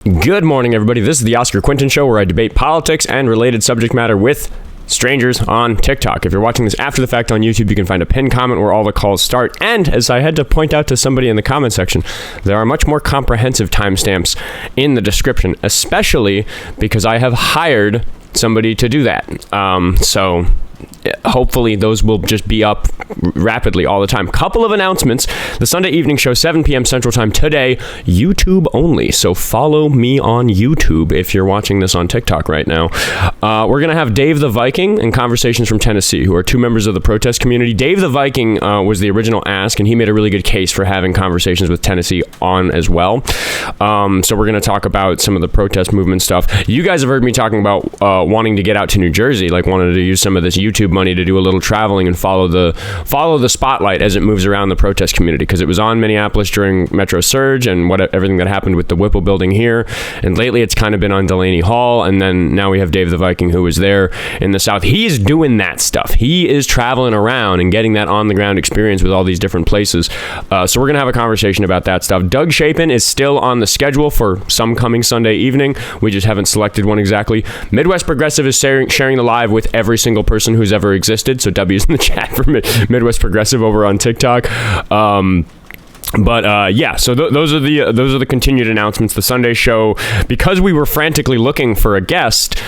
Good morning, everybody. This is the Oskar Quentin Show, where I debate politics and related subject matter with strangers on TikTok. If you're watching this after the fact on YouTube, you can find a pinned comment where all the calls start. And as I had to point out to somebody in the comment section, there are much more comprehensive timestamps in the description, especially because I have hired somebody to do that. So hopefully those will just be up rapidly all the time. Couple of announcements. The Sunday evening show, 7 p.m. Central Time today, YouTube only. So follow me on YouTube if you're watching this on TikTok right now. We're going to have Dave the Viking and Conversations from Tennessee, who are two members of the protest community. Dave the Viking was the original ask, and he made a really good case for having Conversations with Tennessee on as well. So we're going to talk about some of the protest movement stuff. You guys have heard me talking about wanting to get out to New Jersey, like wanted to use some of this YouTube money to do a little traveling and follow the spotlight as it moves around the protest community, because it was on Minneapolis during Metro Surge and everything that happened with the Whipple building here, and lately it's kind of been on Delaney Hall, and then now we have Dave the Viking, who was there in the South. He's doing that stuff. He is traveling around and getting that on the ground experience with all these different places. So we're gonna have a conversation about that stuff. Doug Chapin is still on the schedule for some coming Sunday evening. We just haven't selected one exactly. Midwest Progressive is sharing the live with every single person who's ever existed. So W's in the chat for Midwest Progressive over on TikTok. Yeah, so those are the continued announcements. The Sunday show, because we were frantically looking for a guest,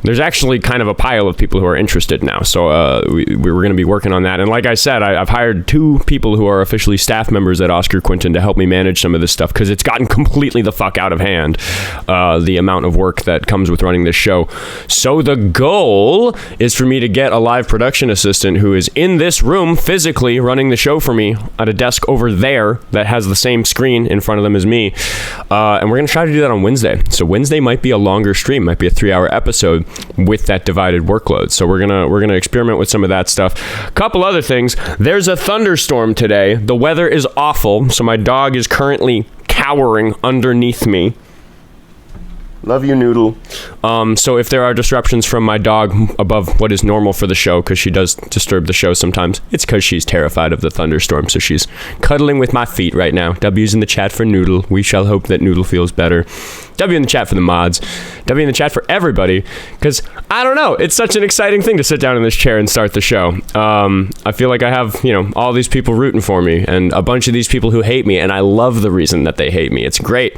there's actually kind of a pile of people who are interested now. So we were going to be working on that. And like I said, I've hired two people who are officially staff members at Oskar Quentin to help me manage some of this stuff, because it's gotten completely the fuck out of hand, the amount of work that comes with running this show. So the goal is for me to get a live production assistant who is in this room physically running the show for me at a desk over there that has the same screen in front of them as me. And we're going to try to do that on Wednesday. So Wednesday might be a longer stream, might be a 3-hour episode with that divided workload. So we're gonna experiment with some of that stuff. Couple other things. There's a thunderstorm today. The weather is awful, so my dog is currently cowering underneath me. Love you, Noodle. So if there are disruptions from my dog above what is normal for the show, because she does disturb the show sometimes, it's because she's terrified of the thunderstorm. So she's cuddling with my feet right now. W's in the chat for Noodle. We shall hope that Noodle feels better. W in the chat for the mods. W in the chat for everybody, because I don't know, it's such an exciting thing to sit down in this chair and start the show. I feel like I have, all these people rooting for me, and a bunch of these people who hate me, and I love the reason that they hate me. It's great.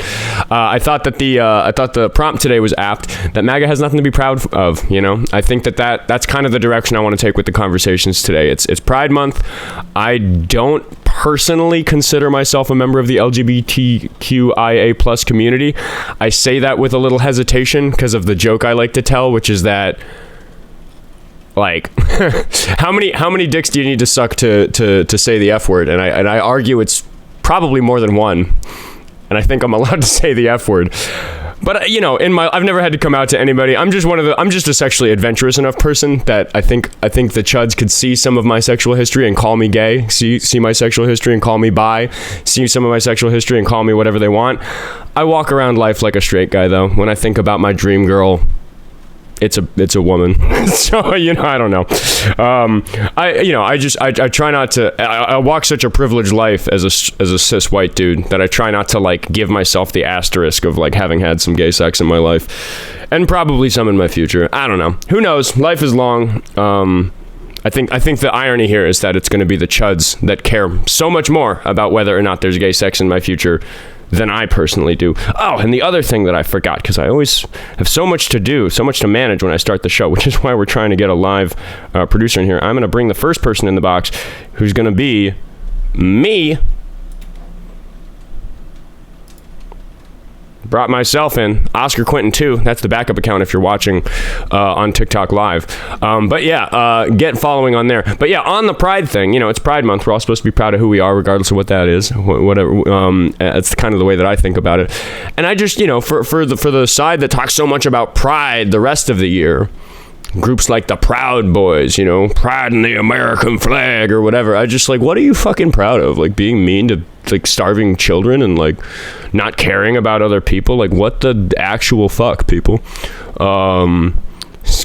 I thought the prompt today was apt, that MAGA has nothing to be proud of. I think that's kind of the direction I want to take with the conversations today. It's Pride Month. I don't personally consider myself a member of the LGBTQIA plus community. I say that with a little hesitation because of the joke I like to tell, which is that, like, how many dicks do you need to suck to say the F word? And I argue it's probably more than one. And I think I'm allowed to say the F word. But I've never had to come out to anybody. I'm just a sexually adventurous enough person that I think the chuds could see some of my sexual history and call me gay, see my sexual history and call me bi, see some of my sexual history and call me whatever they want. I walk around life like a straight guy, though. When I think about my dream girl, it's a woman. So, I don't know. I try not to, I walk such a privileged life as a cis white dude that I try not to, like, give myself the asterisk of, like, having had some gay sex in my life, and probably some in my future. I don't know. Who knows? Life is long. I think the irony here is that it's going to be the chuds that care so much more about whether or not there's gay sex in my future than I personally do. Oh, and the other thing that I forgot, because I always have so much to do, so much to manage when I start the show, which is why we're trying to get a live producer in here. I'm going to bring the first person in the box, who's going to be me. Brought myself in, Oskar Quentin 2. That's the backup account if you're watching on TikTok live. Get following on there. But yeah, on the Pride thing, it's Pride Month. We're all supposed to be proud of who we are, regardless of what that is. Whatever. It's kind of the way that I think about it. And I just, for the side that talks so much about Pride the rest of the year, groups like the Proud Boys, Pride in the American flag or whatever. I just, like, what are you fucking proud of? Like, being mean to, like, starving children and, like, not caring about other people? Like, what the actual fuck, people?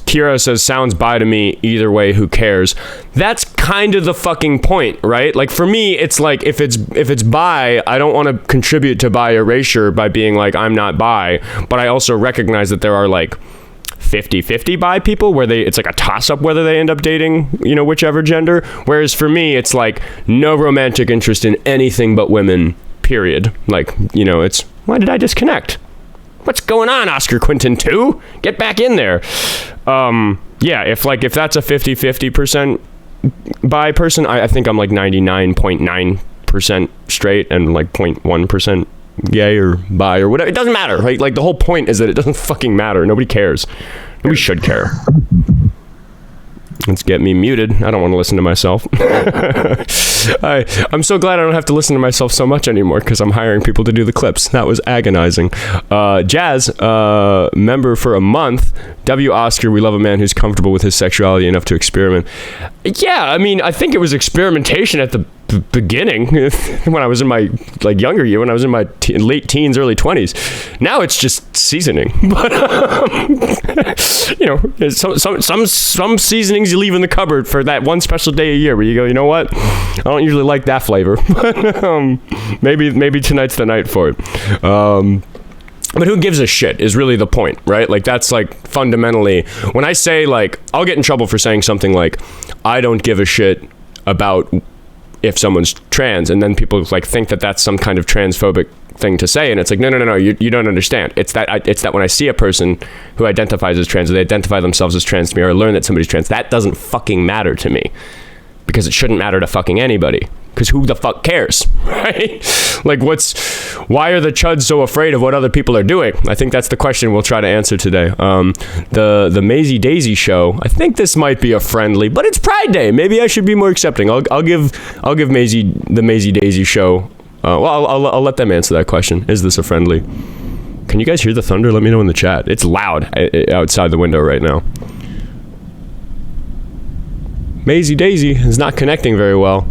Kira says, sounds bi to me. Either way, who cares? That's kind of the fucking point, right? Like, for me, it's like, if it's bi, I don't want to contribute to bi erasure by being like, I'm not bi. But I also recognize that there are, like, 50-50 bi people where it's like a toss-up whether they end up dating, you know, whichever gender. Whereas for me, it's like, no romantic interest in anything but women, period. Like, you know, it's, why did I disconnect? What's going on, Oskar Quentin 2? Get back in there. Yeah, if that's a 50-50% bi person, I think I'm like 99.9% straight and like 0.1% gay or bi or whatever. It doesn't matter, right? Like, the whole point is that it doesn't fucking matter. Nobody cares. Nobody should care. Let's get me muted. I don't want to listen to myself. I'm so glad I don't have to listen to myself so much anymore because I'm hiring people to do the clips. That was agonizing. Jazz, member for a month. W. Oskar, we love a man who's comfortable with his sexuality enough to experiment. Yeah, I mean, I think it was experimentation at the beginning when I was in my younger year, when I was in my late teens, early 20s. Now it's just seasoning. But you know, some seasonings you leave in the cupboard for that one special day a year where you go, you know what, I don't usually like that flavor. But maybe tonight's the night for it. But who gives a shit is really the point, right? Like, that's like fundamentally, when I say, like, I'll get in trouble for saying something like, I don't give a shit about if someone's trans, and then people like think that that's some kind of transphobic thing to say, and it's like, no, you don't understand. It's that when I see a person who identifies as trans, or they identify themselves as trans to me, or I learn that somebody's trans, that doesn't fucking matter to me, because it shouldn't matter to fucking anybody, because who the fuck cares, right? Like, why are the chuds so afraid of what other people are doing? I think that's the question we'll try to answer today. The Maisie Daisy show, I think this might be a friendly, but it's Pride Day. Maybe I should be more accepting. I'll give Maisie the Maisie Daisy show. I'll let them answer that question. Is this a friendly? Can you guys hear the thunder? Let me know in the chat. It's loud outside the window right now. Maisie Daisy is not connecting very well,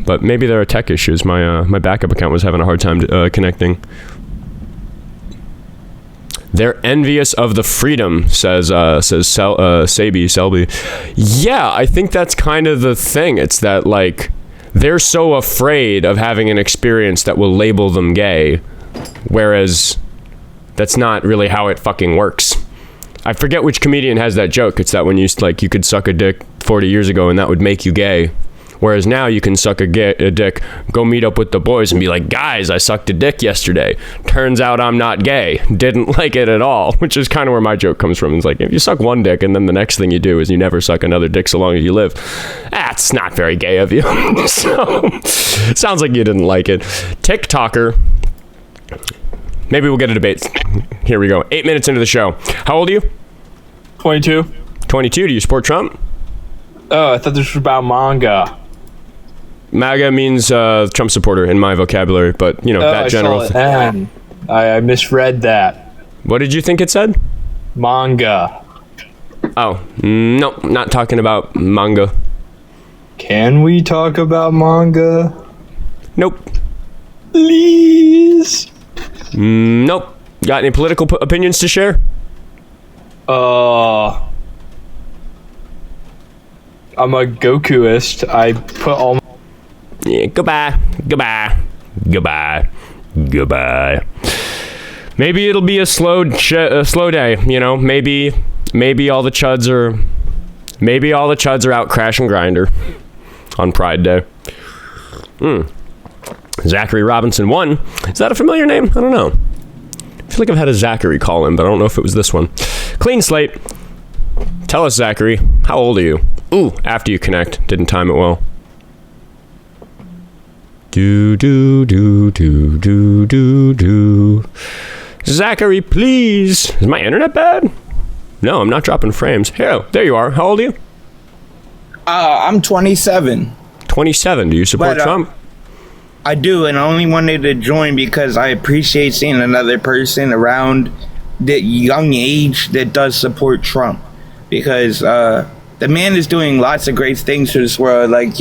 but maybe there are tech issues. My backup account was having a hard time connecting. They're envious of the freedom, says Selby. Yeah, I think that's kind of the thing. It's that, like, they're so afraid of having an experience that will label them gay, whereas that's not really how it fucking works. I forget which comedian has that joke. It's that when you could suck a dick 40 years ago and that would make you gay. Whereas now you can suck a dick, go meet up with the boys and be like, guys, I sucked a dick yesterday. Turns out I'm not gay. Didn't like it at all, which is kind of where my joke comes from. It's like, if you suck one dick and then the next thing you do is you never suck another dick so long as you live, that's not very gay of you. So, sounds like you didn't like it. TikToker. Maybe we'll get a debate. Here we go. 8 minutes into the show. How old are you? 22. 22. Do you support Trump? Oh, I thought this was about manga. MAGA means Trump supporter in my vocabulary, but, you know, that general thing. I misread that. What did you think it said? Manga. Oh, no, not talking about manga. Can we talk about manga? Nope. Please? Nope. Got any political opinions to share? I'm a Gokuist. I put all my... Yeah, goodbye. Maybe it'll be a slow day, you know? Maybe all the chuds are out crashing Grinder on Pride Day. Zachary Robinson 1. Is that a familiar name? I don't know. I feel like I've had a Zachary call in, but I don't know if it was this one. Clean slate. Tell us, Zachary, how old are you? Ooh, after you connect. Didn't time it well. Do. Zachary, please. Is my internet bad? No, I'm not dropping frames. Here, there you are. How old are you? I'm 27. 27. Do you support Trump? I do, and I only wanted to join because I appreciate seeing another person around that young age that does support Trump. Because the man is doing lots of great things for this world. Like,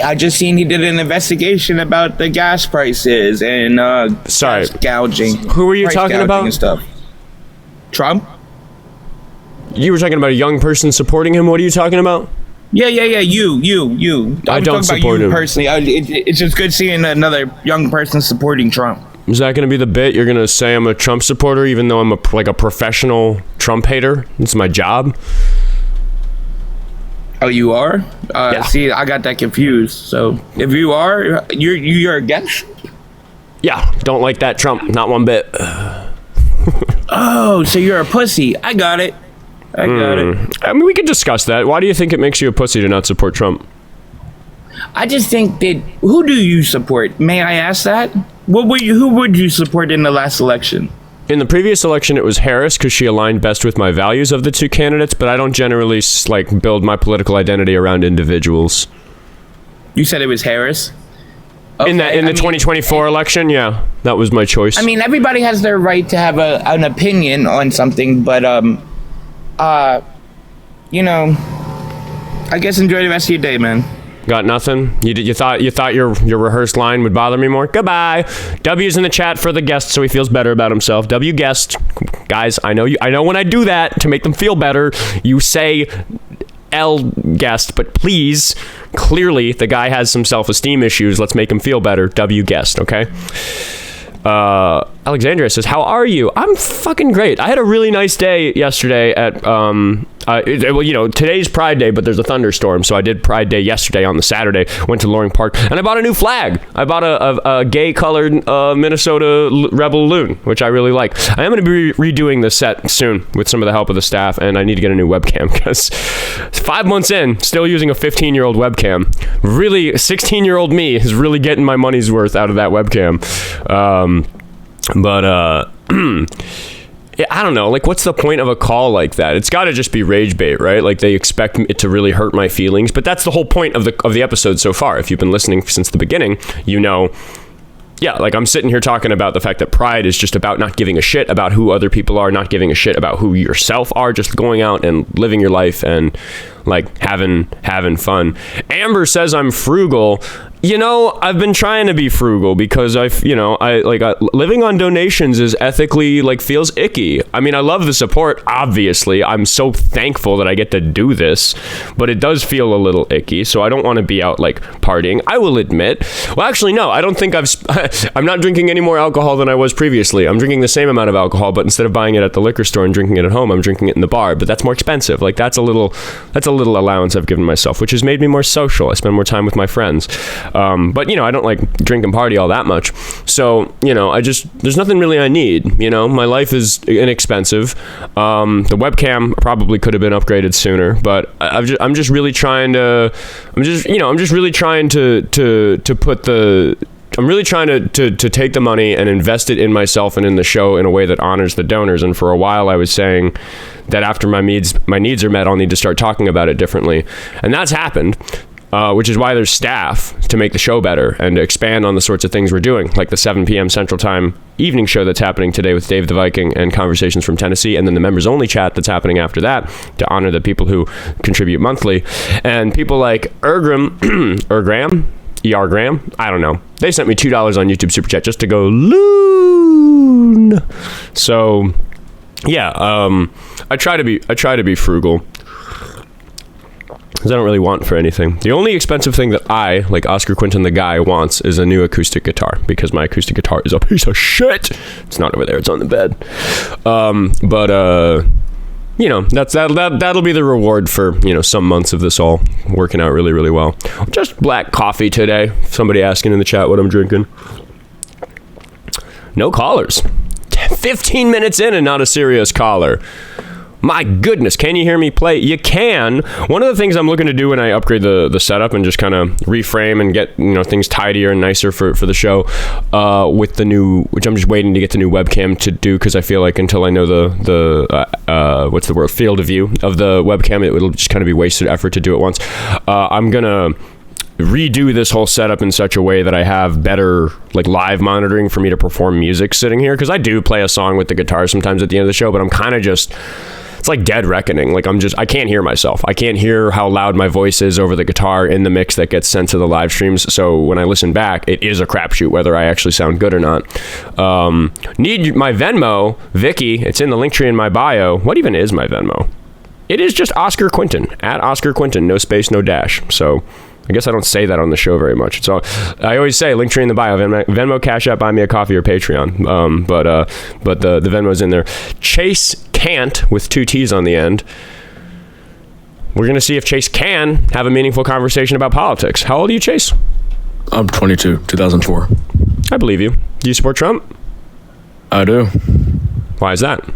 I just seen he did an investigation about the gas prices and gas gouging. Who were you talking about? And stuff. Trump? You were talking about a young person supporting him. What are you talking about? Yeah. You. I don't support him personally. It's just good seeing another young person supporting Trump. Is that going to be the bit? You're going to say I'm a Trump supporter, even though I'm a professional Trump hater? It's my job. Oh, you are? Yeah. See, I got that confused. So if you are, you're a guest. Yeah, don't like that Trump. Not one bit. Oh, so you're a pussy. I got it. I mean, we could discuss that. Why do you think it makes you a pussy to not support Trump? I just think that, who do you support? May I ask that? Who would you support in the last election? In the previous election, it was Harris because she aligned best with my values of the two candidates, but I don't generally build my political identity around individuals. You said it was Harris? Okay, in the 2024 election, yeah, that was my choice. I mean, everybody has their right to have an opinion on something, but I guess enjoy the rest of your day, man. Got nothing? You thought your rehearsed line would bother me more? Goodbye. W's in the chat for the guest, so he feels better about himself. W guest, guys. I know when I do that to make them feel better, you say L guest, but please, clearly the guy has some self-esteem issues. Let's make him feel better. W guest, okay? Alexandria says, how are you? I'm fucking great. I had a really nice day yesterday at today's Pride Day, but there's a thunderstorm, so I did Pride Day yesterday on the Saturday. Went to Loring Park, and I bought a new flag. I bought a gay-colored Minnesota Rebel loon, which I really like. I am going to be redoing the set soon with some of the help of the staff, and I need to get a new webcam because 5 months in, still using a 15-year-old webcam. Really, 16-year-old me is really getting my money's worth out of that webcam. I don't know, what's the point of a call like that? It's got to just be rage bait, right? They expect it to really hurt my feelings, but that's the whole point of the episode so far. If you've been listening since the beginning, yeah, I'm sitting here talking about the fact that pride is just about not giving a shit about who other people are, not giving a shit about who yourself are, just going out and living your life and having fun. Amber says I'm frugal. I've been trying to be frugal because living on donations is ethically feels icky. I mean, I love the support, obviously. I'm so thankful that I get to do this, but it does feel a little icky, so I don't want to be out partying. I will admit. Well, actually, no, I don't think I'm not drinking any more alcohol than I was previously. I'm drinking the same amount of alcohol, but instead of buying it at the liquor store and drinking it at home, I'm drinking it in the bar, but that's more expensive. That's a little allowance I've given myself, which has made me more social. I spend more time with my friends. But I don't drink and party all that much. So, there's nothing really I need. My life is inexpensive. The webcam probably could have been upgraded sooner, but I'm just really trying to take the money and invest it in myself and in the show in a way that honors the donors. And for a while I was saying that after my needs are met, I'll need to start talking about it differently. And that's happened. Which is why there's staff to make the show better and to expand on the sorts of things we're doing, like the 7 p.m. Central Time evening show that's happening today with Dave the Viking and Conversations from Tennessee, and then the members-only chat that's happening after that to honor the people who contribute monthly. And people like Graham, I don't know. They sent me $2 on YouTube Super Chat just to go loon. So, yeah, I try to be frugal. Because I don't really want for anything. The only expensive thing that I, like Oskar Quentin the guy, wants is a new acoustic guitar, because my acoustic guitar is a piece of shit. It's not over there, it's on the bed. That'll be the reward for, some months of this all working out really, really well. Just black coffee today. Somebody asking in the chat what I'm drinking. No callers. 15 minutes in and not a serious caller. My goodness, can you hear me play? You can. One of the things I'm looking to do when I upgrade the setup and just kind of reframe and get things tidier and nicer for the show with the new, which I'm just waiting to get the new webcam to do, because I feel like until I know the field of view of the webcam, it'll just kind of be wasted effort to do it once. I'm gonna redo this whole setup in such a way that I have better live monitoring for me to perform music sitting here, because I do play a song with the guitar sometimes at the end of the show, but I'm kind of just, it's like dead reckoning. I can't hear myself. I can't hear how loud my voice is over the guitar in the mix that gets sent to the live streams. So when I listen back, it is a crapshoot whether I actually sound good or not. Need my Venmo, Vicky. It's in the link tree in my bio. What even is my Venmo? It is just Oskar Quentin, at Oskar Quentin, no space, no dash. So I guess I don't say that on the show very much. So I always say linktree in the bio, Venmo, Cash App, Buy Me a Coffee, or Patreon. But the Venmo's in there. ChaseCantt with 2 T's on the end. We're going to see if Chase can have a meaningful conversation about politics. How old are you, Chase? I'm 22, 2004. I believe you. Do you support Trump? I do. Why is that?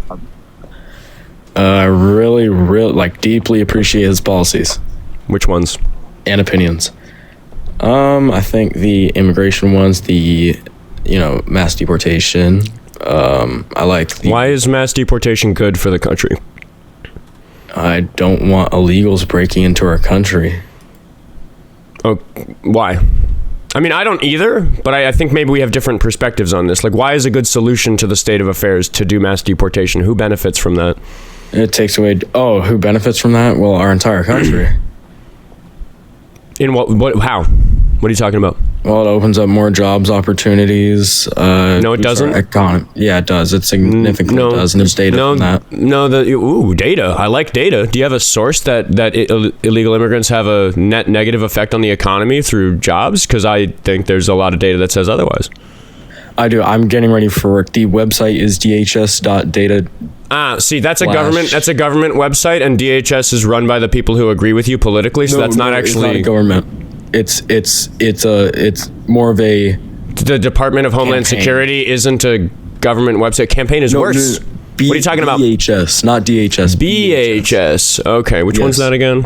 I really, deeply appreciate his policies. Which ones? And opinions. I think the immigration ones, the, mass deportation. I like the... Why is mass deportation good for the country? I don't want illegals breaking into our country. Oh, why? I mean, I don't either, but I think maybe we have different perspectives on this. Like, why is a good solution to the state of affairs to do mass deportation? Who benefits from that? It takes away... Oh, who benefits from that? Well, our entire country. In what? How? What are you talking about? Well, it opens up more jobs opportunities. No, it doesn't. Yeah, it does. It significantly does, and there's data from that. Data. I like data. Do you have a source that illegal immigrants have a net negative effect on the economy through jobs? Because I think there's a lot of data that says otherwise. I do. I'm getting ready for work. The website is dhs.data. See, that's a government website, and DHS is run by the people who agree with you politically. So that's not actually it's not a government. It's more of a... The Department of Homeland Security isn't a government website. Campaign is worse. What are you talking about? BHS, not DHS. BHS. Okay, which one's that again?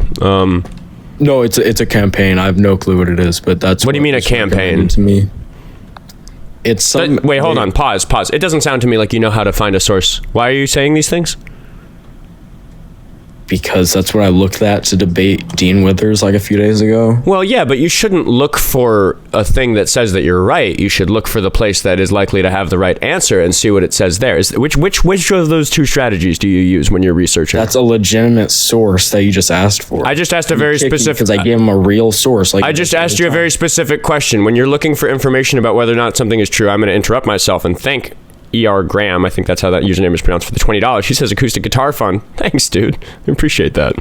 No, it's a campaign. I have no clue what it is, but that's... What do you mean a campaign? To me. It's some... Wait, hold on. Pause. It doesn't sound to me like you know how to find a source. Why are you saying these things? Because that's what I looked at to debate Dean Withers like a few days ago. Well, yeah, but you shouldn't look for a thing that says that you're right. You should look for the place that is likely to have the right answer and see what it says there. Which of those 2 strategies do you use when you're researching? That's a legitimate source that you just asked for. I just asked a very specific... Because I gave him a real source. I just asked you a very specific question. When you're looking for information about whether or not something is true, I'm going to interrupt myself and thank ER Graham, I think that's how that username is pronounced, for the $20. He says acoustic guitar fun. Thanks, dude. I appreciate that.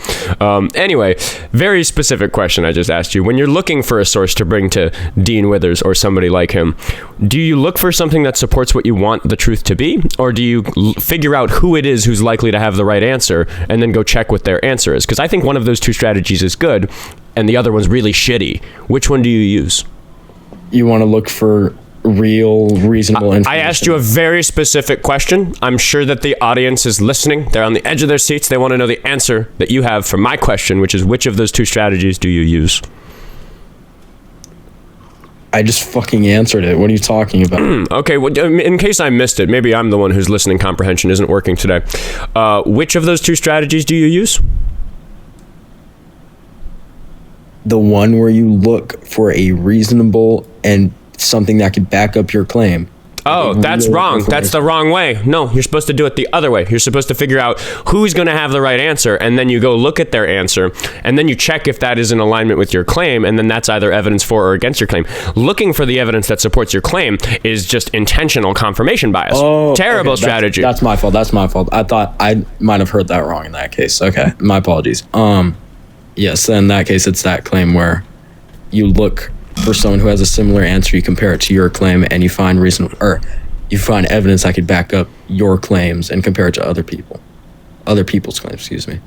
Anyway, very specific question I just asked you. When you're looking for a source to bring to Dean Withers or somebody like him, do you look for something that supports what you want the truth to be? Or do you figure out who it is who's likely to have the right answer and then go check what their answer is? Because I think one of those 2 strategies is good and the other one's really shitty. Which one do you use? You want to look for real, reasonable information. I asked you a very specific question. I'm sure that the audience is listening. They're on the edge of their seats. They want to know the answer that you have for my question, which is, which of those 2 strategies do you use? I just fucking answered it. What are you talking about? Okay, well, in case I missed it, maybe I'm the one whose listening comprehension isn't working today. Which of those 2 strategies do you use? The one where you look for a reasonable and something that could back up your claim. Oh, that's wrong. That's the wrong way. No, you're supposed to do it the other way. You're supposed to figure out who's going to have the right answer, and then you go look at their answer, and then you check if that is in alignment with your claim, and then that's either evidence for or against your claim. Looking for the evidence that supports your claim is just intentional confirmation bias. Oh, terrible strategy. That's my fault. I thought I might have heard that wrong in that case. Okay, my apologies. Yes, in that case, it's that claim where you look for someone who has a similar answer, you compare it to your claim, and you find evidence that could back up your claims and compare it to other people's claims, excuse me.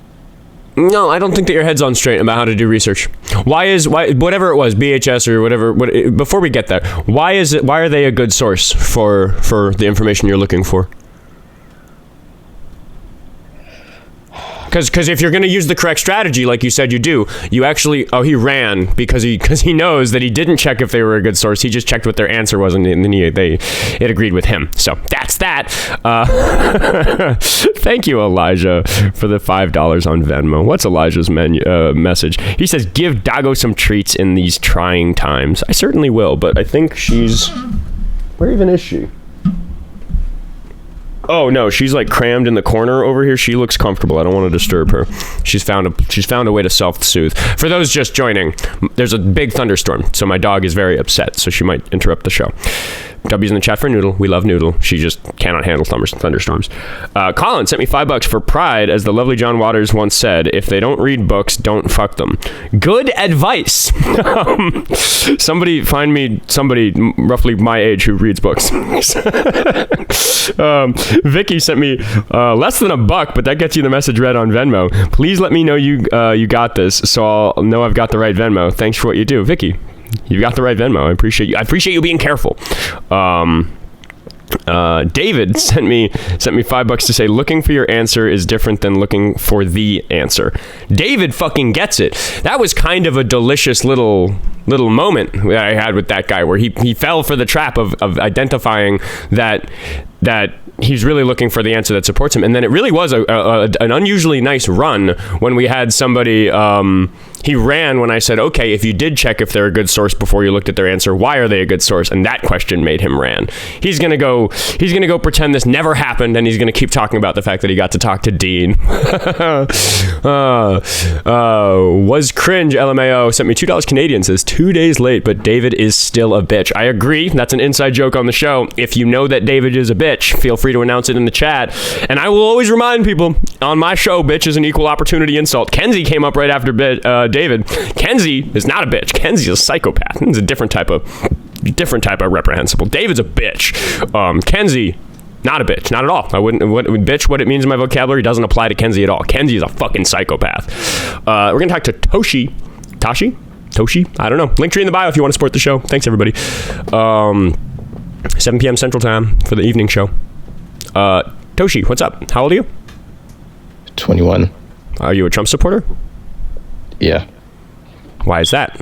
No, I don't think that your head's on straight about how to do research. Why whatever it was, BHS or whatever, before we get there, why are they a good source for the information you're looking for? Because if you're going to use the correct strategy, like you said you do, you actually... Oh, he ran because he knows that he didn't check if they were a good source. He just checked what their answer was, and then it agreed with him. So that's that. Thank you, Elijah, for the $5 on Venmo. What's Elijah's message? He says, give Doggo some treats in these trying times. I certainly will, but I think she's... Where even is she? Oh no, she's like crammed in the corner over here. She looks comfortable. I don't want to disturb her. She's found a way to self-soothe. For those just joining, there's a big thunderstorm, so my dog is very upset, so she might interrupt the show. W's in the chat for Noodle. We love Noodle. She just cannot handle thunderstorms. Colin sent me $5 for pride, as the lovely John Waters once said, if they don't read books, don't fuck them. Good advice. Somebody find me somebody roughly my age who reads books. Vicky sent me less than $1, but that gets you the message read on Venmo. Please let me know you got this, so I'll know I've got the right Venmo. Thanks for what you do, Vicky. You've got the right Venmo. I appreciate you being careful. David sent me $5 to say looking for your answer is different than looking for the answer. David fucking gets it. That was kind of a delicious little moment that I had with that guy, where he fell for the trap of identifying that he's really looking for the answer that supports him. And then it really was an unusually nice run when we had somebody, he ran when I said, okay, if you did check if they're a good source before you looked at their answer, why are they a good source? And that question made him ran. He's going to go pretend this never happened, and he's going to keep talking about the fact that he got to talk to Dean. Was cringe, LMAO, sent me $2 Canadian, says 2 days late, but David is still a bitch. I agree. That's an inside joke on the show. If you know that David is a bitch, feel free to announce it in the chat. And I will always remind people on my show, bitch is an equal opportunity insult. Kenzie came up right after David. Kenzie is not a bitch. Kenzie's a psychopath. It's a different type of reprehensible. David's a bitch. Kenzie, not a bitch. Not at all. I wouldn't. What it means in my vocabulary doesn't apply to Kenzie at all. Kenzie is a fucking psychopath. We're gonna talk to Toshi. I don't know. Linktree in the bio if you want to support the show. Thanks everybody. 7 p.m. Central Time for the evening show. Toshi, what's up? How old are you? 21. Are you a Trump supporter? Yeah. Why is that?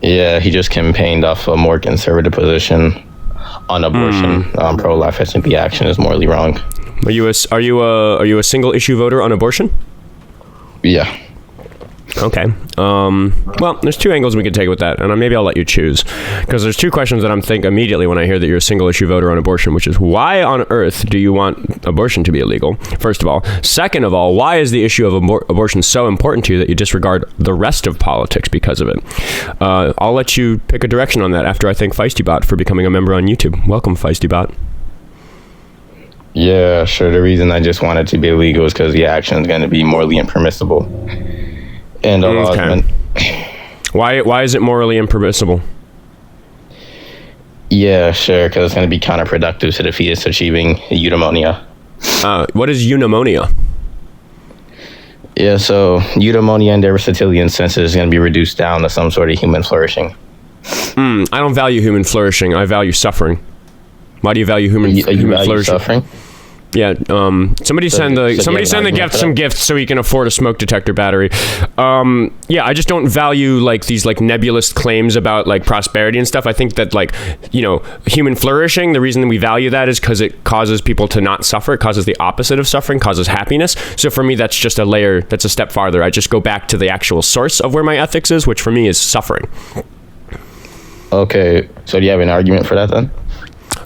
Yeah, he just campaigned off a more conservative position on abortion. Pro-life SMP action is morally wrong. Are you a single issue voter on abortion? Yeah. Okay. Well, there's two angles we could take with that, and maybe I'll let you choose, because there's two questions that I'm think immediately when I hear that you're a single issue voter on abortion, which is, why on earth do you want abortion to be illegal? First of all. Second of all, why is the issue of abortion so important to you that you disregard the rest of politics because of it? I'll let you pick a direction on that after I thank FeistyBot for becoming a member on YouTube. Welcome, FeistyBot. Yeah, sure. The reason I just want it to be illegal is because the action is going to be morally impermissible. And okay. Why is it morally impermissible? Yeah, sure, because it's going to be counterproductive to the fetus achieving eudaimonia. What is eudaimonia? Yeah, so eudaimonia and the Aristotelian sense is going to be reduced down to some sort of human flourishing. I don't value human flourishing. I value suffering. Why do you value human flourishing? Suffering? Yeah, somebody send the gift some gifts so he can afford a smoke detector battery. Yeah, I just don't value like these like nebulous claims about like prosperity and stuff. I think that like, you know, human flourishing, the reason we value that is because it causes people to not suffer. It causes the opposite of suffering, causes happiness. So for me, that's just that's a step farther. I just go back to the actual source of where my ethics is, which for me is suffering. Okay, so do you have an argument for that then?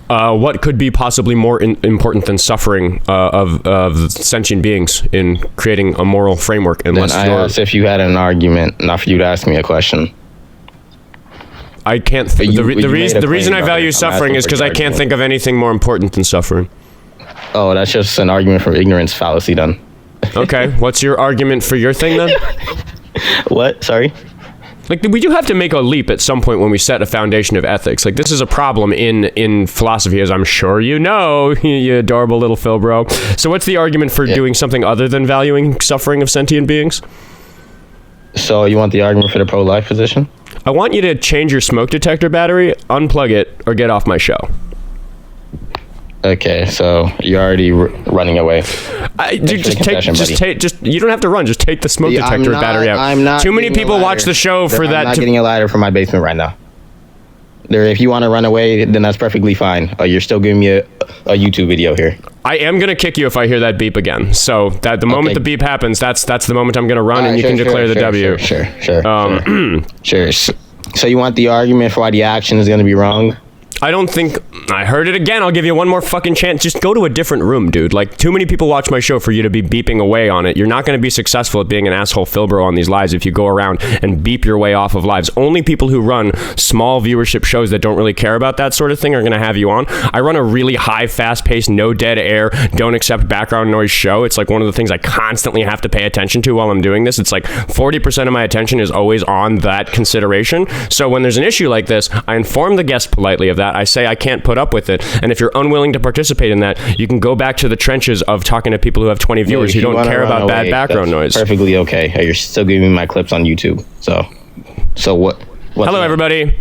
What could be possibly more important than suffering of sentient beings in creating a moral framework? Unless then I asked if you had an argument, not for you to ask me a question. I can't. The reason I value suffering is because I can't think of anything more important than suffering. Oh, that's just an argument from ignorance fallacy then. Okay, what's your argument for your thing then? What? Sorry? Like, we do have to make a leap at some point when we set a foundation of ethics. Like, this is a problem in philosophy, as I'm sure you know, you adorable little Phil bro. So what's the argument for doing something other than valuing suffering of sentient beings? So you want the argument for the pro-life position? I want you to change your smoke detector battery, unplug it, or get off my show. Okay, so you're already running away. You don't have to run. Just take the smoke detector battery out. I'm not. Too many people watch the show for that. I'm not getting a ladder from my basement right now. If you want to run away, then that's perfectly fine. You're still giving me a YouTube video here. I am gonna kick you if I hear that beep again. So that the moment the beep happens, that's the moment I'm gonna run, and you can declare the W. Sure. So you want the argument for why the action is gonna be wrong? I don't think I heard it again. I'll give you one more fucking chance. Just go to a different room, dude. Like, too many people watch my show for you to be beeping away on it. You're not going to be successful at being an asshole Philbro on these lives if you go around and beep your way off of lives. Only people who run small viewership shows that don't really care about that sort of thing are going to have you on. I run a really high, fast-paced, no dead air, don't accept background noise show. It's like one of the things I constantly have to pay attention to while I'm doing this. It's like 40% of my attention is always on that consideration. So when there's an issue like this, I inform the guest politely of that. I say I can't put up with it. And if you're unwilling to participate in that, you can go back to the trenches of talking to people who have 20 viewers who don't care about bad background noise. Perfectly okay. You're still giving me my clips on YouTube. So what? Hello, everybody.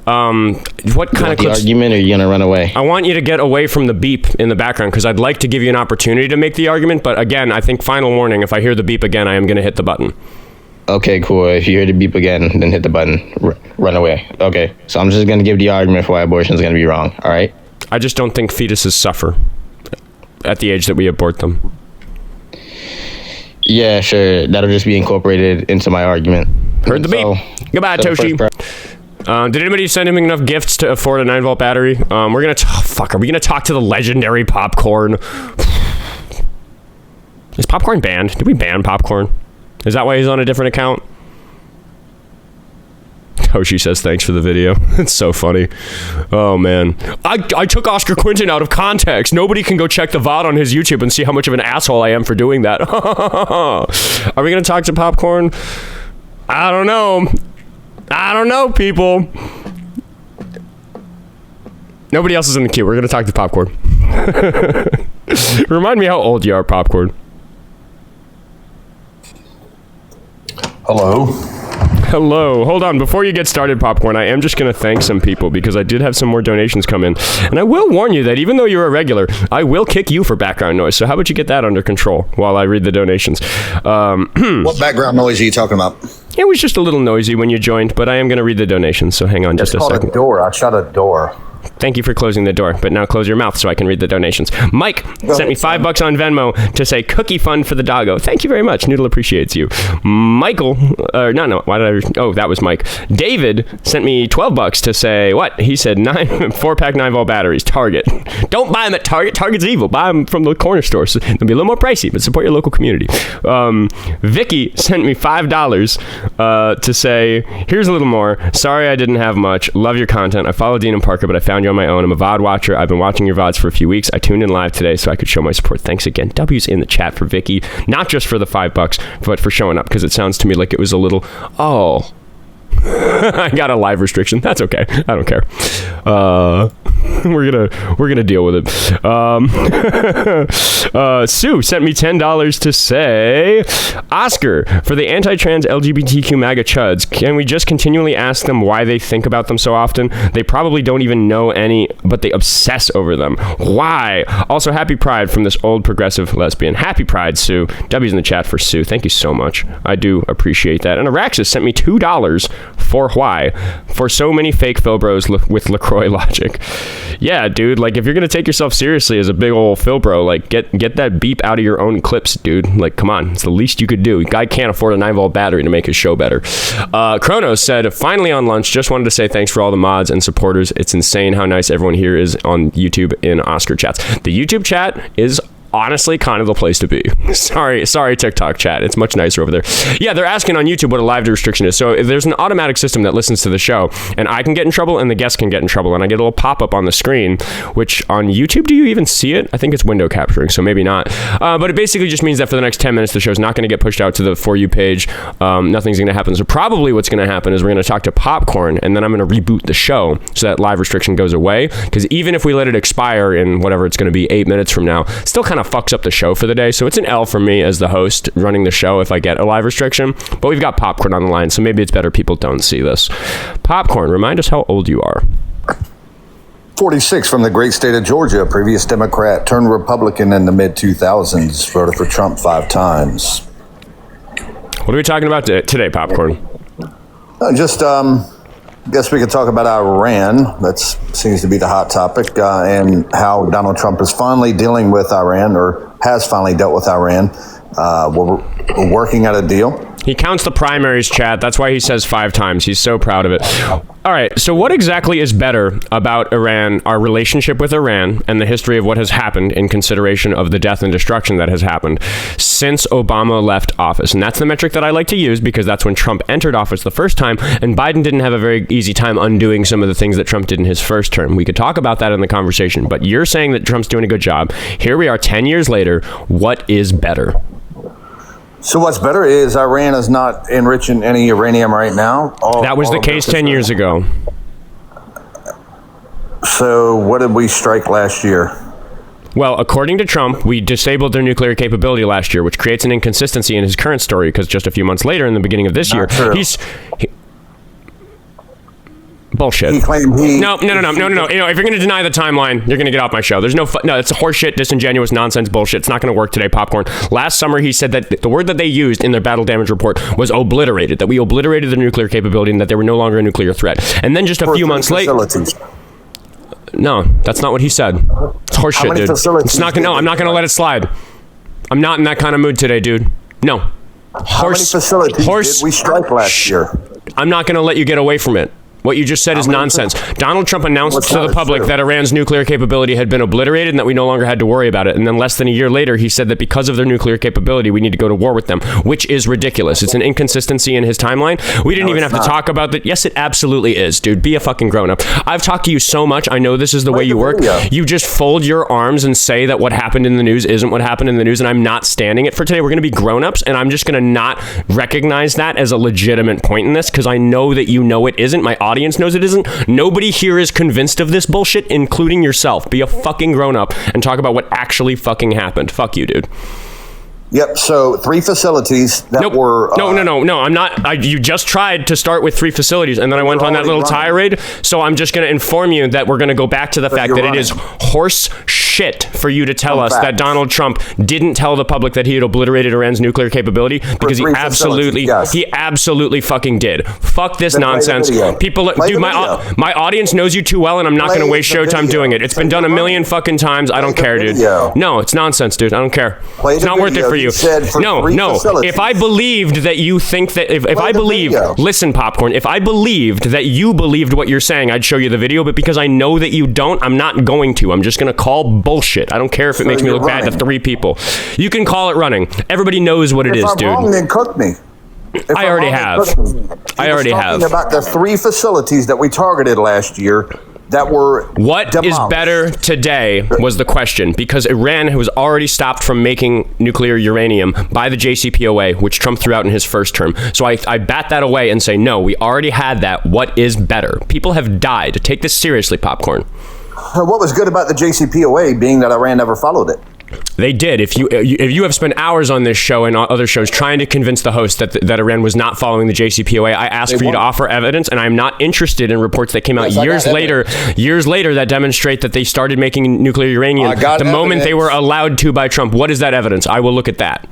What kind of clips? Argument, or are you gonna run away? I want you to get away from the beep in the background because I'd like to give you an opportunity to make the argument. But again, I think final warning: if I hear the beep again, I am going to hit the button. Okay, cool. If you hear the beep again, then hit the button. Run away. Okay. So I'm just going to give the argument for why abortion is going to be wrong. All right? I just don't think fetuses suffer at the age that we abort them. Yeah, sure. That'll just be incorporated into my argument. Heard the beep. Goodbye, Toshi. Did anybody send him enough gifts to afford a 9-volt battery? Are we going to talk to the legendary Popcorn? Is Popcorn banned? Did we ban Popcorn? Is that why he's on a different account? Toshi says thanks for the video. It's so funny. Oh, man. I took Oskar Quentin out of context. Nobody can go check the VOD on his YouTube and see how much of an asshole I am for doing that. Are we going to talk to Popcorn? I don't know, people. Nobody else is in the queue. We're going to talk to Popcorn. Remind me how old you are, Popcorn. Hello. Hold on. Before you get started, Popcorn, I am just going to thank some people because I did have some more donations come in. And I will warn you that even though you're a regular, I will kick you for background noise. So how about you get that under control while I read the donations? What background noise are you talking about? It was just a little noisy when you joined, but I am going to read the donations. So hang on just a second. It's called a door. I shut a door. Thank you for closing the door, but now close your mouth so I can read the donations. Mike sent me $5 on Venmo to say cookie fund for the doggo. Thank you very much. Noodle appreciates you. Michael, why did I? Oh, that was Mike. David sent me $12 to say what? He said 4-pack 9-volt batteries. Target. Don't buy them at Target. Target's evil. Buy them from the corner store. So they'll be a little more pricey, but support your local community. Vicky sent me $5 to say here's a little more. Sorry I didn't have much. Love your content. I follow Dean and Parker, but I found you on my own. I'm a VOD watcher. I've been watching your VODs for a few weeks. I tuned in live today so I could show my support. Thanks again. W's in the chat for Vicky. Not just for the $5, but for showing up, because it sounds to me like it was a little, I got a live restriction. That's okay. I don't care. We're gonna deal with it. Sue sent me $10 to say, Oscar, for the anti-trans LGBTQ MAGA chuds, can we just continually ask them why they think about them so often? They probably don't even know any, but they obsess over them. Why? Also, happy Pride from this old progressive lesbian. Happy Pride, Sue. W's in the chat for Sue. Thank you so much. I do appreciate that. And Araxis sent me $2 for why? For so many fake Philbros with LaCroix logic. Yeah, dude, like, if you're gonna take yourself seriously as a big old Philbro, like, get that beep out of your own clips, dude. Like, come on, it's the least you could do. Guy can't afford a 9-volt battery to make his show better. Kronos said, finally on lunch, just wanted to say thanks for all the mods and supporters. It's insane how nice everyone here is on YouTube in Oscar chats. The YouTube chat is honestly kind of the place to be. Sorry TikTok chat, it's much nicer over there. Yeah, they're asking on YouTube what a live restriction is. So there's an automatic system that listens to the show, and I can get in trouble and the guests can get in trouble, and I get a little pop-up on the screen, which on YouTube, do you even see it? I think it's window capturing, so maybe not. But it basically just means that for the next 10 minutes the show's not going to get pushed out to the For You page. Nothing's going to happen. So probably what's going to happen is we're going to talk to Popcorn, and then I'm going to reboot the show so that live restriction goes away, because even if we let it expire in whatever it's going to be 8 minutes from now, it still kind of fucks up the show for the day. So it's an L for me as the host running the show if I get a live restriction. But we've got Popcorn on the line, so maybe it's better people don't see this. Popcorn, remind us how old you are. 46, from the great state of Georgia, previous Democrat, turned Republican in the mid-2000s, voted for Trump 5 times. What are we talking about today, Popcorn? Guess we could talk about Iran. That seems to be the hot topic, and how Donald Trump is finally dealing with Iran, or has finally dealt with Iran. We're working out a deal. He counts the primaries, chat. That's why he says 5 times. He's so proud of it. All right, so what exactly is better about Iran, our relationship with Iran, and the history of what has happened in consideration of the death and destruction that has happened since Obama left office? And that's the metric that I like to use because that's when Trump entered office the first time, and Biden didn't have a very easy time undoing some of the things that Trump did in his first term. We could talk about that in the conversation, but you're saying that Trump's doing a good job. Here we are 10 years later. What is better? So what's better is Iran is not enriching any uranium right now. That was the case 10 years ago. So what did we strike last year? Well, according to Trump, we disabled their nuclear capability last year, which creates an inconsistency in his current story because just a few months later, in the beginning of this year, bullshit. He claimed No. You know, if you're going to deny the timeline, you're going to get off my show. There's no, it's horseshit, disingenuous, nonsense bullshit. It's not going to work today, Popcorn. Last summer, he said that the word that they used in their battle damage report was obliterated, that we obliterated the nuclear capability and that they were no longer a nuclear threat. And then just a few months later. No, that's not what he said. It's horseshit, dude. It's not gonna, no, I'm not going to let it slide. I'm not in that kind of mood today, dude. No. How many facilities did we strike last year? I'm not going to let you get away from it. What you just said is nonsense. Donald Trump announced to the public that Iran's nuclear capability had been obliterated and that we no longer had to worry about it. And then less than a year later, he said that because of their nuclear capability, we need to go to war with them, which is ridiculous. It's an inconsistency in his timeline. We didn't even have to talk about that. Yes, it absolutely is, dude. Be a fucking grown-up. I've talked to you so much. I know this is the way you work. You just fold your arms and say that what happened in the news isn't what happened in the news, and I'm not standing it for today. We're going to be grown-ups, and I'm just going to not recognize that as a legitimate point in this because I know that you know it isn't. My audience knows it isn't. Nobody here is convinced of this bullshit, including yourself. Be a fucking grown-up and talk about what actually fucking happened. Fuck you, dude. Yep. So 3 facilities that were. No. I'm not. You just tried to start with 3 facilities, and then I went on that little tirade. So I'm just going to inform you that we're going to go back to the fact that it is horse shit for you to tell us that Donald Trump didn't tell the public that he had obliterated Iran's nuclear capability because he absolutely fucking did. Fuck this nonsense. People, dude, my audience knows you too well, and I'm not going to waste showtime doing it. It's been done a million fucking times. I don't care, dude. No, it's nonsense, dude. I don't care. It's not worth it for you. No. If I believed that you think that, if I believed, listen, Popcorn, if I believed that you believed what you're saying, I'd show you the video, but because I know that you don't, I'm not going to. I'm just going to call bullshit. I don't care if it makes me look bad to 3 people. You can call it running. Everybody knows what it is, dude. If I'm wrong, then cook me. I already have. Talking about the 3 facilities that we targeted last year that were what demolished. Is better today was the question, because Iran was already stopped from making nuclear uranium by the JCPOA, which Trump threw out in his first term. So I bat that away and say, no, we already had that. What is better? People have died. Take this seriously, Popcorn. What was good about the JCPOA being that Iran never followed it? They did. If you have spent hours on this show and other shows trying to convince the host that Iran was not following the JCPOA, I asked for you to offer evidence, and I'm not interested in reports that came out years later that demonstrate that they started making nuclear uranium the moment they were allowed to by Trump. What is that evidence? I will look at that.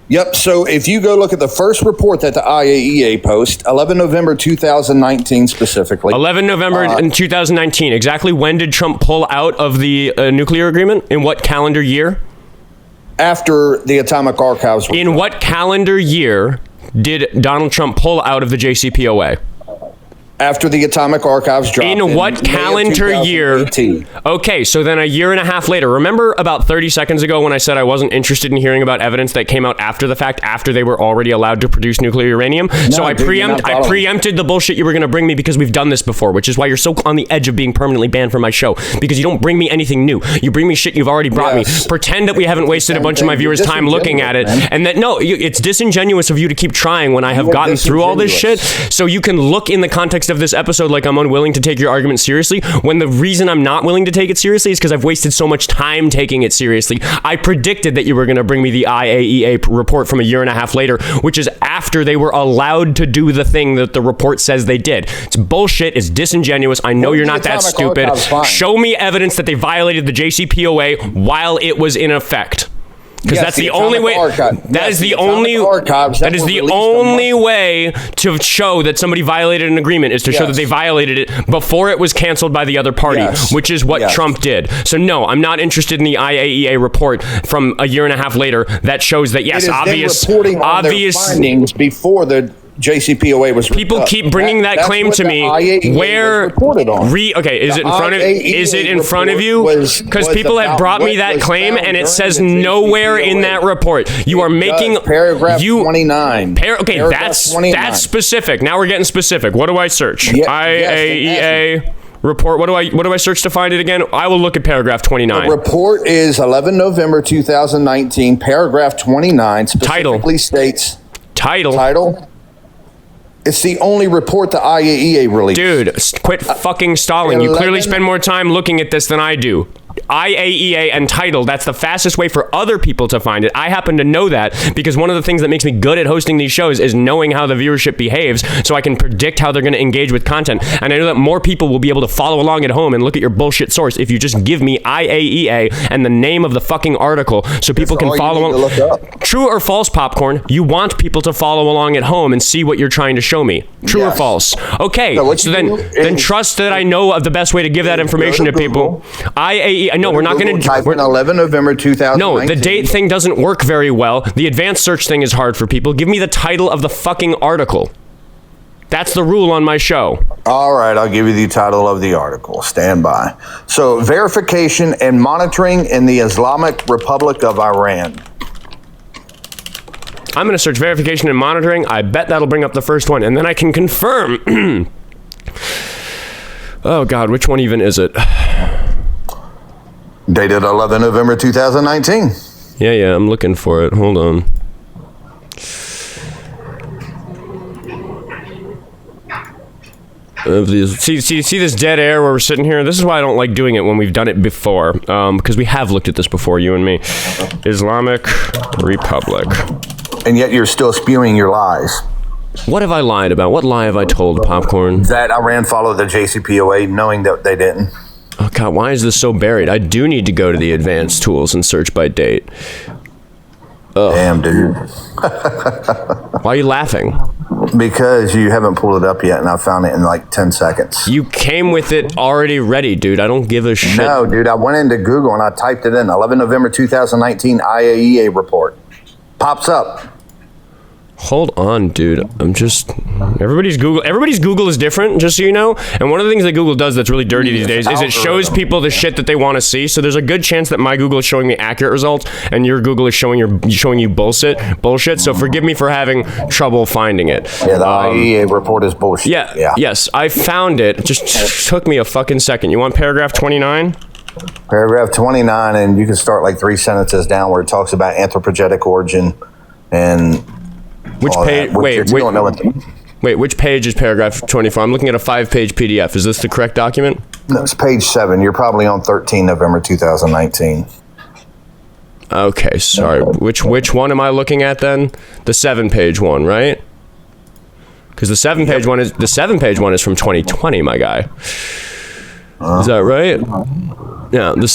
Yep. So if you go look at the first report that the IAEA post, 11 November 2019 specifically. 11 November in 2019. Exactly when did Trump pull out of the nuclear agreement? In what calendar year? After the atomic archives were in what calendar year did Donald Trump pull out of the JCPOA? After the atomic archives dropped. In what calendar year? Okay, so then a year and a half later. Remember about 30 seconds ago when I said I wasn't interested in hearing about evidence that came out after the fact, after they were already allowed to produce nuclear uranium? So I preempted the bullshit you were going to bring me because we've done this before, which is why you're so on the edge of being permanently banned from my show, because you don't bring me anything new. You bring me shit you've already brought me. Pretend that we haven't wasted a bunch of my viewers' time looking at it, and that, no, it's disingenuous of you to keep trying when I have gotten through all this shit. So you can look in the context of this episode like I'm unwilling to take your argument seriously, when the reason I'm not willing to take it seriously is because I've wasted so much time taking it seriously. I predicted that you were going to bring me the IAEA report from a year and a half later, which is after they were allowed to do the thing that the report says they did. It's bullshit. It's disingenuous. I know you're not that stupid. Show me evidence that they violated the JCPOA while it was in effect. Because that's the only way. That is the only. That is the only way to show that somebody violated an agreement is to show that they violated it before it was canceled by the other party, which is what Trump did. So no, I'm not interested in the IAEA report from a year and a half later that shows that yes, obvious findings before the JCPOA was people keep bringing that claim to me. Where okay, is it in front of you? Because people have brought me that claim and it says nowhere in that report. You are making paragraph 29. Okay, that's specific. Now we're getting specific. What do I search? IAEA report. What do I search to find it again? I will look at paragraph 29. The report is 11 November 2019. Paragraph 29 specifically states title. It's the only report the IAEA released. Dude, quit fucking stalling. You clearly spend more time looking at this than I do. IAEA and title, that's the fastest way for other people to find it. I happen to know that because one of the things that makes me good at hosting these shows is knowing how the viewership behaves so I can predict how they're going to engage with content. And I know that more people will be able to follow along at home and look at your bullshit source if you just give me IAEA and the name of the fucking article so people can follow along. True or false, Popcorn? You want people to follow along at home and see what you're trying to show me. True or false? Okay, so then trust that I know of the best way to give that information to people. IAEA, no, we're not going to type in 11 November 2019. No, the date thing doesn't work very well. The advanced search thing is hard for people. Give me the title of the fucking article. That's the rule on my show. All right, I'll give you the title of the article. Stand by. So, verification and monitoring in the Islamic Republic of Iran. I'm going to search verification and monitoring. I bet that'll bring up the first one, and then I can confirm. Oh, God, which one even is it? Dated 11 November 2019. Yeah, I'm looking for it. Hold on. See this dead air where we're sitting here? This is why I don't like doing it when we've done it before. Because we have looked at this before, you and me. Islamic Republic. And yet you're still spewing your lies. What have I lied about? What lie have I told, Popcorn? That Iran followed the JCPOA knowing that they didn't. Oh, God, why is this so buried? I do need to go to the advanced tools and search by date. Ugh. Damn, dude. Why are you laughing? Because you haven't pulled it up yet, and I found it in like 10 seconds. You came with it already ready, dude. I don't give a shit. No, dude, I went into Google and I typed it in. 11 November 2019 IAEA report. Pops up. Hold on, dude. Everybody's Google is different, just so you know. And one of the things that Google does that's really dirty these days is it shows people the shit that they want to see. So there's a good chance that my Google is showing me accurate results and your Google is showing you bullshit. So forgive me for having trouble finding it. Yeah, the IAEA report is bullshit. Yeah. Yes, I found it. It just took me a fucking second. You want paragraph 29? Paragraph 29, and you can start like 3 sentences down where it talks about anthropogenic origin and... Which page? Wait, which page is paragraph 24? I'm looking at a 5-page PDF. Is this the correct document? No, it's page 7. You're probably on 13 November 2019. Okay, sorry. Which one am I looking at then? The 7-page one, right? Because the 7-page one is from 2020, my guy. Is that right? Yeah, the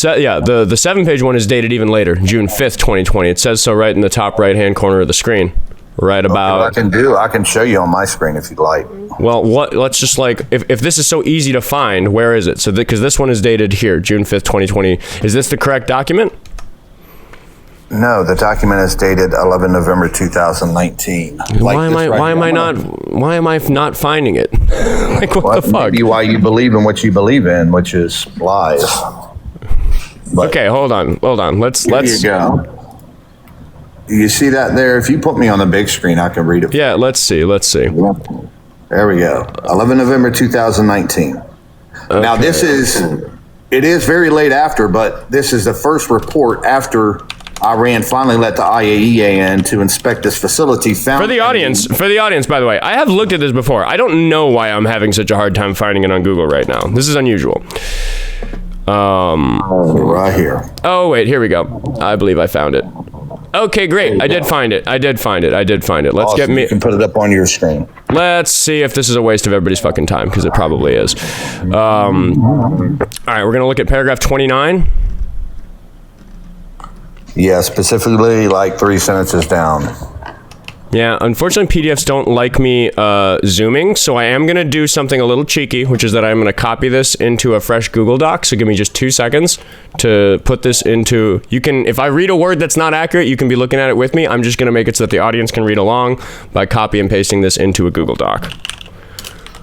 7-page one is dated even later, June 5th, 2020. It says so right in the top right-hand corner of the screen. Right about. I can show you on my screen if you'd like. Well, let's just like, if this is so easy to find, where is it? So because this one is dated here, June 5th, 2020. Is this the correct document? No, the document is dated 11 November 2019. Why am I not finding it? Like, what the fuck? Maybe why you believe in what you believe in, which is lies. But okay, hold on. Let's. Here you go. You see that there? If you put me on the big screen, I can read it. Yeah, let's see. There we go. 11 November 2019. Okay. Now, it is very late after, but this is the first report after Iran finally let the IAEA in to inspect this facility. For the audience, by the way, I have looked at this before. I don't know why I'm having such a hard time finding it on Google right now. This is unusual. Right here. Oh, wait, here we go. I believe I found it. Okay, great. I did find it. Let's awesome. get me. You can put it up on your screen. Let's see if this is a waste of everybody's fucking time, because it probably is. All right, we're going to look at paragraph 29. Yeah, specifically like 3 sentences down. Yeah, unfortunately, PDFs don't like me zooming, so I am going to do something a little cheeky, which is that I'm going to copy this into a fresh Google Doc. So give me just 2 seconds to put this into... You can, if I read a word that's not accurate, you can be looking at it with me. I'm just going to make it so that the audience can read along by copy and pasting this into a Google Doc,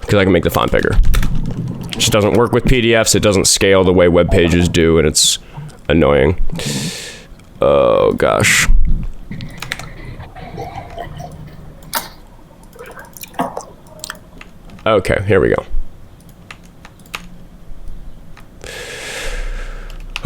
because I can make the font bigger. It just doesn't work with PDFs. It doesn't scale the way web pages do, and it's annoying. Oh, gosh. Okay, here we go.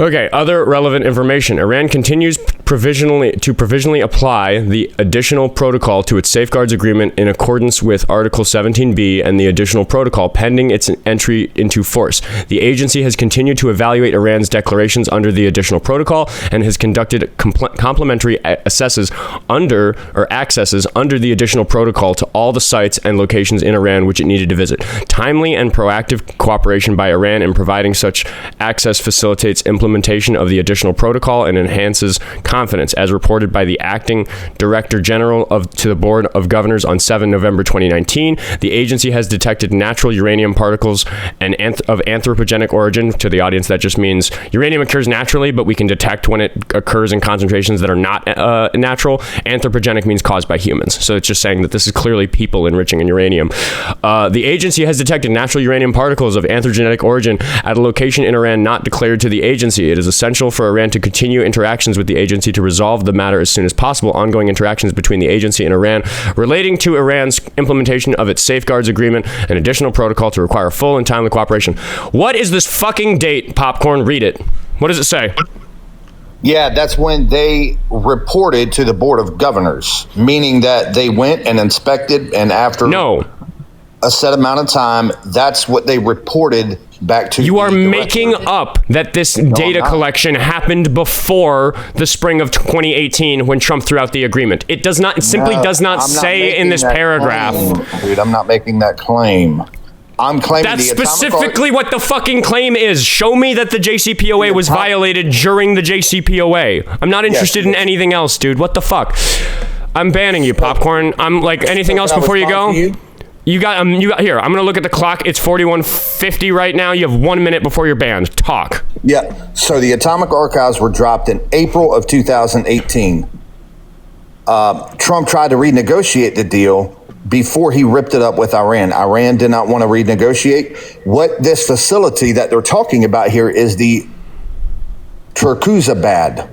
Okay, other relevant information. Iran continues provisionally apply the additional protocol to its safeguards agreement in accordance with Article 17b and the additional protocol pending its entry into force. The agency has continued to evaluate Iran's declarations under the additional protocol and has conducted complementary accesses under the additional protocol to all the sites and locations in Iran which it needed to visit. Timely and proactive cooperation by Iran in providing such access facilitates implementation of the additional protocol and enhances confidence, as reported by the acting director general to the Board of Governors on 7 November 2019. The agency has detected natural uranium particles and of anthropogenic origin. To the audience, that just means uranium occurs naturally, but we can detect when it occurs in concentrations that are not natural. Anthropogenic means caused by humans. So it's just saying that this is clearly people enriching in uranium. The agency has detected natural uranium particles of anthropogenic origin at a location in Iran not declared to the agency. It is essential for Iran to continue interactions with the agency to resolve the matter as soon as possible. Ongoing interactions between the agency and Iran relating to Iran's implementation of its safeguards agreement and additional protocol to require full and timely cooperation. What is this fucking date, Popcorn? Read it. What does it say? Yeah, that's when they reported to the Board of Governors, meaning that they went and inspected, and after a set amount of time, that's what they reported back to. You are making up that this data collection happened before the spring of 2018 when Trump threw out the agreement. It does not. It simply does not say in this paragraph. Dude, I'm not making that claim. I'm claiming that's specifically what the fucking claim is. Show me that the JCPOA was violated during the JCPOA. I'm not interested in anything else, dude. What the fuck? I'm banning you, Popcorn. I'm like, anything else before you go? You got here. I'm gonna look at the clock. It's 41:50 right now. You have 1 minute before you're banned. Talk. Yeah. So the atomic archives were dropped in April of 2018. Trump tried to renegotiate the deal before he ripped it up with Iran. Iran did not want to renegotiate. What this facility that they're talking about here is the Turkuzabad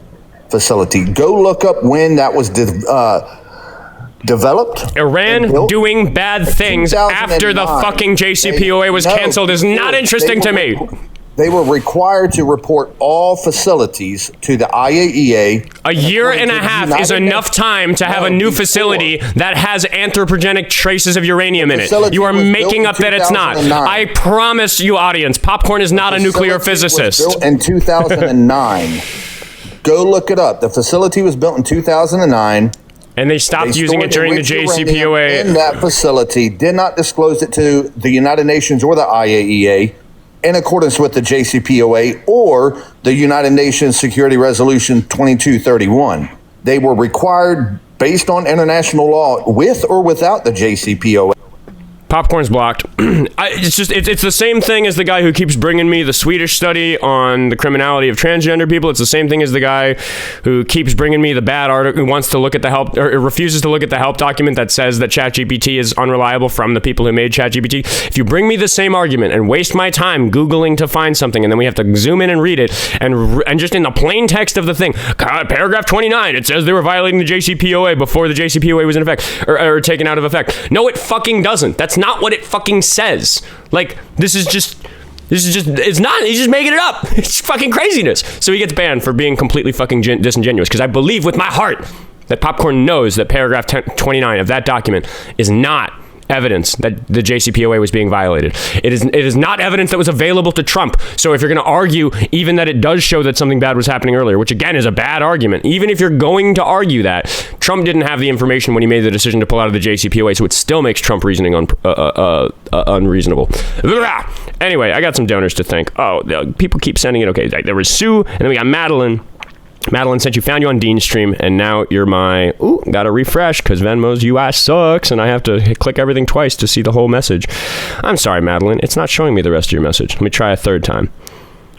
facility. Go look up when that was developed. Iran doing bad things after the fucking JCPOA was canceled is not interesting to me. They were required to report all facilities to the IAEA. A year and a half is enough time to have a new facility that has anthropogenic traces of uranium in it. You are making up that it's not. I promise you, audience, Popcorn is not a nuclear physicist. Built in 2009. Go look it up. The facility was built in 2009. And they stopped using it during the JCPOA. In that facility, did not disclose it to the United Nations or the IAEA in accordance with the JCPOA or the United Nations Security Resolution 2231. They were required based on international law with or without the JCPOA. Popcorn's blocked. It's the same thing as the guy who keeps bringing me the Swedish study on the criminality of transgender people. It's the same thing as the guy who keeps bringing me the bad article, who wants to look at the help, or refuses to look at the help document that says that ChatGPT is unreliable from the people who made ChatGPT. If you bring me the same argument and waste my time Googling to find something, and then we have to zoom in and read it, and just in the plain text of the thing, paragraph 29, it says they were violating the JCPOA before the JCPOA was in effect, or taken out of effect. No, it fucking doesn't. That's not what it fucking says. Like, this is just, it's not, he's just making it up. It's fucking craziness. So he gets banned for being completely fucking disingenuous, because I believe with my heart that Popcorn knows that paragraph 29 of that document is not evidence that the JCPOA was being violated. It is not evidence that was available to Trump. So if you're going to argue even that it does show that something bad was happening earlier, which again is a bad argument, even if you're going to argue that, Trump didn't have the information when he made the decision to pull out of the JCPOA, so it still makes Trump reasoning unreasonable. Anyway, I got some donors to thank. Oh, people keep sending it. Okay, there was Sue, and then we got Madeline. Madeline sent you, found you on Dean's stream, and now you're my... Ooh, gotta refresh, because Venmo's UI sucks, and I have to click everything twice to see the whole message. I'm sorry, Madeline. It's not showing me the rest of your message. Let me try a third time.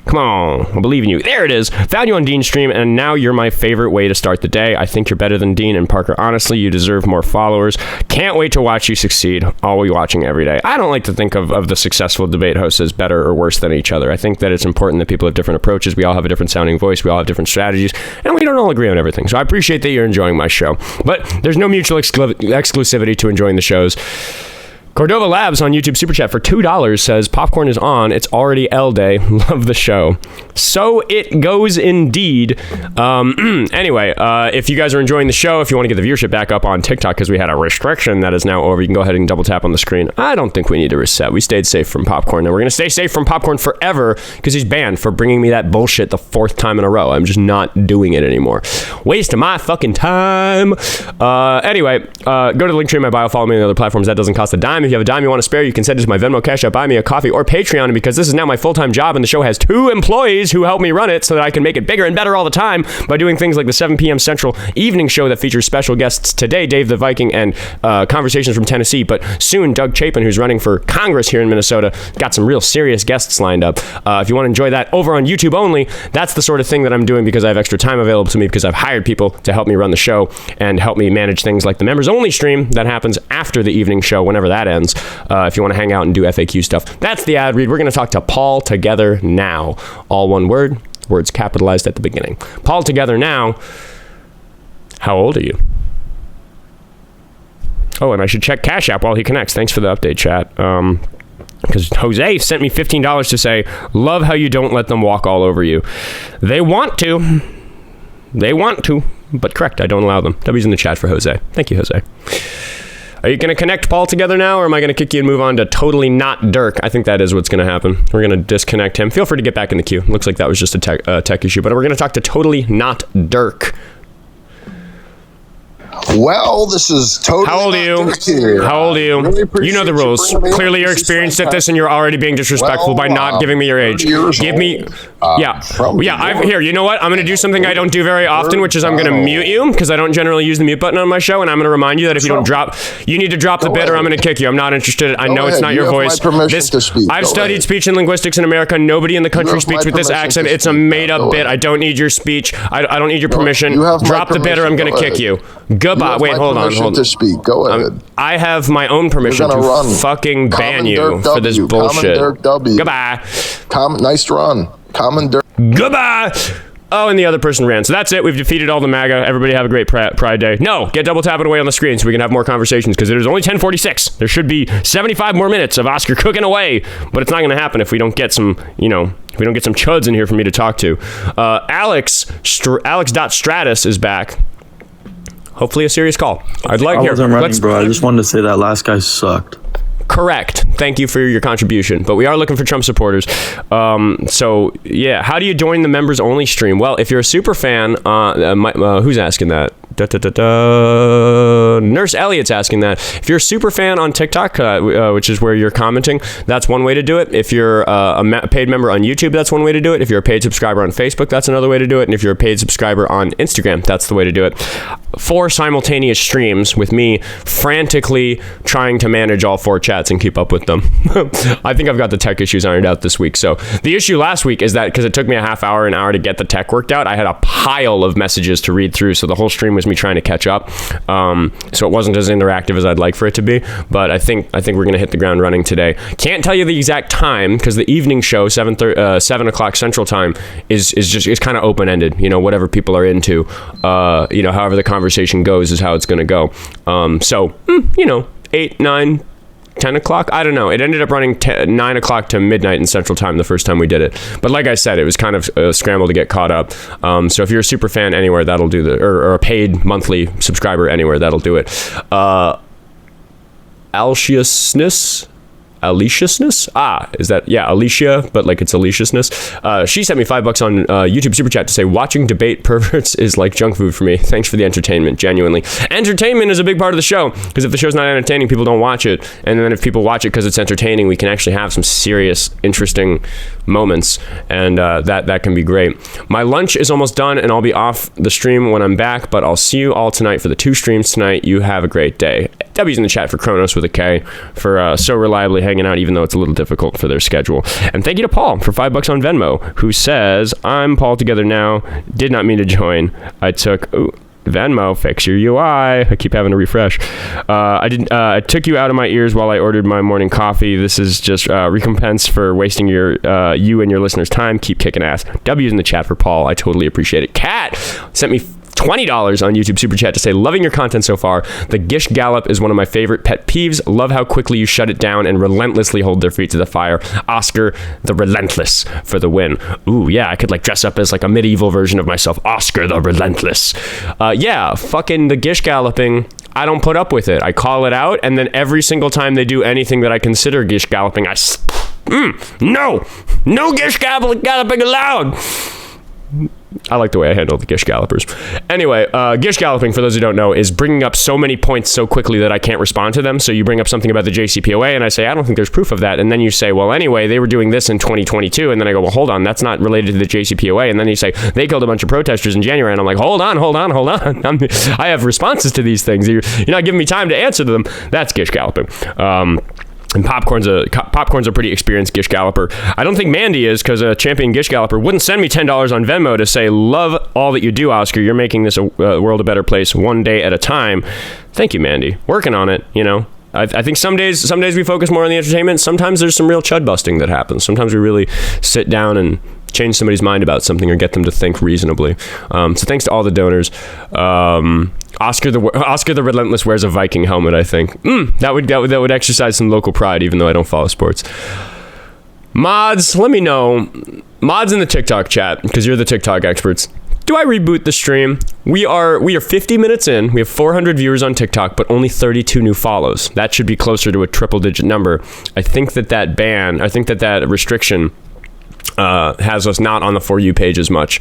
Come on, I believe in you. There it is. Found you on Dean's stream, and now you're my favorite way to start the day. I think you're better than Dean and Parker. Honestly, you deserve more followers. Can't wait to watch you succeed. I'll be watching every day. I don't like to think of the successful debate hosts as better or worse than each other. I think that it's important that people have different approaches. We all have a different sounding voice. We all have different strategies, and we don't all agree on everything. So I appreciate that you're enjoying my show. But there's no mutual exclusivity to enjoying the shows. Cordova Labs on YouTube Super Chat for $2 says, popcorn is on. It's already L Day. Love the show. So it goes indeed. Anyway, if you guys are enjoying the show, if you want to get the viewership back up on TikTok, because we had a restriction that is now over, you can go ahead and double tap on the screen. I don't think we need to reset. We stayed safe from popcorn, and we're going to stay safe from popcorn forever because he's banned for bringing me that bullshit the 4th time in a row. I'm just not doing it anymore. Waste of my fucking time. Anyway, go to the link tree in my bio. Follow me on the other platforms. That doesn't cost a dime. If you have a dime you want to spare, you can send it to my Venmo, Cash App, Buy Me a Coffee, or Patreon. And because this is now my full-time job and the show has 2 employees who help me run it so that I can make it bigger and better all the time by doing things like the 7 p.m. Central evening show that features special guests today, Dave the Viking, and Conversations from Tennessee. But soon, Doug Chapin, who's running for Congress here in Minnesota, got some real serious guests lined up. If you want to enjoy that over on YouTube only, that's the sort of thing that I'm doing because I have extra time available to me because I've hired people to help me run the show and help me manage things like the members only stream that happens after the evening show, whenever that ends. If you want to hang out and do FAQ stuff. That's the ad read. We're going to talk to Paul Together Now. All one word, words capitalized at the beginning. Paul Together Now. How old are you? Oh, and I should check Cash App while he connects. Thanks for the update, chat. Because Jose sent me $15 to say, love how you don't let them walk all over you. They want to. They want to. But correct, I don't allow them. W's in the chat for Jose. Thank you, Jose. Are you going to connect Paul together now, or am I going to kick you and move on to Totally Not Dirk? I think that is what's going to happen. We're going to disconnect him. Feel free to get back in the queue. Looks like that was just a tech issue, but we're going to talk to Totally Not Dirk. Well, this is totally. How old are you? How old are you? Really you know the rules. Clearly, you're experienced at this, and you're already being disrespectful by not giving me your age. Give me. I'm here. You know what? I'm going to do something I don't do very often, which is I'm going to mute you because I don't generally use the mute button on my show, and I'm going to remind you that if you don't drop, you need to drop the bit, or I'm going to kick you. I'm not interested. I know it's not your voice. I've studied speech and linguistics in America. Nobody in the country speaks with this accent. It's a made-up bit. I don't need your speech. I don't need your permission. Drop the bit, or I'm going to kick you. Goodbye. Wait, hold on. To speak. Go ahead. I have my own permission to fucking ban you for this bullshit. Goodbye. Nice run. Common Dirk. Goodbye. Oh, and the other person ran. So that's it. We've defeated all the MAGA. Everybody have a great Pride Day. No, get double tapping away on the screen so we can have more conversations because it is only 10:46. There should be 75 more minutes of Oskar cooking away, but it's not going to happen if we don't get some, if we don't get some chuds in here for me to talk to. Alex.stratus is back. Hopefully a serious call. I'd like here. Bro. I just wanted to say that last guy sucked. Correct. Thank you for your contribution. But we are looking for Trump supporters. So, yeah. How do you join the members only stream? Well, if you're a super fan, who's asking that? Nurse Elliot's asking that. If you're a super fan on TikTok, which is where you're commenting, that's one way to do it. If you're a paid member on YouTube, that's one way to do it. If you're a paid subscriber on Facebook, that's another way to do it. And if you're a paid subscriber on Instagram, that's the way to do it. 4 simultaneous streams with me frantically trying to manage all 4 chats and keep up with them. I think I've got the tech issues ironed out this week. So the issue last week is that because it took me a half hour, an hour to get the tech worked out, I had a pile of messages to read through. So the whole stream was me trying to catch up. So it wasn't as interactive as I'd like for it to be. But I think we're going to hit the ground running today. Can't tell you the exact time because the evening show, 7 o'clock Central Time, is kind of open-ended. Whatever people are into, however the conversation goes is how it's going to go. 8, 9, 10 o'clock? I don't know. It ended up running 9 o'clock to midnight in Central Time the first time we did it. But like I said, it was kind of a scramble to get caught up. So if you're a super fan anywhere, that'll do or a paid monthly subscriber anywhere, that'll do it. Aliciousness? Is that, Alicia, but like it's Aliciousness. She sent me $5 on YouTube Super Chat to say, watching debate perverts is like junk food for me. Thanks for the entertainment, genuinely. Entertainment is a big part of the show, because if the show's not entertaining, people don't watch it. And then if people watch it because it's entertaining, we can actually have some serious, interesting, moments, and that can be great. My lunch is almost done, and I'll be off the stream when I'm back, but I'll see you all tonight for the 2 streams tonight. You have a great day. W's in the chat for Kronos with a K for so reliably hanging out, even though it's a little difficult for their schedule. And thank you to Paul for $5 on Venmo, who says, I'm Paul Together Now. Did not mean to join. I took... Venmo, fix your UI. I keep having to refresh. I took you out of my ears while I ordered my morning coffee. This is just recompense for wasting you and your listeners' time. Keep kicking ass. W's in the chat for Paul. I totally appreciate it. Kat sent me $20 on YouTube Super Chat to say, loving your content so far. The Gish Gallop is one of my favorite pet peeves. Love how quickly you shut it down and relentlessly hold their feet to the fire. Oskar the Relentless for the win. Ooh, yeah, I could like dress up as like a medieval version of myself. Oskar the Relentless. Yeah, fucking the Gish Galloping. I don't put up with it. I call it out, and then every single time they do anything that I consider Gish Galloping, no Gish Galloping allowed. I like the way I handle the Gish Gallopers. Anyway, Gish Galloping, for those who don't know, is bringing up so many points so quickly that I can't respond to them. So you bring up something about the JCPOA, and I say, I don't think there's proof of that. And then you say, well, anyway, they were doing this in 2022. And then I go, well, hold on, that's not related to the JCPOA. And then you say, they killed a bunch of protesters in January. And I'm like, hold on. I have responses to these things. You're not giving me time to answer them. That's Gish Galloping. And Popcorn's a pretty experienced Gish Galloper. I don't think Mandy is, because a champion Gish Galloper wouldn't send me $10 on Venmo to say, love all that you do, Oskar. You're making this world a better place one day at a time. Thank you, Mandy. Working on it, you know. I think some days we focus more on the entertainment. Sometimes there's some real chud busting that happens. Sometimes we really sit down and change somebody's mind about something or get them to think reasonably. So thanks to all the donors. Oskar the Relentless wears a Viking helmet, I think. That would exercise some local pride, even though I don't follow sports. Mods, let me know. Mods in the TikTok chat, because you're the TikTok experts. Do I reboot the stream? We are 50 minutes in. We have 400 viewers on TikTok, but only 32 new follows. That should be closer to a triple-digit number. I think that restriction has us not on the For You page as much.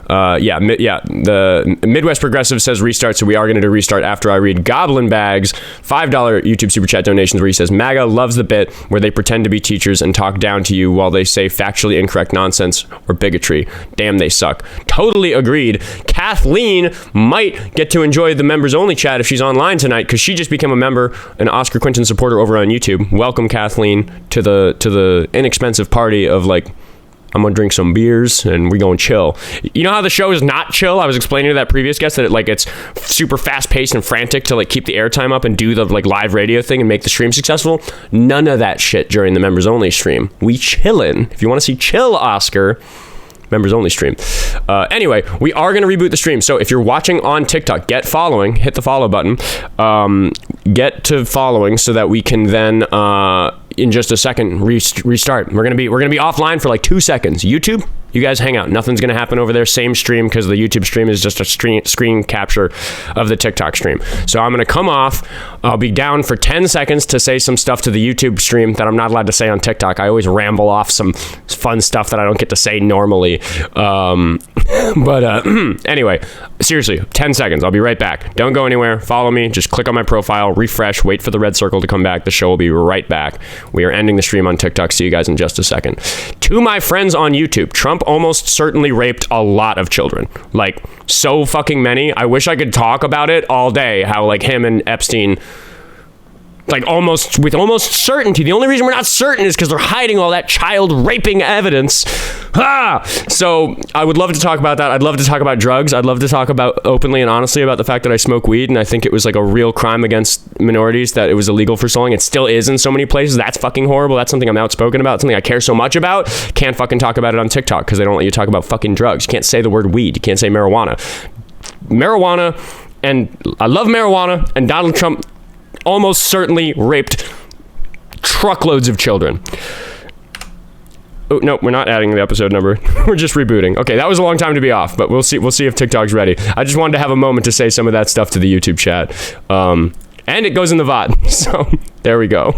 The Midwest Progressive says restart, so we are going to do restart after I read Goblin Bags $5 YouTube Super Chat donations, where he says MAGA loves the bit where they pretend to be teachers and talk down to you while they say factually incorrect nonsense or bigotry. Damn, they suck. Totally agreed. Kathleen might get to enjoy the members only chat if she's online tonight, because she just became a member, an Oskar Quentin supporter over on YouTube. Welcome, Kathleen, to the inexpensive party of like, I'm gonna drink some beers and we gonna chill. You know how the show is not chill? I was explaining to that previous guest that it's super fast paced and frantic to like keep the airtime up and do the like live radio thing and make the stream successful. None of that shit during the members only stream. We chillin'. If you want to see chill Oskar, members only stream. Anyway, we are going to reboot the stream. So if you're watching on TikTok, get following, hit the follow button, get to following so that we can then in just a second restart. We're going to be offline for like 2 seconds. YouTube, you guys hang out. Nothing's going to happen over there. Same stream, because the YouTube stream is just a screen capture of the TikTok stream. So I'm going to come off. I'll be down for 10 seconds to say some stuff to the YouTube stream that I'm not allowed to say on TikTok. I always ramble off some fun stuff that I don't get to say normally. Anyway, seriously, 10 seconds. I'll be right back. Don't go anywhere. Follow me. Just click on my profile, refresh, wait for the red circle to come back. The show will be right back. We are ending the stream on TikTok. See you guys in just a second. To my friends on YouTube, Trump almost certainly raped a lot of children. Like, so fucking many. I wish I could talk about it all day, how like him and Epstein, like with almost certainty. The only reason we're not certain is because they're hiding all that child raping evidence. So I would love to talk about that. I'd love to talk about drugs. I'd love to talk about openly and honestly about the fact that I smoke weed, and I think it was like a real crime against minorities that it was illegal for so long. It still is in so many places. That's fucking horrible. That's something I'm outspoken about, something I care so much about. Can't fucking talk about it on TikTok because they don't let you talk about fucking drugs. You can't say the word weed. You can't say marijuana. And I love marijuana, and Donald Trump almost certainly raped truckloads of children. Oh, no, we're not adding the episode number. We're just rebooting. Okay, that was a long time to be off, but we'll see if TikTok's ready. I just wanted to have a moment to say some of that stuff to the YouTube chat. And it goes in the VOD, so there we go.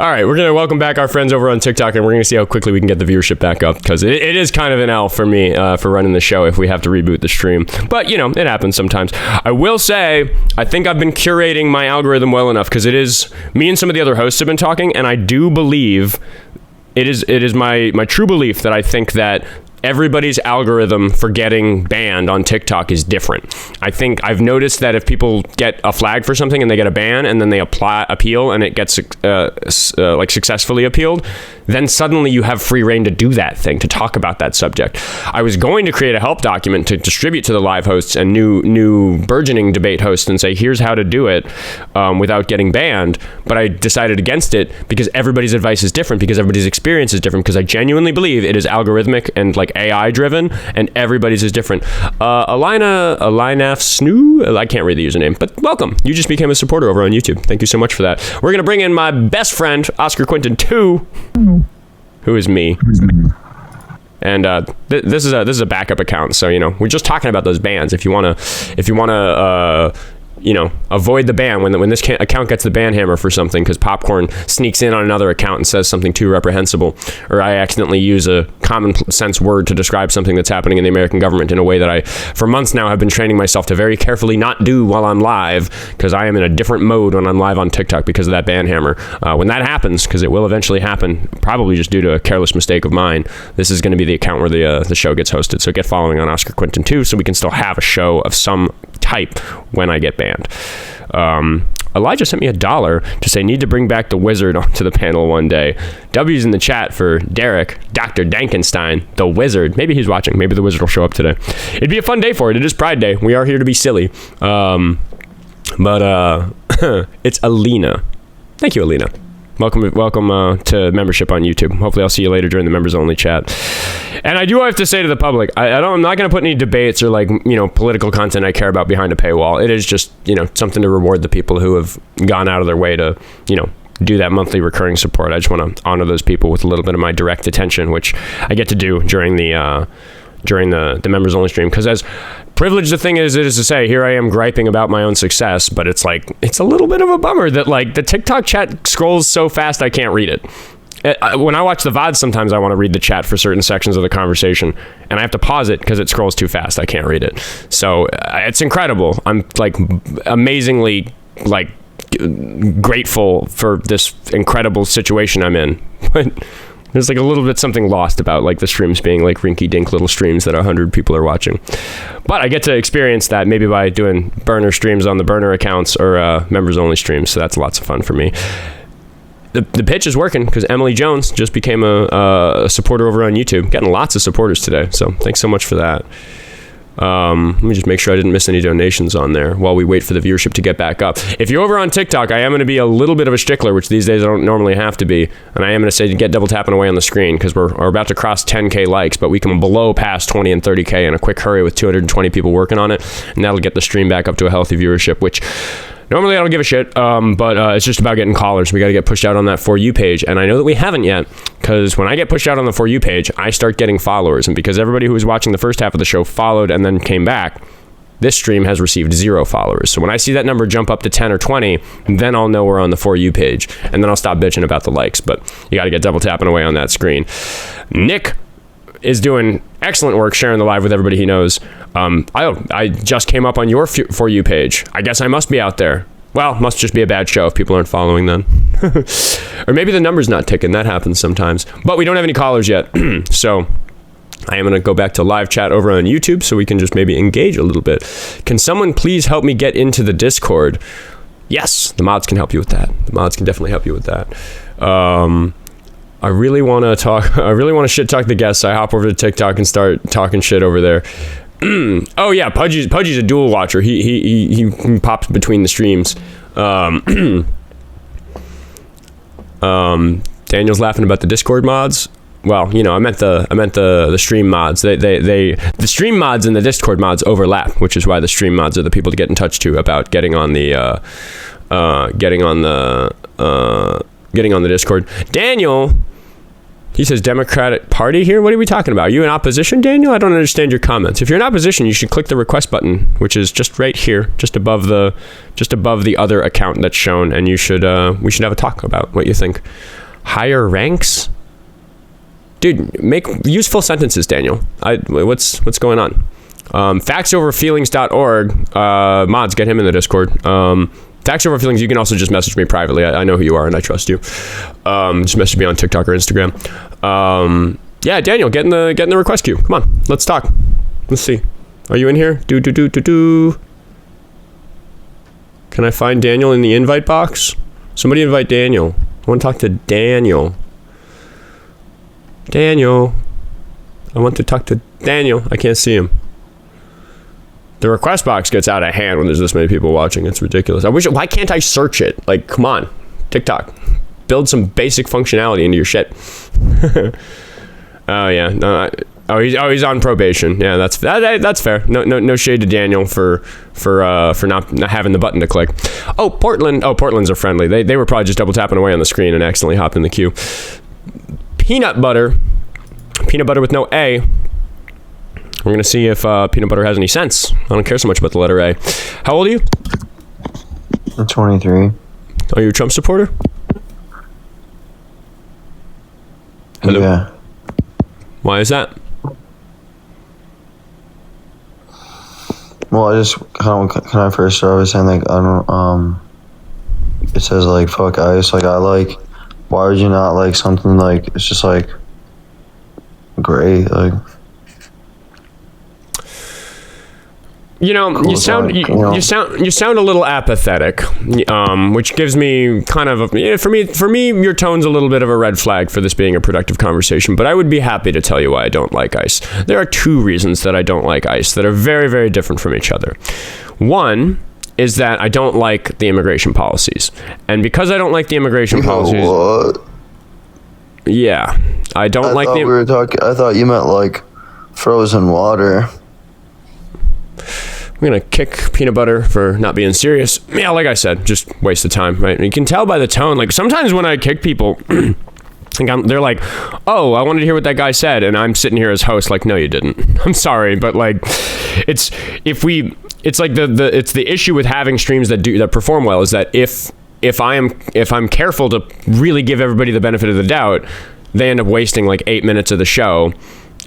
All right, we're gonna welcome back our friends over on TikTok, and we're gonna see how quickly we can get the viewership back up, because it is kind of an L for me for running the show if we have to reboot the stream. But you know, it happens sometimes. I will say, I think I've been curating my algorithm well enough, because it is me and some of the other hosts have been talking, and I do believe it is my true belief that I think that everybody's algorithm for getting banned on TikTok is different. I think I've noticed that if people get a flag for something and they get a ban and then they appeal and it gets like successfully appealed, then suddenly you have free reign to do that thing, to talk about that subject. I was going to create a help document to distribute to the live hosts and new burgeoning debate hosts and say, here's how to do it without getting banned. But I decided against it because everybody's advice is different, because everybody's experience is different, because I genuinely believe it is algorithmic and like AI driven, and everybody's is different. Alina Snoo, I can't read the username, but welcome. You just became a supporter over on YouTube. Thank you so much for that. We're gonna bring in my best friend, Oskar Quentin 2, who is me. And this is a backup account, so you know we're just talking about those bans. If you wanna you know, avoid the ban when this account gets the ban hammer for something because Popcorn sneaks in on another account and says something too reprehensible, or I accidentally use a common sense word to describe something that's happening in the American government in a way that I, for months now, have been training myself to very carefully not do while I'm live, because I am in a different mode when I'm live on TikTok because of that ban hammer. When that happens, because it will eventually happen, probably just due to a careless mistake of mine, this is going to be the account where the show gets hosted. So get following on Oskar Quentin 2 so we can still have a show of some type when I get banned. Elijah sent me $1 to say need to bring back the wizard onto the panel one day. W's in the chat for Derek, Dr. Dankenstein, the wizard. Maybe he's watching. Maybe the wizard will show up today. It'd be a fun day for it. It is Pride Day. We are here to be silly. But it's Alina. Thank you, Alina. Welcome to membership on YouTube. Hopefully I'll see you later during the members only chat. And I do have to say to the public, I'm not going to put any debates or political content I care about behind a paywall. It is just, something to reward the people who have gone out of their way to, do that monthly recurring support. I just want to honor those people with a little bit of my direct attention, which I get to do during the members only stream, because as privileged the thing is to say, here I am griping about my own success, but it's a little bit of a bummer that the TikTok chat scrolls so fast I can't read it. When I watch the VODs, sometimes I want to read the chat for certain sections of the conversation, and I have to pause it because it scrolls too fast. I can't read it. So it's incredible. I'm amazingly grateful for this incredible situation I'm in. But there's a little bit something lost about the streams being rinky-dink little streams that 100 people are watching. But I get to experience that maybe by doing burner streams on the burner accounts or members only streams. So that's lots of fun for me. The pitch is working because Emily Jones just became a supporter over on YouTube. Getting lots of supporters today. So thanks so much for that. Let me just make sure I didn't miss any donations on there while we wait for the viewership to get back up. If you're over on TikTok, I am going to be a little bit of a stickler, which these days I don't normally have to be. And I am going to say to get double tapping away on the screen because we're about to cross 10K likes, but we can blow past 20 and 30K in a quick hurry with 220 people working on it. And that'll get the stream back up to a healthy viewership, which normally I don't give a shit, but it's just about getting callers. We got to get pushed out on that For You page, and I know that we haven't yet, because when I get pushed out on the For You page, I start getting followers, and because everybody who was watching the first half of the show followed and then came back, this stream has received 0 followers. So when I see that number jump up to 10 or 20, then I'll know we're on the For You page, and then I'll stop bitching about the likes, but you got to get double tapping away on that screen. Nick is doing excellent work sharing the live with everybody he knows. I just came up on your For You page. I guess I must be out there. Well, must just be a bad show if people aren't following then. Or maybe the number's not ticking. That happens sometimes. But we don't have any callers yet. So I am going to go back to live chat over on YouTube so we can just maybe engage a little bit. Can someone please help me get into the Discord? Yes, the mods can help you with that. The mods can definitely help you with that. I really want to shit talk the guests. I hop over to TikTok and start talking shit over there. Oh yeah, Pudgy's a dual watcher. He pops between the streams. Daniel's laughing about the Discord mods. Well, I meant the stream mods. The stream mods and the Discord mods overlap, which is why the stream mods are the people to get in touch to about getting on the Discord. Daniel, He says Democratic Party here? What are we talking about? Are you in opposition, Daniel? I don't understand your comments. If you're in opposition, you should click the request button, which is just right here, just above the other account that's shown, and we should have a talk about what you think. Higher ranks? Dude, make useful sentences, Daniel. What's going on? Factsoverfeelings.org. Mods, get him in the Discord. Facts Over Feelings, you can also just message me privately. I know who you are and I trust you. Just message me on TikTok or Instagram. Yeah, Daniel, get in the request queue. Come on, let's talk. Let's see. Are you in here? Do. Can I find Daniel in the invite box? Somebody invite Daniel. I want to talk to Daniel. Daniel. I want to talk to Daniel. I can't see him. The request box gets out of hand when there's this many people watching. It's ridiculous. Why can't I search it? Like, come on, TikTok, build some basic functionality into your shit. Oh yeah, no. He's on probation. Yeah, that's fair. No shade to Daniel for not having the button to click. Oh, Portland. Oh, Portland's are friendly. They were probably just double tapping away on the screen and accidentally hopped in the queue. Peanut butter with no A. We're going to see if peanut butter has any sense. I don't care so much about the letter A. How old are you? I'm 23. Are you a Trump supporter? Hello? Yeah. Why is that? Well, I just can I first start by saying, like, I don't, it says, like, fuck ICE. Like, why would you not like something like, it's just like great, like. You know, cool, you sound a little apathetic, which gives me kind of for me your tone's a little bit of a red flag for this being a productive conversation. But I would be happy to tell you why I don't like ICE. There are two reasons that I don't like ICE that are very, very different from each other. One is that I don't like the immigration policies, and because I don't like the immigration policies, what? Yeah, I don't like the. I thought you meant like frozen water. I'm going to kick peanut butter for not being serious. Yeah, like I said, just waste of time, right? And you can tell by the tone. Like, sometimes when I kick people, they're like, oh, I wanted to hear what that guy said. And I'm sitting here as host like, no, you didn't. I'm sorry. But, like, it's the issue with having streams that perform well is that if I'm careful to really give everybody the benefit of the doubt, they end up wasting like 8 minutes of the show.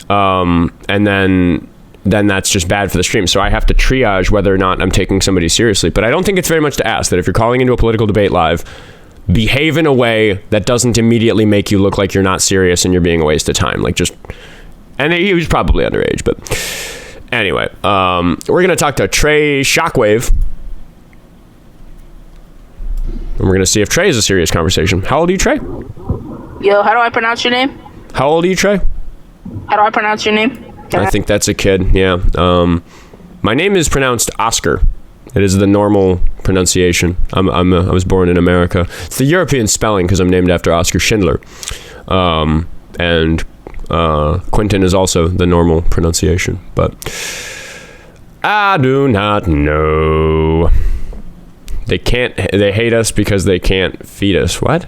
And then that's just bad for the stream. So I have to triage whether or not I'm taking somebody seriously. But I don't think it's very much to ask that if you're calling into a political debate live, behave in a way that doesn't immediately make you look like you're not serious and you're being a waste of time. Like, just, and he was probably underage, but anyway, we're going to talk to Trey Shockwave. And we're going to see if Trey is a serious conversation. How old are you, Trey? Yo, how do I pronounce your name? How old are you, Trey? How do I pronounce your name? I think that's a kid, yeah. My name is pronounced Oskar. It is the normal pronunciation. I was born in America. It's the European spelling because I'm named after Oskar Schindler. And Quentin is also the normal pronunciation. But I do not know. They hate us because they can't feed us. What?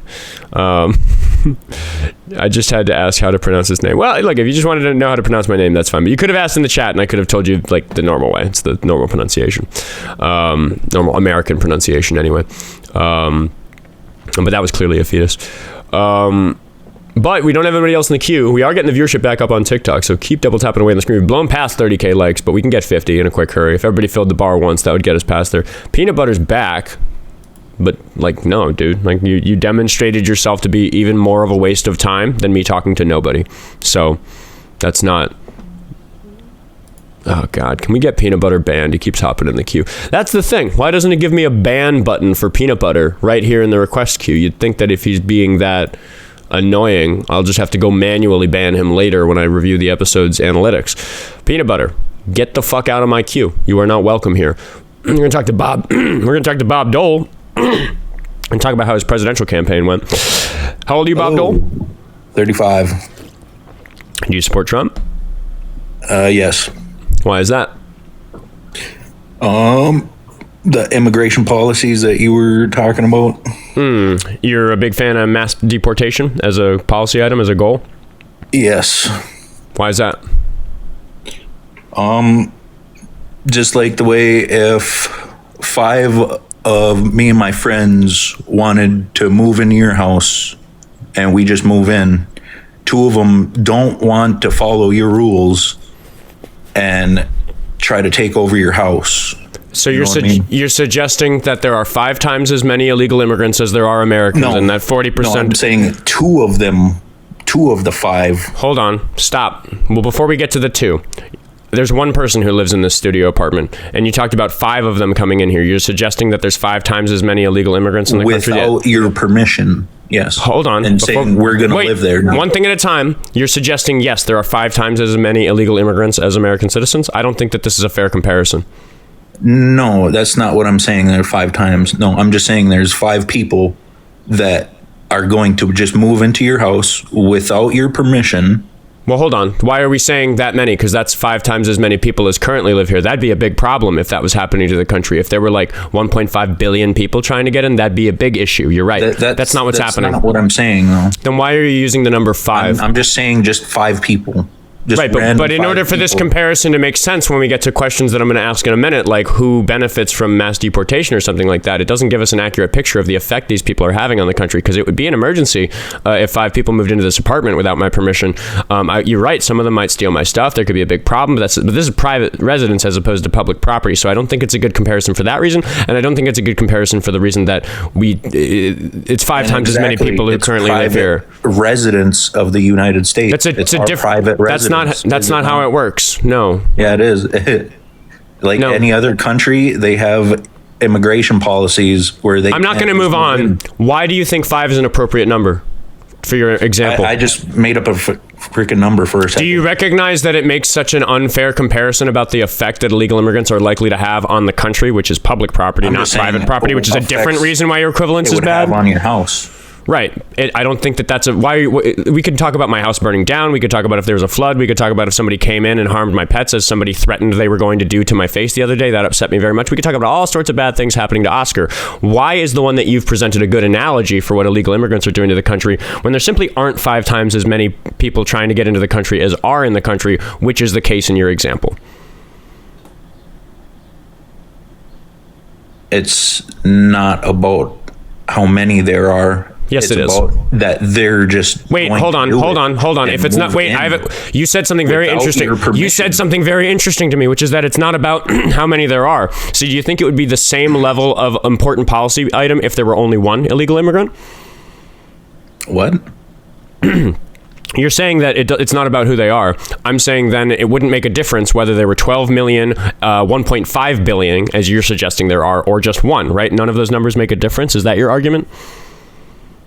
I just had to ask how to pronounce his name. Well, look, if you just wanted to know how to pronounce my name, that's fine. But you could have asked in the chat, and I could have told you like the normal way. It's the normal pronunciation, normal American pronunciation, anyway. But that was clearly a fetus. But we don't have anybody else in the queue. We are getting the viewership back up on TikTok, so keep double tapping away on the screen. We've blown past 30K likes, but we can get 50 in a quick hurry. If everybody filled the bar once, that would get us past there. Peanut butter's back. But, like, no, dude. Like, you demonstrated yourself to be even more of a waste of time than me talking to nobody. So, that's not... Oh, God. Can we get peanut butter banned? He keeps hopping in the queue. That's the thing. Why doesn't it give me a ban button for peanut butter right here in the request queue? You'd think that if he's being that annoying, I'll just have to go manually ban him later when I review the episode's analytics. Peanut butter, get the fuck out of my queue. You are not welcome here. We're going to talk to Bob. We're going to talk to Bob Dole. And talk about how his presidential campaign went. How old are you, Bob Dole? 35. Do you support Trump? Yes. Why is that? The immigration policies that you were talking about. You're a big fan of mass deportation as a policy item, as a goal? Yes. Why is that? Just like the way if 5 of me and my friends wanted to move into your house and we just move in, 2 of them don't want to follow your rules and try to take over your house. So you're suggesting that there are 5 times as many illegal immigrants as there are Americans, and that 40%... No, I'm saying 2 of them, 2 of the 5. Hold on. Stop. Well, before we get to the 2, there's one person who lives in this studio apartment, and you talked about 5 of them coming in here. You're suggesting that there's 5 times as many illegal immigrants in the country? Without your permission, yes. Hold on. And saying we're going to live there. No. One thing at a time. You're suggesting, yes, there are 5 times as many illegal immigrants as American citizens? I don't think that this is a fair comparison. No, that's not what I'm saying. There are 5 times. No, I'm just saying there's 5 people that are going to just move into your house without your permission. Well, hold on. Why are we saying that many? Because that's 5 times as many people as currently live here. That'd be a big problem if that was happening to the country. If there were like 1.5 billion people trying to get in, that'd be a big issue. You're right. That's not what's happening. That's not what I'm saying, though. Then why are you using the number 5? I'm just saying just 5 people. Just right, but in order for this comparison to make sense when we get to questions that I'm going to ask in a minute, like who benefits from mass deportation or something like that, it doesn't give us an accurate picture of the effect these people are having on the country, because it would be an emergency if 5 people moved into this apartment without my permission. You're right, some of them might steal my stuff. There could be a big problem, but this is private residence as opposed to public property, so I don't think it's a good comparison for that reason, and I don't think it's a good comparison for the reason that it's 5 times as many people who currently live here. Residents of the United States. It's a different private residence. That's not how it works. No. Yeah, it is. Any other country, they have immigration policies where they... I'm not going to move on. Why do you think 5 is an appropriate number for your example? I just made up a freaking number for a second. Do you recognize that it makes such an unfair comparison about the effect that illegal immigrants are likely to have on the country, which is public property, not private property, which is a different reason why your equivalence is bad? Have on your house. Right. I don't think that that's we could talk about my house burning down. We could talk about if there was a flood. We could talk about if somebody came in and harmed my pets, as somebody threatened they were going to do to my face the other day. That upset me very much. We could talk about all sorts of bad things happening to Oskar. Why is the one that you've presented a good analogy for what illegal immigrants are doing to the country when there simply aren't 5 times as many people trying to get into the country as are in the country, which is the case in your example? It's not about how many there are. Yes, it is. That they're just... Wait, hold on. If it's not... Wait, you said something very interesting. You said something very interesting to me, which is that it's not about how many there are. So do you think it would be the same level of important policy item if there were only 1 illegal immigrant? What? You're saying that it's not about who they are. I'm saying then it wouldn't make a difference whether there were 12 million, 1.5 billion, as you're suggesting there are, or just 1, right? None of those numbers make a difference. Is that your argument?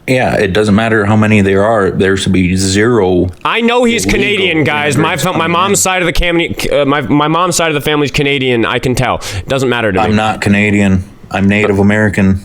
Yeah, it doesn't matter how many there are. There should be 0. I know he's Canadian, guys. My mom's side of the my mom's side of the family's Canadian. I can tell. It doesn't matter to me. I'm not Canadian. I'm Native American.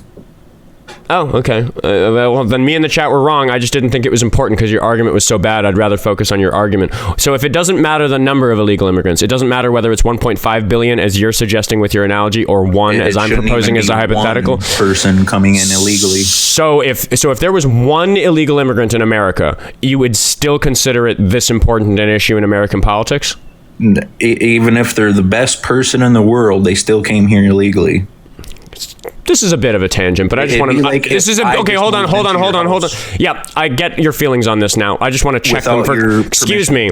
Oh, okay. Well, then me in the chat were wrong. I just didn't think it was important because your argument was so bad. I'd rather focus on your argument. So if it doesn't matter the number of illegal immigrants, it doesn't matter whether it's 1.5 billion, as you're suggesting with your analogy, or 1, as I'm proposing as a hypothetical. 1 person coming in illegally. So if there was 1 illegal immigrant in America, you would still consider it this important an issue in American politics? Even if they're the best person in the world, they still came here illegally. This is a bit of a tangent, but I just want to... okay, hold on. Yeah, I get your feelings on this now. I just want to check them for... Excuse me.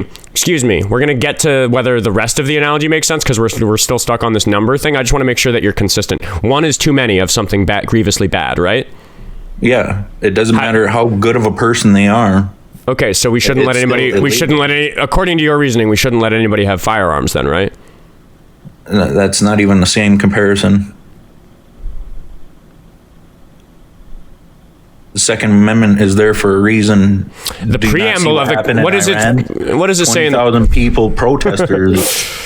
We're going to get to whether the rest of the analogy makes sense, because we're still stuck on this number thing. I just want to make sure that you're consistent. 1 is too many of something grievously bad, right? Yeah, it doesn't matter how good of a person they are. Okay, so we shouldn't let anybody... According to your reasoning, we shouldn't let anybody have firearms then, right? That's not even the same comparison. The Second Amendment is there for a reason. The preamble of the... What does it say? 20,000 people, protesters,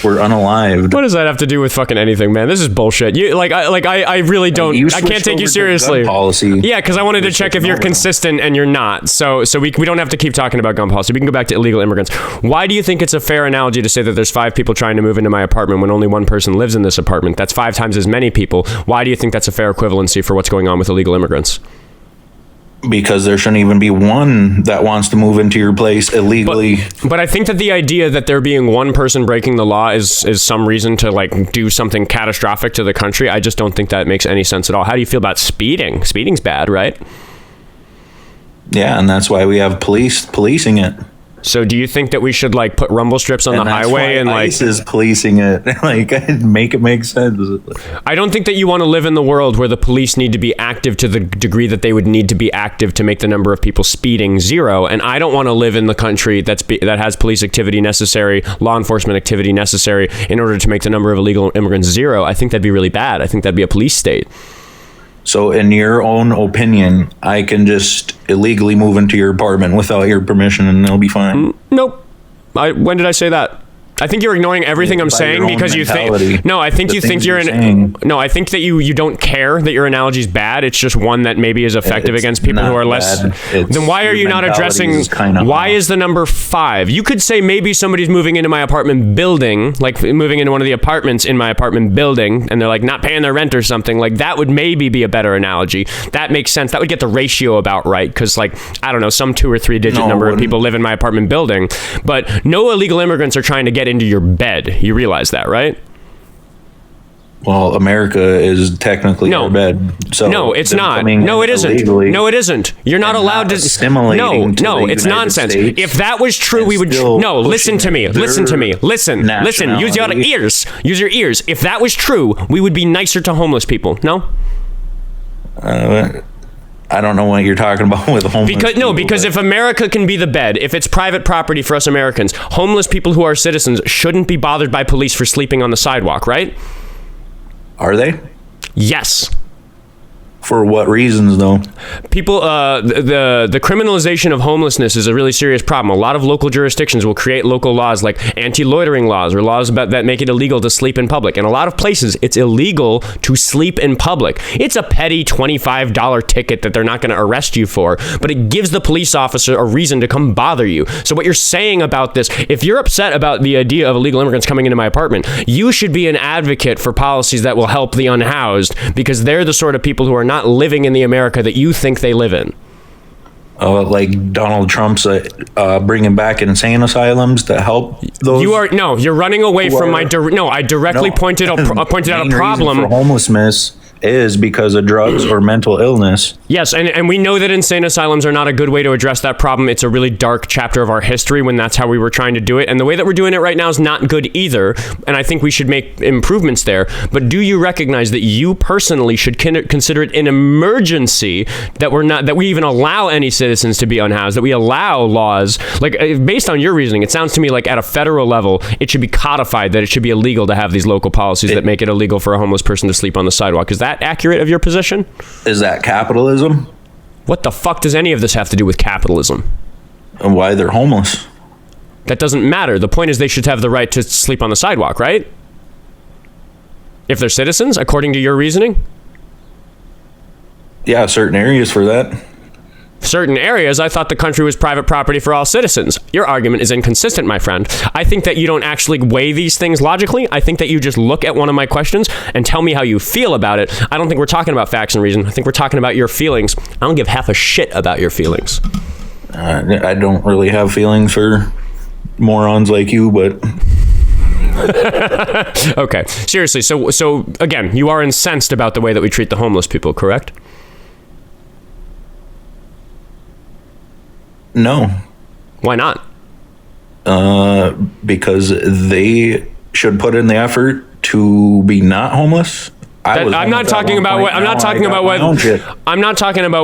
were unalived. What does that have to do with fucking anything, man? This is bullshit. I really don't... I can't take you seriously. Policy. Yeah, because I wanted to check if you're consistent, and you're not. So we don't have to keep talking about gun policy. We can go back to illegal immigrants. Why do you think it's a fair analogy to say that there's 5 people trying to move into my apartment when only 1 person lives in this apartment? That's 5 times as many people. Why do you think that's a fair equivalency for what's going on with illegal immigrants? Because there shouldn't even be one that wants to move into your place illegally. But I think that the idea that there being one person breaking the law is some reason to like do something catastrophic to the country. I just don't think that makes any sense at all. How do you feel about speeding? Speeding's bad, right? Yeah, and that's why we have policing it. So do you think that we should like put rumble strips on the highway and like ICE is policing it? Like, make it make sense. I don't think that you want to live in the world where the police need to be active to the degree that they would need to be active to make the number of people speeding zero. And I don't want to live in the country that has police activity necessary, law enforcement activity necessary in order to make the number of illegal immigrants zero. I think that'd be really bad. I think that'd be a police state. So in your own opinion, I can just illegally move into your apartment without your permission and it'll be fine? Nope. When did I say that? I think you're ignoring everything I'm saying because you think. No, I think you think you're in. No, I think that you don't care that your analogy is bad. It's just one that maybe is effective against people who are less. Then why are you not addressing? Why is the number 5? You could say maybe somebody's moving into my apartment building, like moving into one of the apartments in my apartment building, and they're like not paying their rent or something. Like that would maybe be a better analogy. That makes sense. That would get the ratio about right because like I don't know, some 2 or 3 digit number of people live in my apartment building, but no illegal immigrants are trying to get into your bed. You realize that, right? Well, America is technically your bed. So no, it's not. No, it isn't. No, it isn't. You're not allowed to. No, it's nonsense. If that was true, we would. No, listen to me. Listen to me. Listen. Use your ears. Use your ears. If that was true, we would be nicer to homeless people. No. I don't know what you're talking about with homeless people. Because if America can be the bed, if it's private property for us Americans, homeless people who are citizens shouldn't be bothered by police for sleeping on the sidewalk, right? Are they? Yes. For what reasons, though? People, the criminalization of homelessness is a really serious problem. A lot of local jurisdictions will create local laws like anti-loitering laws or laws that make it illegal to sleep in public. In a lot of places, it's illegal to sleep in public. It's a petty $25 ticket that they're not going to arrest you for, but it gives the police officer a reason to come bother you. So what you're saying about this, if you're upset about the idea of illegal immigrants coming into my apartment, you should be an advocate for policies that will help the unhoused because they're the sort of people who are not living in the America that you think they live in. Like Donald Trump's bringing back insane asylums to help those. You're running away from my. I directly pointed out a problem. For homelessness is because of drugs or mental illness. Yes, and we know that insane asylums are not a good way to address that problem. It's a really dark chapter of our history when that's how we were trying to do it. And the way that we're doing it right now is not good either. And I think we should make improvements there. But do you recognize that you personally should consider it an emergency that we even allow any citizens to be unhoused, that we allow laws, like based on your reasoning, it sounds to me like at a federal level, it should be codified that it should be illegal to have these local policies that make it illegal for a homeless person to sleep on the sidewalk. Is that accurate of your position? Is that capitalism? What the fuck does any of this have to do with capitalism? And why they're homeless? That doesn't matter. The point is they should have the right to sleep on the sidewalk, right? If they're citizens, according to your reasoning? Yeah, certain areas for that. Certain areas, I thought the country was private property for all citizens. Your argument is inconsistent, my friend. I think that you don't actually weigh these things logically. I think that you just look at one of my questions and tell me how you feel about it. I don't think we're talking about facts and reason. I think we're talking about your feelings. I don't give half a shit about your feelings. I don't really have feelings for morons like you, but... Okay, seriously, so again, you are incensed about the way that we treat the homeless people, correct? No. Why not? Because they should put in the effort to be not homeless. I'm not talking about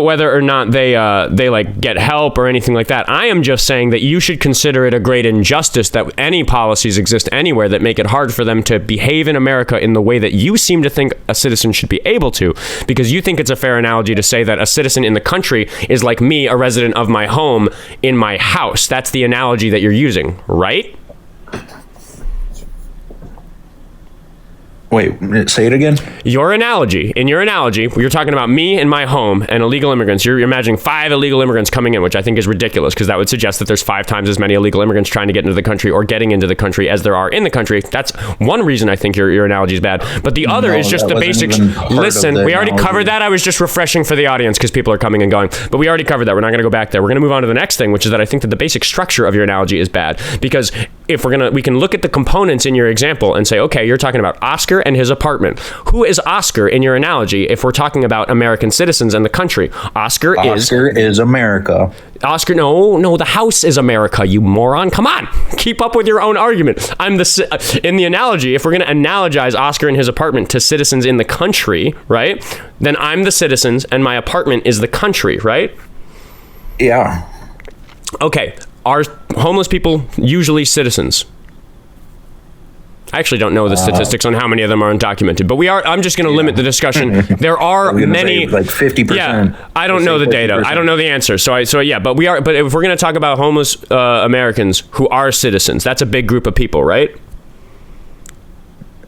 whether or not they like get help or anything like that. I am just saying that you should consider it a great injustice that any policies exist anywhere that make it hard for them to behave in America in the way that you seem to think a citizen should be able to, because you think it's a fair analogy to say that a citizen in the country is like me, a resident of my home in my house. That's the analogy that you're using, right? Wait, say it again. In your analogy, you're talking about me and my home and illegal immigrants. You're imagining 5 illegal immigrants coming in, which I think is ridiculous because that would suggest that there's 5 times as many illegal immigrants trying to get into the country or getting into the country as there are in the country. That's one reason I think your analogy is bad. But the other is just the basics. Listen, we already covered that. I was just refreshing for the audience because people are coming and going. But we already covered that. We're not going to go back there. We're going to move on to the next thing, which is that I think that the basic structure of your analogy is bad because if we can look at the components in your example and say, okay, you're talking about Oskar and his apartment. Who is Oskar in your analogy if we're talking about American citizens and the country? Oskar is America. Oskar, no, the house is America, you moron. Come on, keep up with your own argument. In the analogy, if we're going to analogize Oskar and his apartment to citizens in the country, right? Then I'm the citizens and my apartment is the country, right? Yeah. Okay. Are homeless people usually citizens? I actually don't know the statistics on how many of them are undocumented, but I'm just going to limit the discussion. There are many, like 50%. Yeah, I don't know the data. 50%. I don't know the answer. So yeah, but if we're going to talk about homeless Americans who are citizens, that's a big group of people, right?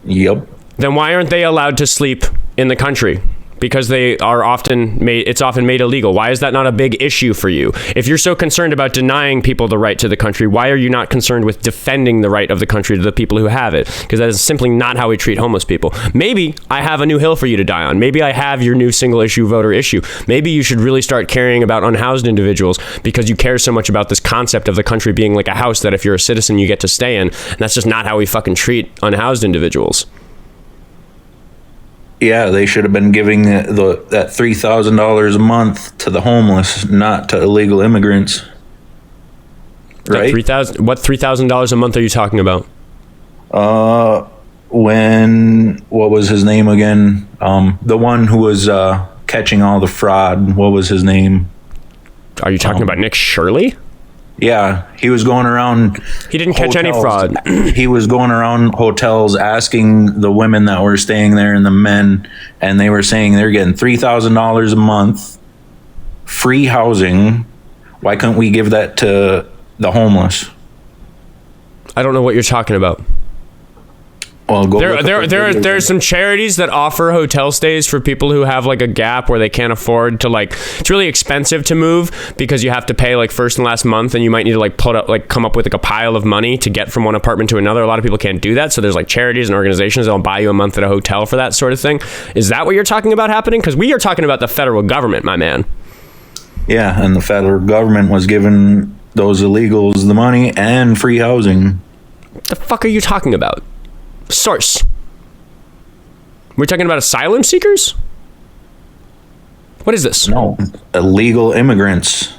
Yep. Then why aren't they allowed to sleep in the country? Because it's often made illegal. Why is that not a big issue for you? If you're so concerned about denying people the right to the country, why are you not concerned with defending the right of the country to the people who have it? Because that is simply not how we treat homeless people. Maybe I have a new hill for you to die on. Maybe I have your new single issue voter issue. Maybe you should really start caring about unhoused individuals because you care so much about this concept of the country being like a house that if you're a citizen, you get to stay in. And that's just not how we fucking treat unhoused individuals. Yeah, they should have been giving that $3,000 a month to the homeless, not to illegal immigrants. Right? What $3,000 a month are you talking about? What was his name again? The one who was catching all the fraud. What was his name? Are you talking about Nick Shirley? Yeah, he was going around. He didn't catch any fraud. He was going around hotels asking the women that were staying there and the men, and they were saying they're getting $3,000 a month, free housing. Why couldn't we give that to the homeless? I don't know what you're talking about. Well, there's some charities that offer hotel stays for people who have like a gap where they can't afford to it's really expensive to move because you have to pay like first and last month and you might need to come up with like a pile of money to get from one apartment to another. A lot of people can't do that. So there's like charities and organizations that'll buy you a month at a hotel for that sort of thing. Is that what you're talking about happening? Because we are talking about the federal government, my man. Yeah. And the federal government was giving those illegals the money and free housing. What the fuck are you talking about? Source. We're talking about asylum seekers? What is this? No, illegal immigrants.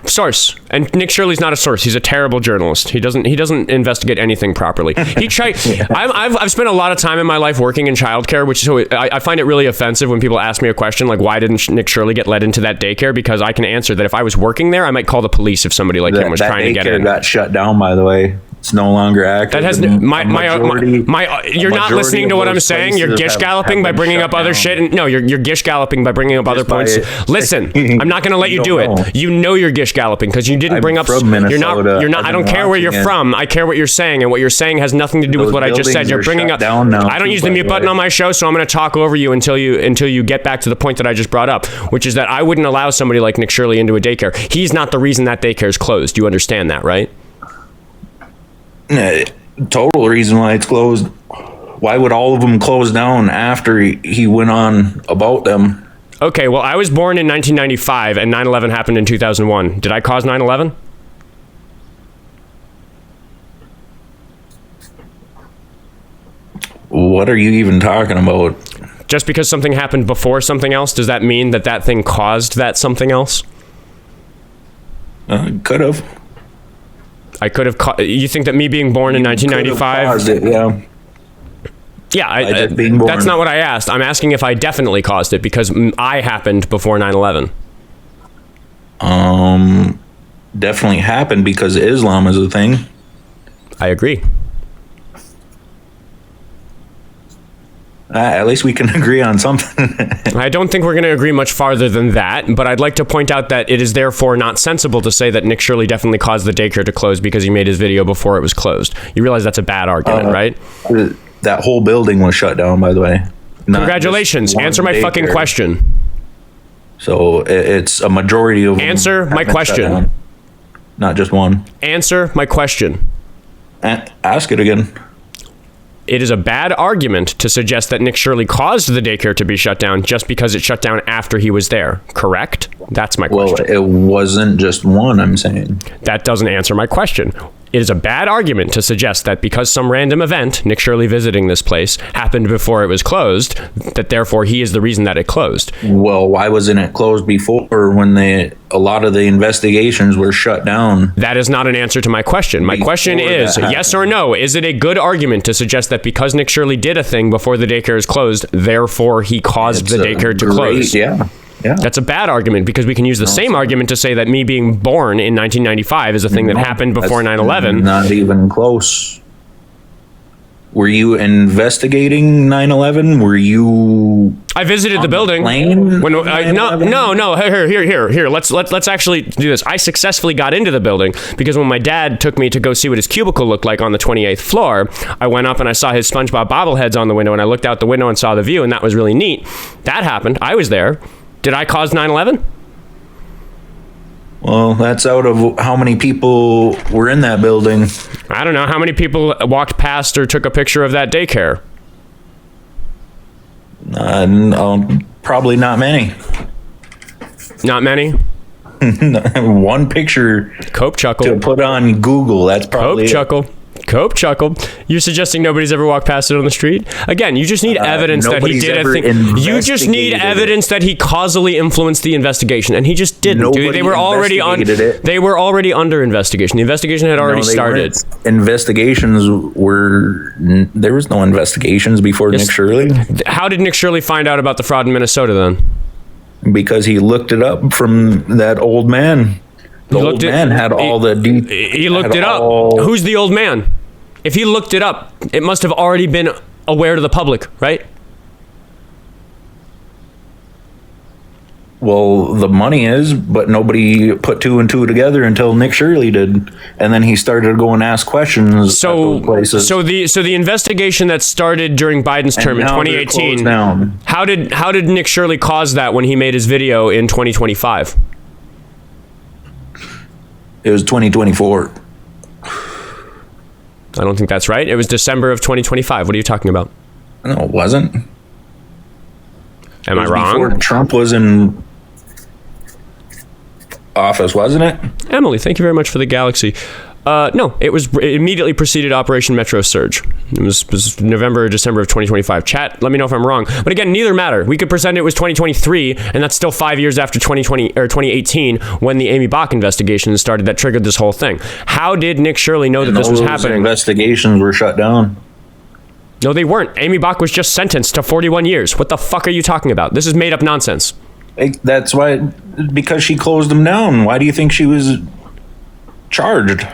Source. And Nick Shirley's not a source. He's a terrible journalist. He doesn't investigate anything properly. I've spent a lot of time in my life working in childcare, which so I find it really offensive when people ask me a question like, why didn't Nick Shirley get let into that daycare? Because I can answer that if I was working there, I might call the police if somebody like him was trying to get in. That daycare got shut down, by the way. It's no longer active. That has you're not listening to what I'm saying. You're gish galloping by bringing up other shit. And, no, you're gish galloping by bringing up other points. Listen, I'm not going to let you do it. You know you're gish galloping because you didn't bring up. From Minnesota. You're not. I don't care where you're from. I care what you're saying, and what you're saying has nothing to do with what I just said. You're bringing up. I don't use the mute button on my show, so I'm going to talk over you until you get back to the point that I just brought up, which is that I wouldn't allow somebody like Nick Shirley into a daycare. He's not the reason that daycare is closed. You understand that, right? Total reason why it's closed. Why would all of them close down after he went on about them? Okay, well, I was born in 1995 and 9/11 happened in 2001. Did I cause 9/11? What are you even talking about? Just because something happened before something else, does that mean that thing caused that something else? Could have. I could have. You think that me being born in 1995? It, yeah. Yeah, that's not what I asked. I'm asking if I definitely caused it because I happened before 9/11. Definitely happened because Islam is a thing. I agree. At least we can agree on something. I don't think we're going to agree much farther than that, but I'd like to point out that it is therefore not sensible to say that Nick Shirley definitely caused the daycare to close because he made his video before it was closed. You realize that's a bad argument, right? That whole building was shut down, by the way. Not Congratulations. just one Answer my fucking daycare. question. So it's a majority of them Answer have my been shut question. down. Not just one. Answer my question. Ask it again. It is a bad argument to suggest that Nick Shirley caused the daycare to be shut down just because it shut down after he was there. Correct? That's my question. Well, it wasn't just one, I'm saying. That doesn't answer my question. It is a bad argument to suggest that because some random event, Nick Shirley visiting this place, happened before it was closed, that therefore he is the reason that it closed. Well, why wasn't it closed before when a lot of the investigations were shut down? That is not an answer to my question. My question is, yes or no, is it a good argument to suggest that because Nick Shirley did a thing before the daycare is closed, therefore he caused the daycare to close? Yeah. That's a bad argument because we can use the same argument to say that me being born in 1995 is a thing that happened before 9/11. Not even close. Were you investigating 9/11? Were you? I visited the building. Plane? When no. Here. Let's actually do this. I successfully got into the building because when my dad took me to go see what his cubicle looked like on the 28th floor, I went up and I saw his SpongeBob bobbleheads on the window, and I looked out the window and saw the view, and that was really neat. That happened. I was there. Did I cause 9/11? Well, that's out of how many people were in that building. I don't know. How many people walked past or took a picture of that daycare? Probably not many. Not many? One picture Cope chuckle. to put on Google. That's probably Cope chuckle. You're suggesting nobody's ever walked past it on the street? Again, you just need evidence that he nobody's did a ever thing. You just need investigated evidence that he causally influenced the investigation, and he just didn't. Nobody They were already investigated it. They were already under investigation. The investigation had already started. Investigations were. There was no investigations before Nick Shirley. How did Nick Shirley find out about the fraud in Minnesota then? Because he looked it up from that old man. The old man had all the He looked it up. Who's the old man? If he looked it up, it must have already been aware to the public, right? Well, the money is, but nobody put two and two together until Nick Shirley did, and then he started to go and ask questions at those places. So the investigation that started during Biden's term in 2018. How did Nick Shirley cause that when he made his video in 2025? It was 2024. I don't think that's right. It was December of 2025. What are you talking about? No, it wasn't. Am I wrong? Before Trump was in office, wasn't it? Emily, thank you very much for the galaxy. No, it immediately preceded Operation Metro Surge. It was November or December of 2025. Chat, let me know if I'm wrong. But again, neither matter. We could pretend it was 2023, and that's still 5 years after 2020 or 2018 when the Amy Bach investigation started that triggered this whole thing. How did Nick Shirley know that this was happening? Investigations were shut down. No, they weren't. Amy Bach was just sentenced to 41 years. What the fuck are you talking about? This is made up nonsense. That's why, because she closed them down. Why do you think she was charged?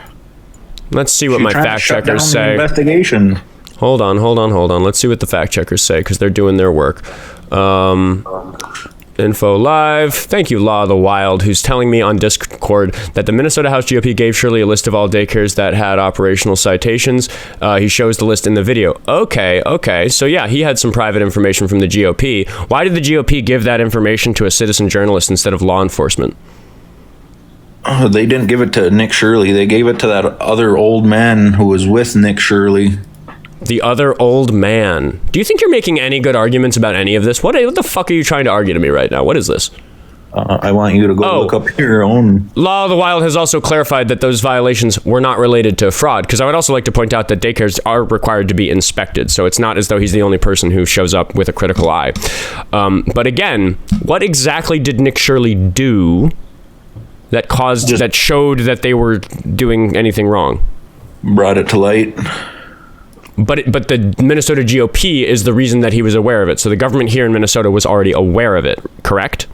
Let's see what my fact checkers say. Investigation. Hold on. Let's see what the fact checkers say because they're doing their work. Info Live. Thank you, Law of the Wild, who's telling me on Discord that the Minnesota House GOP gave Shirley a list of all daycares that had operational citations. He shows the list in the video. Okay. So yeah, he had some private information from the GOP. Why did the GOP give that information to a citizen journalist instead of law enforcement? They didn't give it to Nick Shirley. They gave it to that other old man who was with Nick Shirley. The other old man. Do you think you're making any good arguments about any of this? What the fuck are you trying to argue to me right now? What is this? I want you to go look up your own. Law of the Wild has also clarified that those violations were not related to fraud, because I would also like to point out that daycares are required to be inspected, so it's not as though he's the only person who shows up with a critical eye. But again, what exactly did Nick Shirley do that showed that they were doing anything wrong? Brought it to light. But the Minnesota GOP is the reason that he was aware of it. So the government here in Minnesota was already aware of it, correct?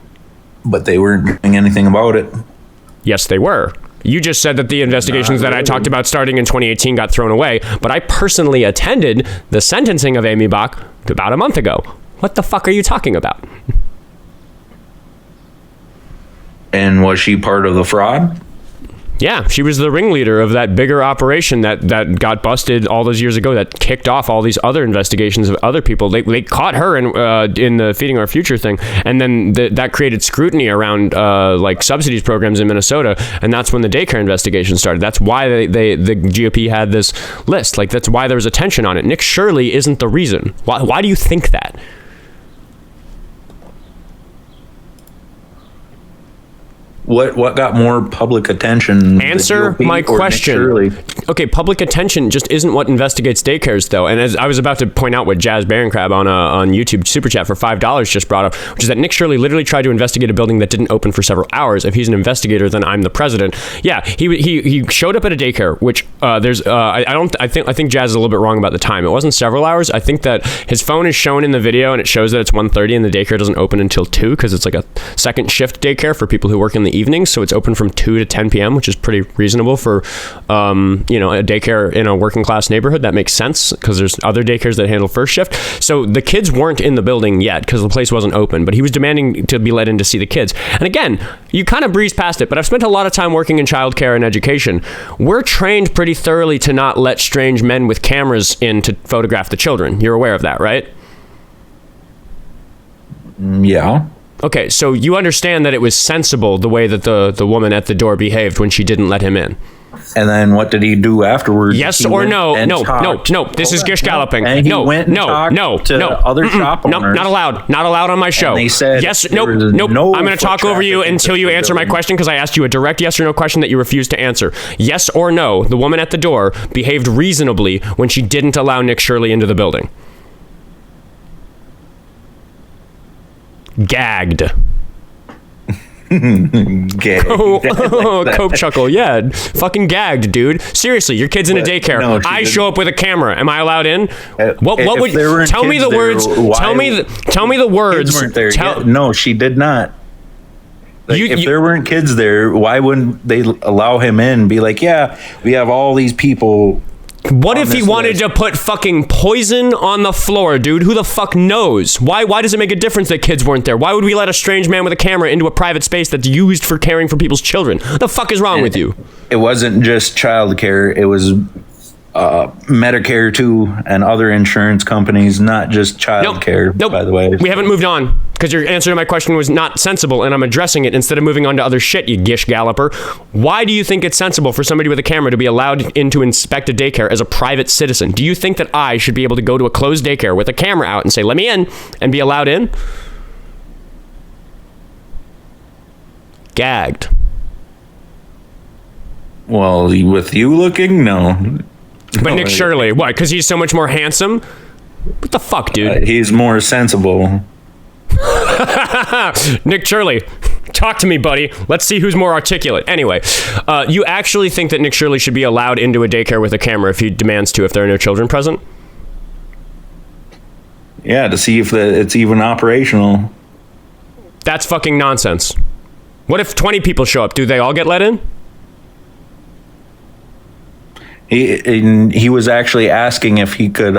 But they weren't doing anything about it. Yes, they were. You just said that the investigations that I talked about starting in 2018 got thrown away, but I personally attended the sentencing of Amy Bach about a month ago. What the fuck are you talking about? And was she part of the fraud? Yeah, she was the ringleader of that bigger operation that got busted all those years ago, that kicked off all these other investigations of other people. They caught her in the Feeding Our Future thing, and then that created scrutiny around like subsidies programs in Minnesota, and that's when the daycare investigation started. That's why the GOP had this list. Like, that's why there was attention on it. Nick Shirley isn't the reason. Why do you think that? What got more public attention? Answer my question. Okay, public attention just isn't what investigates daycares, though. And as I was about to point out what Jazz Baroncrab on YouTube Super Chat for $5 just brought up, which is that Nick Shirley literally tried to investigate a building that didn't open for several hours. If he's an investigator, then I'm the president. Yeah, he showed up at a daycare, which I think Jazz is a little bit wrong about the time. It wasn't several hours. I think that his phone is shown in the video, and it shows that it's 1:30, and the daycare doesn't open until 2 because it's like a second shift daycare for people who work in the evenings, so it's open from 2 to 10 p.m., which is pretty reasonable for a daycare in a working class neighborhood. That makes sense because there's other daycares that handle first shift. So the kids weren't in the building yet because the place wasn't open, but he was demanding to be let in to see the kids. And again, you kind of breeze past it, but I've spent a lot of time working in childcare and education. We're trained pretty thoroughly to not let strange men with cameras in to photograph the children. You're aware of that, right? Yeah. Okay, so you understand that it was sensible the way that the woman at the door behaved when she didn't let him in. And then what did he do afterwards? Yes or no? No. This is gish galloping. And he went and talked to other shop owners. No, not allowed. Not allowed on my show. And they said yes. Nope. I'm going to talk over you until you answer my question because I asked you a direct yes or no question that you refused to answer. Yes or no? The woman at the door behaved reasonably when she didn't allow Nick Shirley into the building. Gagged. Cope chuckle. Yeah, fucking gagged, dude. Seriously, your kid's in a daycare. No, I show up with a camera. Am I allowed in? What would tell me the words? Tell me the words. Kids weren't there. No, she did not. If there weren't kids there, why wouldn't they allow him in? Be like, yeah, we have all these people. What if he wanted to put fucking poison on the floor, dude? Who the fuck knows? Why does it make a difference that kids weren't there? Why would we let a strange man with a camera into a private space that's used for caring for people's children? What the fuck is wrong with you? It wasn't just child care. It was Medicare too, and other insurance companies, not just child care, by the way. We haven't moved on because your answer to my question was not sensible, and I'm addressing it instead of moving on to other shit, you gish galloper. Why do you think it's sensible for somebody with a camera to be allowed in to inspect a daycare as a private citizen? Do you think that I should be able to go to a closed daycare with a camera out and say, let me in, and be allowed in? Gagged. Well, with you looking, no. But Nick Shirley, what? Because he's so much more handsome? What the fuck, dude? He's more sensible. Nick Shirley, talk to me, buddy. Let's see who's more articulate. Anyway, you actually think that Nick Shirley should be allowed into a daycare with a camera if he demands to, if there are no children present? Yeah, to see if it's even operational. That's fucking nonsense. What if 20 people show up? Do they all get let in? He was actually asking if he could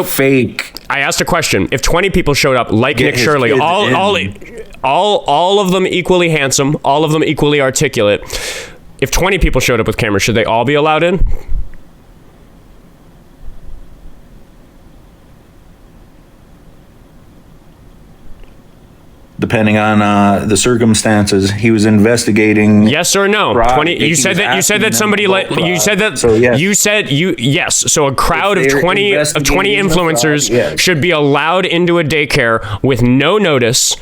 fake. I asked a question. If 20 people showed up like Nick Shirley, all of them equally handsome, all of them equally articulate. If 20 people showed up with cameras, should they all be allowed in? Depending on the circumstances, he was investigating. Yes or no? 20. You said that somebody let. You said that. So yes. You said yes. So a crowd of 20 influencers should be allowed into a daycare with no notice,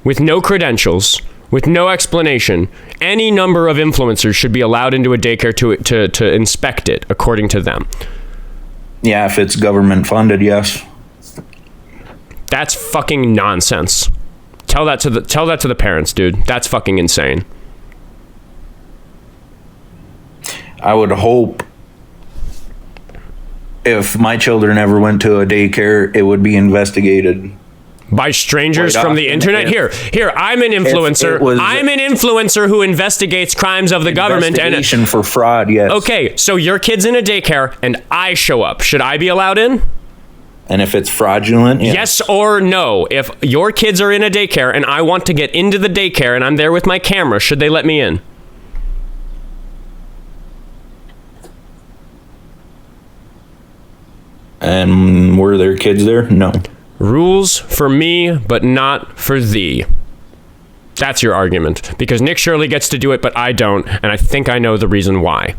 with no credentials, with no explanation. Any number of influencers should be allowed into a daycare to inspect it, according to them. Yeah, if it's government funded, yes. That's fucking nonsense. Tell that to the parents, dude. That's fucking insane. I would hope if my children ever went to a daycare, it would be investigated by strangers from the internet. Here, I'm an influencer. I'm an influencer who investigates crimes of the government and for fraud. Yes. Okay, so your kid's in a daycare and I show up. Should I be allowed in? And if it's fraudulent, yes or no? If your kids are in a daycare and I want to get into the daycare and I'm there with my camera, should they let me in? And were there kids there? No. Rules for me, but not for thee. That's your argument. Because Nick Shirley gets to do it, but I don't, and I think I know the reason why.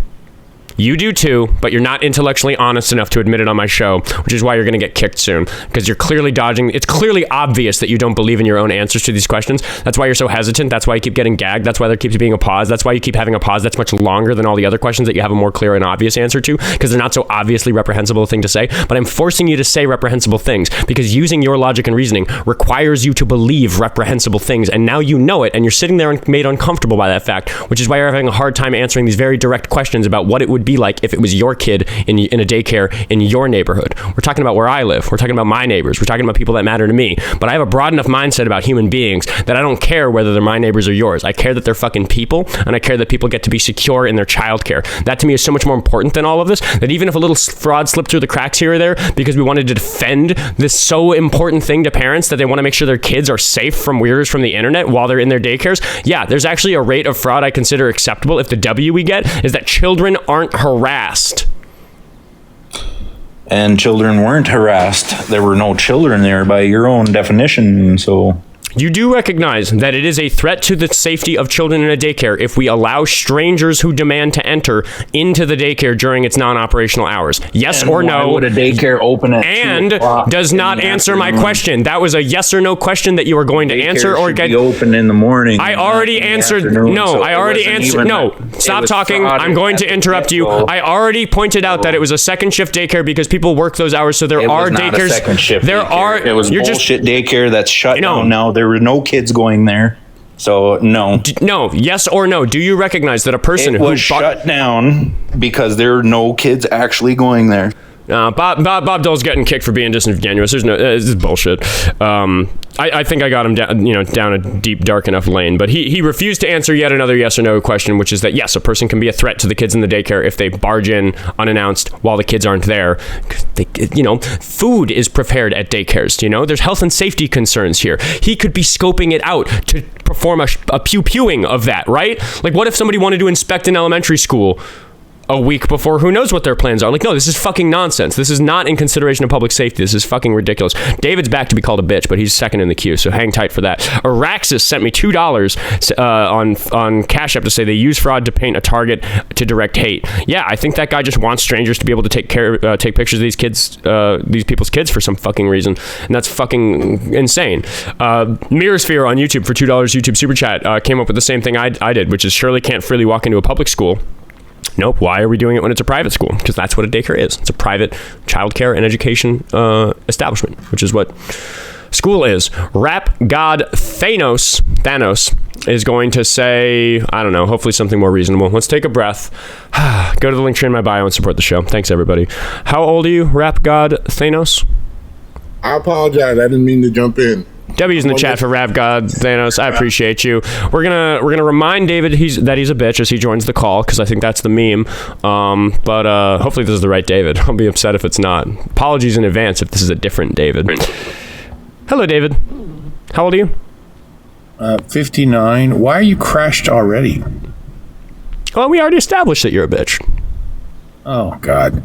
You do too, but you're not intellectually honest enough to admit it on my show, which is why you're going to get kicked soon, because you're clearly dodging. It's clearly obvious that you don't believe in your own answers to these questions. That's why you're so hesitant. That's why you keep getting gagged. That's why there keeps being a pause. That's why you keep having a pause that's much longer than all the other questions that you have a more clear and obvious answer to, because they're not so obviously reprehensible thing to say. But I'm forcing you to say reprehensible things, because using your logic and reasoning requires you to believe reprehensible things, and now you know it, and you're sitting there and made uncomfortable by that fact, which is why you're having a hard time answering these very direct questions about what it would be like if it was your kid in a daycare in your neighborhood. We're talking about where I live. We're talking about my neighbors. We're talking about people that matter to me. But I have a broad enough mindset about human beings that I don't care whether they're my neighbors or yours. I care that they're fucking people, and I care that people get to be secure in their childcare. That to me is so much more important than all of this, that even if a little fraud slipped through the cracks here or there because we wanted to defend this so important thing to parents that they want to make sure their kids are safe from weirders from the internet while they're in their daycares, yeah, there's actually a rate of fraud I consider acceptable if the W we get is that children aren't harassed. And children weren't harassed. There were no children there by your own definition, so... You do recognize that it is a threat to the safety of children in a daycare if we allow strangers who demand to enter into the daycare during its non-operational hours. Yes or no? Why would a daycare open at 2 and o'clock does not answer my question. That was a yes or no question that you were going to answer or get. Be open in the morning. I already answered. No, I already answered. No, stop talking. I'm going to interrupt you. I already pointed out that it was a second shift daycare because people work those hours. So there are daycares. It was not a second shift there daycare. are. It was bullshit daycare that's shut down now. There were no kids going there, so no. No, yes or no? Do you recognize that a person who was shut down because there are no kids actually going there? Bob Dole's getting kicked for being disingenuous. There's no, this is bullshit. I think I got him down a deep, dark enough lane, but he refused to answer yet another yes or no question, which is that yes, a person can be a threat to the kids in the daycare if they barge in unannounced while the kids aren't there. Food is prepared at daycares. There's health and safety concerns here. He could be scoping it out to perform a pew-pewing of that, right? Like, what if somebody wanted to inspect an elementary school a week before? Who knows what their plans are? Like, no, this is fucking nonsense. This is not in consideration of public safety. This is fucking ridiculous. David's back to be called a bitch, but he's second in the queue, so hang tight for that. Araxis sent me $2 on Cash App to say they use fraud to paint a target to direct hate. Yeah, I think that guy just wants strangers to be able to take pictures of these kids, these people's kids for some fucking reason, and that's fucking insane. Mirrorsphere on YouTube for $2 YouTube Super Chat came up with the same thing I did, which is Shirley can't freely walk into a public school. Nope. Why are we doing it when it's a private school? Because that's what a daycare is. It's a private childcare and education establishment, which is what school is. Rap God Thanos is going to say, I don't know, hopefully something more reasonable. Let's take a breath. Go to the link tree in my bio and support the show. Thanks, everybody. How old are you, Rap God Thanos? I apologize. I didn't mean to jump in. W's in the chat for Rap God Thanos. I appreciate you. We're gonna remind David that he's a bitch as he joins the call, because I think that's the meme. But hopefully this is the right David. I'll be upset if it's not. Apologies in advance if this is a different David. Hello, David. How old are you? 59. Why are you crashed already? Well, we already established that you're a bitch. Oh God.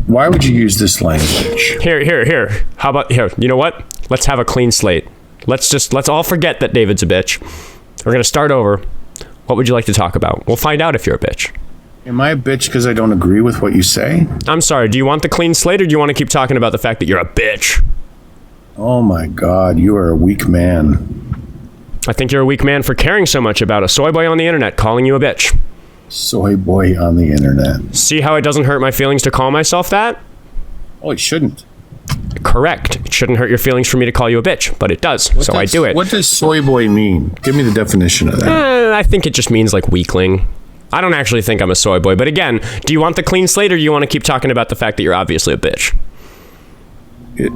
Why would you use this language? Here. How about here? You know what? Let's have a clean slate. Let's all forget that David's a bitch. We're going to start over. What would you like to talk about? We'll find out if you're a bitch. Am I a bitch because I don't agree with what you say? I'm sorry. Do you want the clean slate, or do you want to keep talking about the fact that you're a bitch? Oh my God, you are a weak man. I think you're a weak man for caring so much about a soy boy on the internet calling you a bitch. Soy boy on the internet. See how it doesn't hurt my feelings to call myself that? Oh, it shouldn't. Correct. It shouldn't hurt your feelings for me to call you a bitch, but it does, I do it. What does soy boy mean? Give me the definition of that. I think it just means like weakling. I don't actually think I'm a soy boy, but again, do you want the clean slate, or do you want to keep talking about the fact that you're obviously a bitch?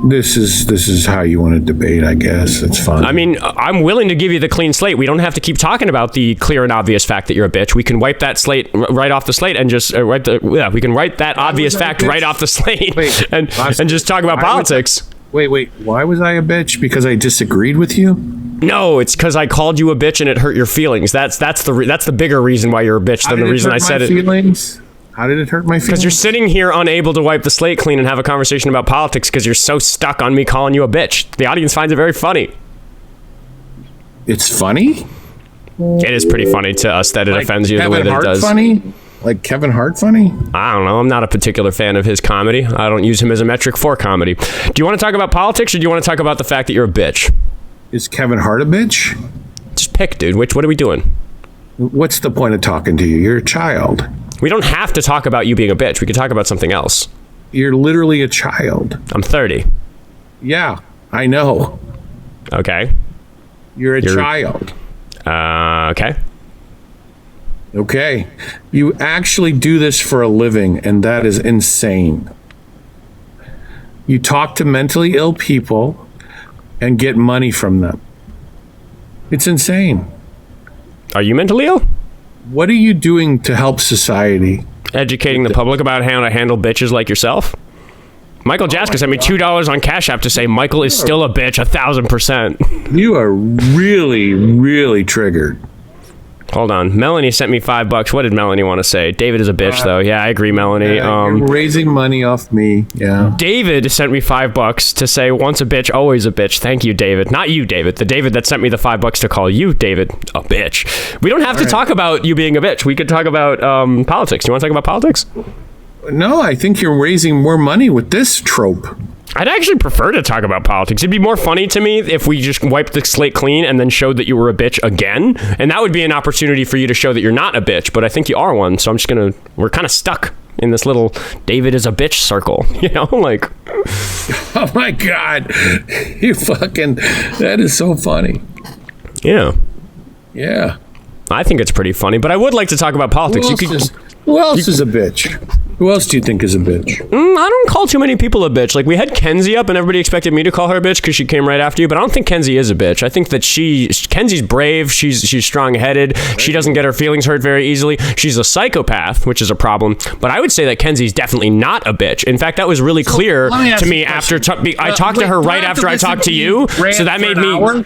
This is how you want to debate, I guess. It's fine. I mean, I'm willing to give you the clean slate. We don't have to keep talking about the clear and obvious fact that you're a bitch. We can wipe that slate right off the slate and just we can write that obvious fact right off the slate and just talk about politics. Wait. Why was I a bitch? Because I disagreed with you? No, it's because I called you a bitch and it hurt your feelings. That's the bigger reason why you're a bitch than the reason I said it. Feelings? How did it hurt my feelings? Because you're sitting here unable to wipe the slate clean and have a conversation about politics because you're so stuck on me calling you a bitch. The audience finds it very funny. It's funny? It is pretty funny to us that it offends you the way that it does. Funny? Like Kevin Hart funny? I don't know. I'm not a particular fan of his comedy. I don't use him as a metric for comedy. Do you want to talk about politics or do you want to talk about the fact that you're a bitch? Is Kevin Hart a bitch? Just pick, dude. What are we doing? What's the point of talking to you? You're a child. We don't have to talk about you being a bitch. We could talk about something else. You're literally a child. I'm 30. Yeah, I know. Okay. You're a child. Okay. Okay. You actually do this for a living, and that is insane. You talk to mentally ill people and get money from them. It's insane. Are you mentally ill? What are you doing to help society? Educating the public about how to handle bitches like yourself. Michael Jaska sent me $2 on Cash App to say Michael is still a bitch 1,000%. You are really, really triggered. Hold on. Melanie sent me $5. What did Melanie want to say? David is a bitch, though. Yeah, I agree, Melanie. You're raising money off me. Yeah. David sent me $5 to say once a bitch, always a bitch. Thank you, David. Not you, David. The David that sent me the $5 to call you, David, a bitch. We don't have to talk about you being a bitch. We could talk about politics. Do you want to talk about politics? No, I think you're raising more money with this trope. I'd actually prefer to talk about politics. It'd be more funny to me if we just wiped the slate clean and then showed that you were a bitch again. And that would be an opportunity for you to show that you're not a bitch, but I think you are one. So I'm just going to, we're kind of stuck in this little David is a bitch circle, you know, like. Oh my God. You fucking, that is so funny. Yeah. Yeah. I think it's pretty funny, but I would like to talk about politics. Who else is a bitch? Who else do you think is a bitch? I don't call too many people a bitch. Like, we had Kenzie up and everybody expected me to call her a bitch because she came right after you, but I don't think Kenzie is a bitch. I think that Kenzie's brave. She's strong-headed. She doesn't get her feelings hurt very easily. She's a psychopath, which is a problem, but I would say that Kenzie's definitely not a bitch. In fact, that was really clear to me after I talked to her right after I talked to you, so that made me...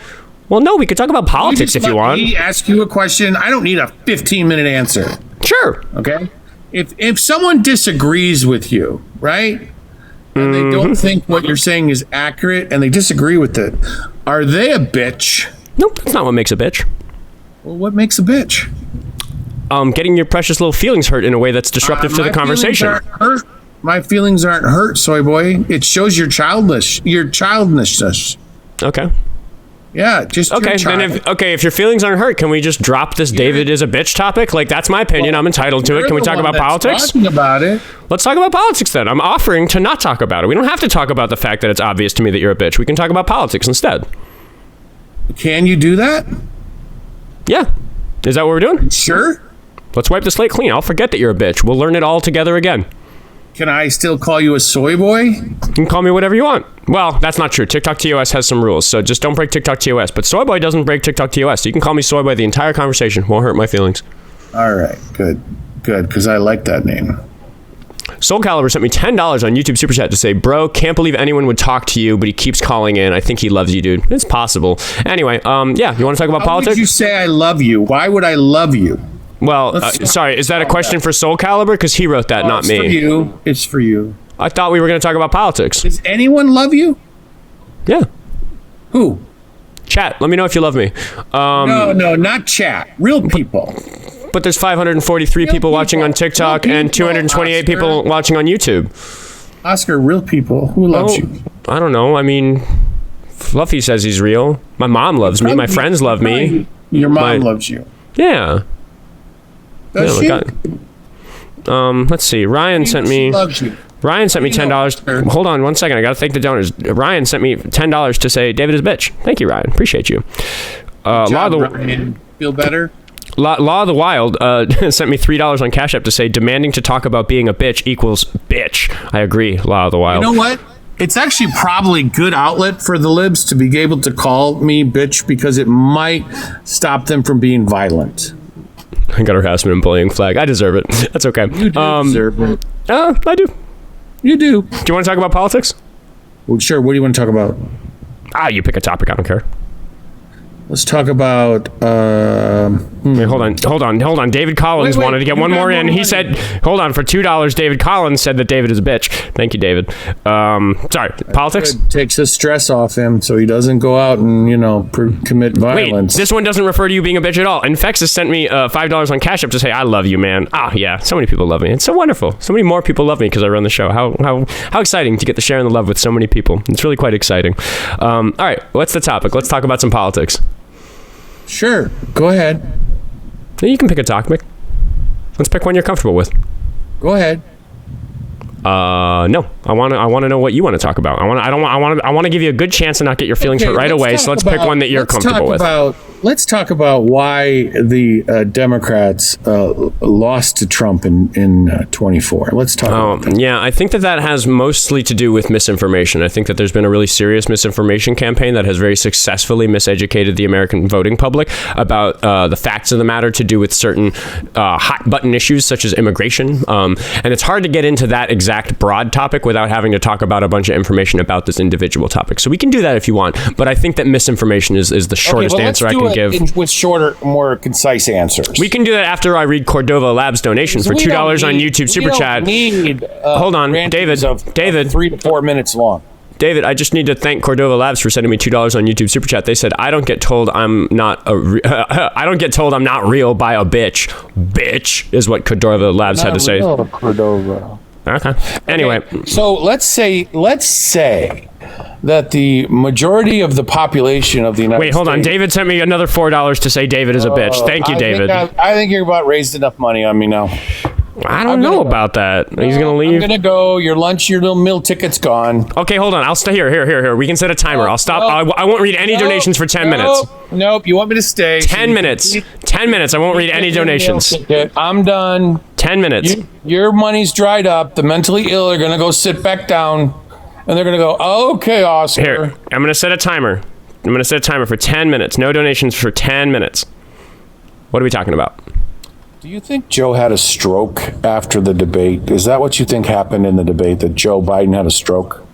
Well, no, we could talk about politics if you want. Let me ask you a question. I don't need a 15-minute answer. Sure. Okay? If someone disagrees with you, right, and they don't think what you're saying is accurate and they disagree with it, are they a bitch? Nope, that's not what makes a bitch. Well, what makes a bitch? Getting your precious little feelings hurt in a way that's disruptive to the conversation. My feelings aren't hurt, soy boy. It shows your childishness. Okay. Yeah, just okay. Then if your feelings aren't hurt, can we just drop this David is a bitch topic? Like, that's my opinion. I'm entitled to it. Can we talk about politics? Talking about it. Let's talk about politics then. I'm offering to not talk about it. We don't have to talk about the fact that it's obvious to me that you're a bitch. We can talk about politics instead. Can you do that? Yeah. Is that what we're doing? Sure. Let's wipe the slate clean. I'll forget that you're a bitch. We'll learn it all together again. Can I still call you a soy boy? You can call me whatever you want. Well, that's not true. TikTok TOS has some rules, so just don't break TikTok TOS. But Soy Boy doesn't break TikTok TOS. So you can call me Soy Boy the entire conversation. Won't hurt my feelings. All right. Good, because I like that name. Soul Calibur sent me $10 on YouTube Super Chat to say, bro, can't believe anyone would talk to you, but he keeps calling in. I think he loves you, dude. It's possible. Anyway, yeah, you want to talk about politics? Why would you say I love you? Why would I love you? Well, sorry, is that a question for Soul Calibur? Because he wrote that, not me. It's for you. It's for you. I thought we were going to talk about politics. Does anyone love you? Yeah. Who? Chat, let me know if you love me. No, not chat. Real people. But there's 543 people watching on TikTok and 228 people watching on YouTube. Oscar, real people. Who loves you? I don't know. I mean, Fluffy says he's real. My mom loves me. My friends love me. Your mom loves you. Yeah. Does she? Let's see. Ryan sent me $10. Hold on one second. I got to thank the donors. Ryan sent me $10 to say David is a bitch. Thank you, Ryan. Appreciate you. Ryan. Feel better? Law of the Wild sent me $3 on Cash App to say demanding to talk about being a bitch equals bitch. I agree, Law of the Wild. You know what? It's actually probably a good outlet for the libs to be able to call me bitch because it might stop them from being violent. I got a harassment and bullying flag. I deserve it. That's okay. You do deserve it. I do. You do. Do you want to talk about politics? Well, sure. What do you want to talk about? You pick a topic. I don't care. Let's talk about. Wait, hold on. David Collins wanted to get one more in. He said, hold on, for $2, David Collins said that David is a bitch. Thank you, David. Sorry, politics? It takes the stress off him so he doesn't go out and, commit violence. Wait, this one doesn't refer to you being a bitch at all. Infexus sent me $5 on Cash App to say, I love you, man. Ah, yeah, so many people love me. It's so wonderful. So many more people love me because I run the show. How exciting to get to share in the love with so many people. It's really quite exciting. All right, what's the topic? Let's talk about some politics. Sure, go ahead. You can pick a topic. Let's pick one you're comfortable with. Go ahead. No. I want to know what you want to talk about. I want to give you a good chance to not get your feelings hurt right away. So let's pick one that you're comfortable with. Let's talk about why the Democrats lost to Trump in 24. Let's talk about that. Yeah, I think that has mostly to do with misinformation. I think that there's been a really serious misinformation campaign that has very successfully miseducated the American voting public about the facts of the matter to do with certain hot button issues such as immigration. And it's hard to get into that exact broad topic without having to talk about a bunch of information about this individual topic. So we can do that if you want, but I think that misinformation is the shortest answer I can give. With shorter, more concise answers. We can do that after I read Cordova Lab's donation for $2 on YouTube Super Chat. Hold on, David. 3 to 4 minutes long. David, I just need to thank Cordova Labs for sending me $2 on YouTube Super Chat. They said, I don't get told I'm not real by a bitch. Bitch is what Cordova Labs had to say. Cordova. Okay. Anyway. So let's say that the majority of the population of the United States... Wait, hold on. David sent me another $4 to say David is a bitch. Thank you, David. I think you're about raised enough money on me now. I don't know about that. He's going to leave? I'm going to go. Your lunch, your little meal ticket's gone. Okay, hold on. I'll stay here. We can set a timer. I'll stop. I won't read any donations for 10 minutes. Nope. You want me to stay? 10 minutes. 10 minutes. I won't read any donations. I'm done. 10 minutes. Your money's dried up. The mentally ill are going to go sit back down. And they're going to go, okay, Oscar. Here, I'm going to set a timer. I'm going to set a timer for 10 minutes. No donations for 10 minutes. What are we talking about? Do you think Joe had a stroke after the debate? Is that what you think happened in the debate, that Joe Biden had a stroke?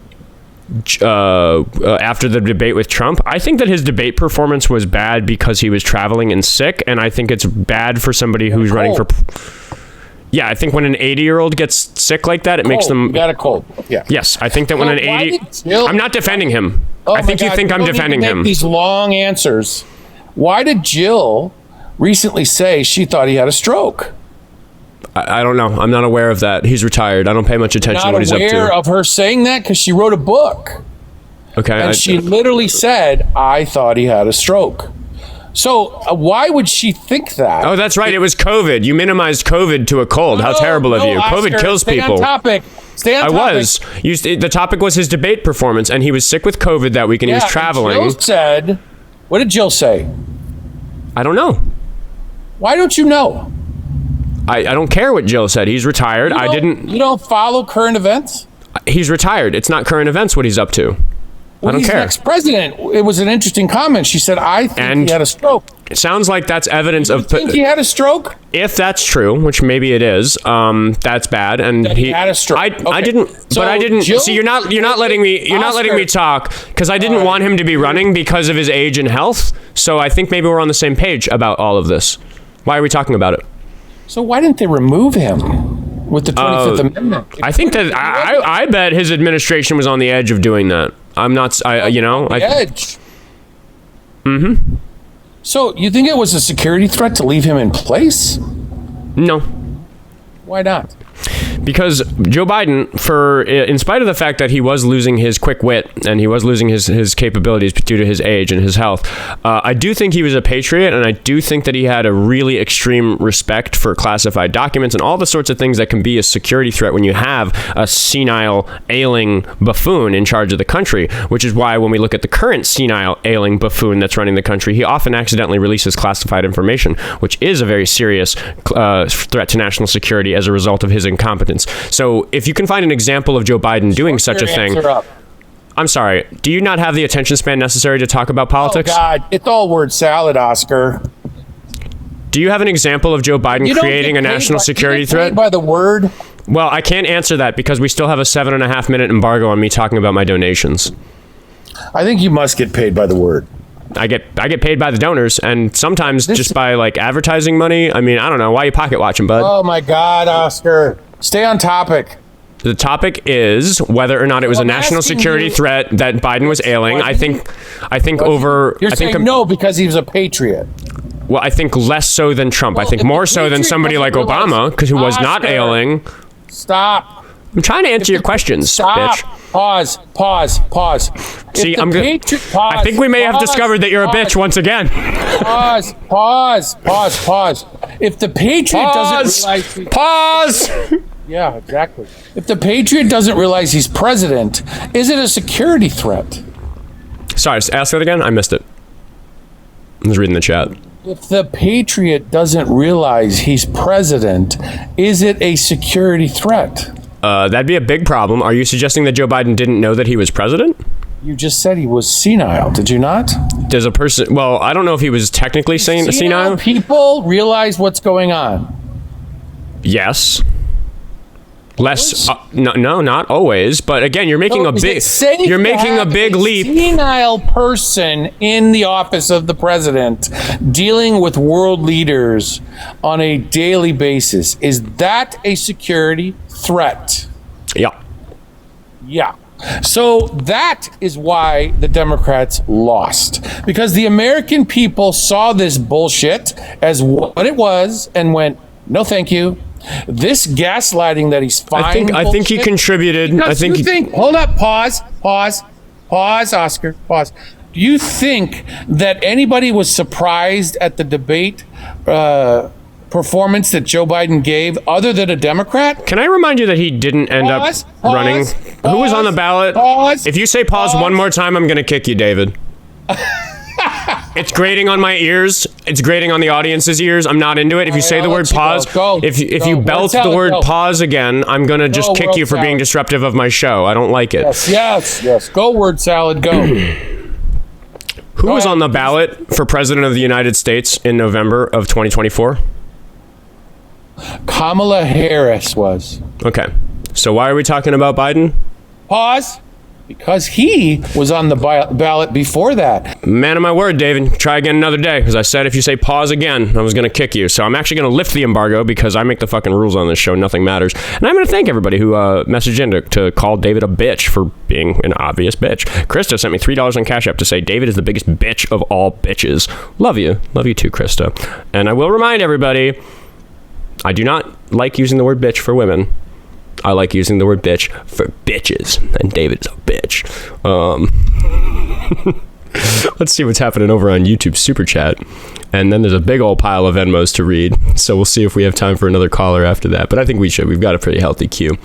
After the debate with Trump? I think that his debate performance was bad because he was traveling and sick, and I think it's bad for somebody who's running for... Yeah, I think when an 80-year-old gets sick like that, it makes them... You got a cold. Yeah. Yes, I think that when an 80... I'm not defending him. I think you think I'm defending him. These long answers. Why did Jill recently say she thought he had a stroke? I don't know. I'm not aware of that. He's retired. I don't pay much attention to what he's up to. Not aware of her saying that because she wrote a book. Okay. And she literally said, I thought he had a stroke. So why would she think that? Oh, that's right. It was COVID. You minimized COVID to a cold. How terrible of you. Oscar, COVID kills people. Stay on topic. I was. The topic was his debate performance, and he was sick with COVID that week, and he was traveling. Jill said, what did Jill say? I don't know. Why don't you know? I don't care what Jill said. He's retired. You don't follow current events? He's retired. It's not current events what he's up to. I don't care. Next president. It was an interesting comment. She said, I think he had a stroke. It sounds like that's evidence of... think he had a stroke? If that's true, which maybe it is, that's bad. And he had a stroke. I didn't. Jill, see, you're not letting me. You're not letting me talk because I didn't want him to be running because of his age and health. So I think maybe we're on the same page about all of this. Why are we talking about it? So why didn't they remove him with the 25th Amendment? I think that I bet his administration was on the edge of doing that. I'm not. Edge. Mm-hmm. So you think it was a security threat to leave him in place? No. Why not? Because Joe Biden, in spite of the fact that he was losing his quick wit and he was losing his capabilities due to his age and his health, I do think he was a patriot, and I do think that he had a really extreme respect for classified documents and all the sorts of things that can be a security threat when you have a senile, ailing buffoon in charge of the country, which is why when we look at the current senile, ailing buffoon that's running the country, he often accidentally releases classified information, which is a very serious threat to national security as a result of his incompetence. So if you can find an example of Joe Biden doing such a thing... I'm sorry, do you not have the attention span necessary to talk about politics? Oh, God, it's all word salad, Oscar. Do you have an example of Joe Biden creating a national security threat? By the word? Well, I can't answer that because we still have a 7.5 minute embargo on me talking about my donations. I think you must get paid by the word. I get paid by the donors, and sometimes just by like advertising money. I mean, I don't know. Why are you pocket watching, bud? Oh my God, Oscar. Stay on topic. The topic is whether or not it was a national security threat that Biden was ailing. I think over. You're saying no because he was a patriot. Well, I think less so than Trump. I think more so than somebody like Obama, because who was not ailing. Stop. I'm trying to answer your questions, bitch. Pause. See, I think we may have discovered that you're a bitch once again. Pause. If the patriot doesn't realize... Pause! Yeah, exactly. If the patriot doesn't realize he's president, is it a security threat? Sorry, ask that again? I missed it. I was reading the chat. If the patriot doesn't realize he's president, is it a security threat? That'd be a big problem. Are you suggesting that Joe Biden didn't know that he was president? You just said he was senile, did you not? Does a person... Well, I don't know if he was technically senile. People realize what's going on. Yes. Less... no, not always. But again, you're making a big... You're making a big leap. Senile person in the office of the president dealing with world leaders on a daily basis. Is that a security threat? Yeah. So that is why the Democrats lost. Because the American people saw this bullshit as what it was and went, no thank you. This gaslighting that he's finding. I think he contributed. Hold up, pause, Oscar, pause. Do you think that anybody was surprised at the debate performance that Joe Biden gave other than a Democrat? Can I remind you that he didn't end up running? Who was on the ballot? If you say pause one more time, I'm going to kick you, David. It's grating on my ears. It's grating on the audience's ears. I'm not into it. If you say the word pause, if you belt the word pause again, I'm going to just kick you for being disruptive of my show. I don't like it. Yes. Go word salad, go. Who was on the ballot for president of the United States in November of 2024? Kamala Harris was. Okay. So why are we talking about Biden? Pause. Because he was on the ballot before that. Man of my word, David. Try again another day. Because I said if you say pause again, I was going to kick you. So I'm actually going to lift the embargo because I make the fucking rules on this show. Nothing matters. And I'm going to thank everybody who messaged in to call David a bitch for being an obvious bitch. Krista sent me $3 on Cash App to say David is the biggest bitch of all bitches. Love you. Love you too, Krista. And I will remind everybody, I do not like using the word bitch for women. I like using the word bitch for bitches, and David is a bitch. Let's see what's happening over on YouTube Super Chat. And then there's a big old pile of Venmos to read, so we'll see if we have time for another caller after that. But I think we should. We've got a pretty healthy queue.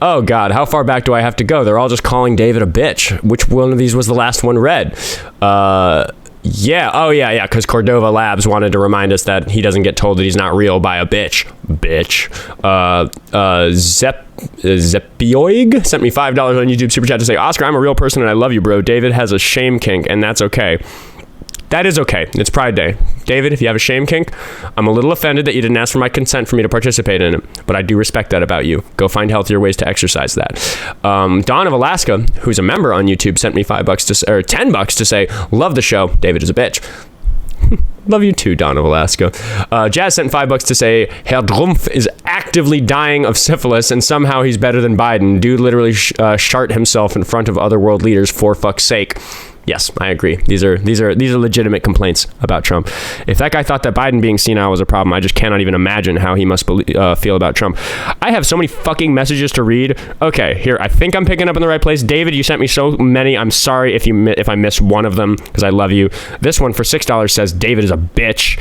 Oh, God, how far back do I have to go? They're all just calling David a bitch. Which one of these was the last one read? Yeah, because Cordova Labs wanted to remind us that he doesn't get told that he's not real by a bitch. Zepioig sent me $5 on YouTube Super Chat to say, Oscar, I'm a real person and I love you, bro. David has a shame kink, and that's okay. That is okay. It's Pride Day. David, if you have a shame kink, I'm a little offended that you didn't ask for my consent for me to participate in it, but I do respect that about you. Go find healthier ways to exercise that. Dawn of Alaska, who's a member on YouTube, sent me $10 to say, love the show. David is a bitch. Love you too, Dawn of Alaska. Jazz sent $5 to say, Herr Drumpf is actively dying of syphilis and somehow he's better than Biden. Dude literally shart himself in front of other world leaders for fuck's sake. Yes, I agree. These are legitimate complaints about Trump. If that guy thought that Biden being senile was a problem, I just cannot even imagine how he must feel about Trump. I have so many fucking messages to read. Okay, here, I think I'm picking up in the right place. David, you sent me so many. I'm sorry if I missed one of them because I love you. This one for $6 says David is a bitch.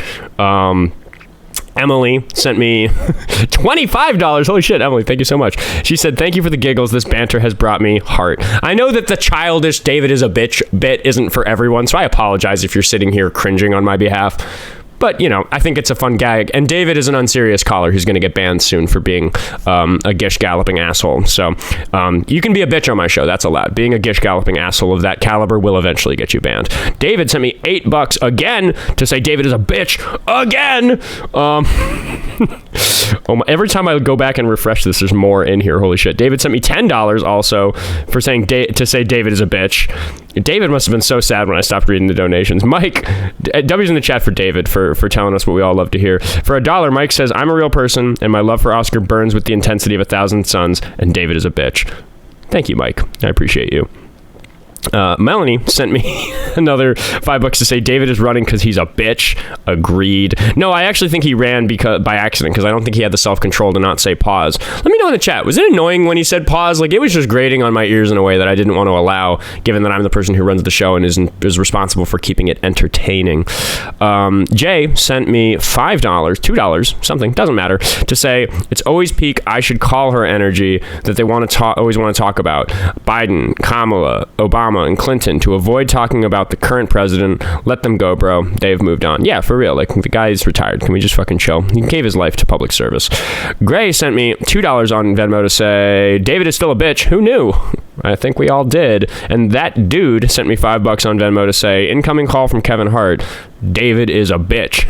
Emily sent me $25. Holy shit, Emily, thank you so much. She said, thank you for the giggles. This banter has brought me heart. I know that the childish David is a bitch bit isn't for everyone, so I apologize if you're sitting here cringing on my behalf. But, you know, I think it's a fun gag. And David is an unserious caller who's going to get banned soon for being a gish-galloping asshole. So you can be a bitch on my show. That's allowed. Being a gish-galloping asshole of that caliber will eventually get you banned. David sent me $8 again to say David is a bitch again. Every time I go back and refresh this, there's more in here. Holy shit. David sent me $10 also for saying to say David is a bitch. David must have been so sad when I stopped reading the donations. Mike, W's in the chat for David for telling us what we all love to hear. For $1, Mike says, I'm a real person, and my love for Oskar burns with the intensity of 1,000 suns, and David is a bitch. Thank you, Mike. I appreciate you. Melanie sent me another $5 to say David is running because he's a bitch. Agreed. No, I actually think he ran by accident because I don't think he had the self-control to not say pause. Let me know in the chat. Was it annoying when he said pause? Like, it was just grating on my ears in a way that I didn't want to allow, given that I'm the person who runs the show and is responsible for keeping it entertaining. Jay sent me $5, $2, something, doesn't matter, to say it's always peak I should call her energy that they always want to talk about. Biden, Kamala, Obama, and Clinton to avoid talking about the current president. Let them go, bro. They've moved on. Yeah, for real. Like, the guy's retired. Can we just fucking chill? He gave his life to public service. Gray sent me $2 on Venmo to say David is still a bitch. Who knew? I think we all did. And that dude sent me $5 on Venmo to say incoming call from Kevin Hart. David is a bitch.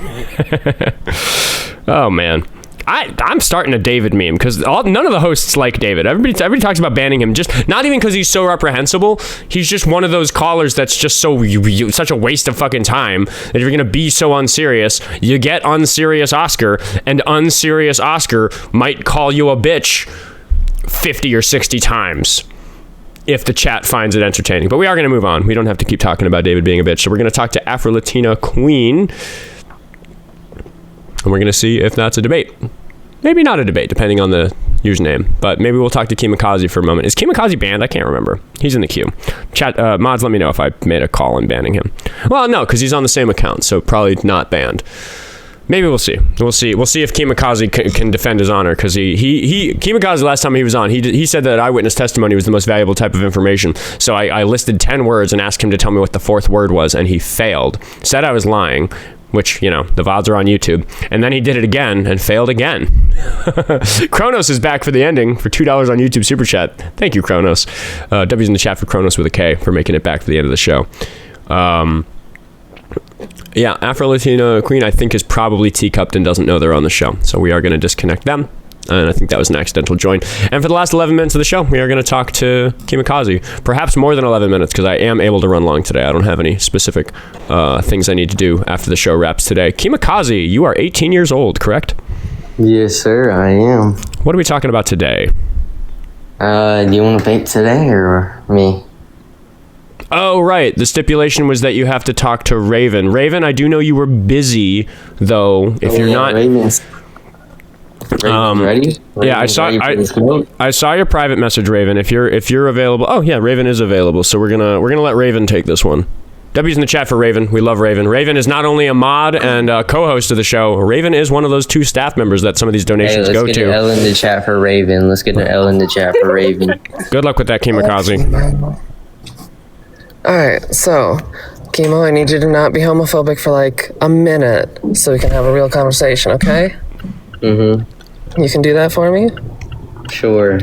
Oh, man. I'm starting a David meme because none of the hosts like David. Everybody talks about banning him, just not even because he's so reprehensible. He's just one of those callers that's just such a waste of fucking time that if you're gonna be so unserious, you get unserious Oskar, and unserious Oskar might call you a bitch 50 or 60 times if the chat finds it entertaining. But we are gonna move on. We don't have to keep talking about David being a bitch. So we're gonna talk to Afro-Latina Queen. And we're going to see if that's a debate. Maybe not a debate, depending on the username. But maybe we'll talk to KeemoKaze for a moment. Is KeemoKaze banned? I can't remember. He's in the queue. Chat, mods, let me know if I made a call on banning him. Well, no, because he's on the same account, so probably not banned. Maybe we'll see. We'll see if KeemoKaze can defend his honor, because KeemoKaze, last time he was on, he said that eyewitness testimony was the most valuable type of information. So I listed 10 words and asked him to tell me what the fourth word was, and he failed. Said I was lying, which, the VODs are on YouTube. And then he did it again and failed again. Kronos is back for the ending for $2 on YouTube Super Chat. Thank you, Kronos. W's in the chat for Kronos with a K for making it back for the end of the show. Yeah, Afro-Latina Queen, I think, is probably teacupped and doesn't know they're on the show. So we are going to disconnect them. And I think that was an accidental join. And for the last 11 minutes of the show, we are going to talk to KeemoKaze. Perhaps more than 11 minutes, because I am able to run long today. I don't have any specific things I need to do after the show wraps today. KeemoKaze, you are 18 years old, correct? Yes, sir, I am. What are we talking about today? Do you want to paint today or me? Oh, right. The stipulation was that you have to talk to Raven. Raven, I do know you were busy, though. If you're not... Raven's ready? Yeah, I saw your private message, Raven. If you're available. Oh yeah, Raven is available. So we're gonna let Raven take this one. W's in the chat for Raven. We love Raven. Raven is not only a mod and a co-host of the show. Raven is one of those 2 staff members that some of these donations go to. Let's get an L in the chat for Raven. Good luck with that, KeemoKaze. All right, so Keemo, I need you to not be homophobic for like a minute so we can have a real conversation, okay? Mm-hmm. You can do that for me? Sure.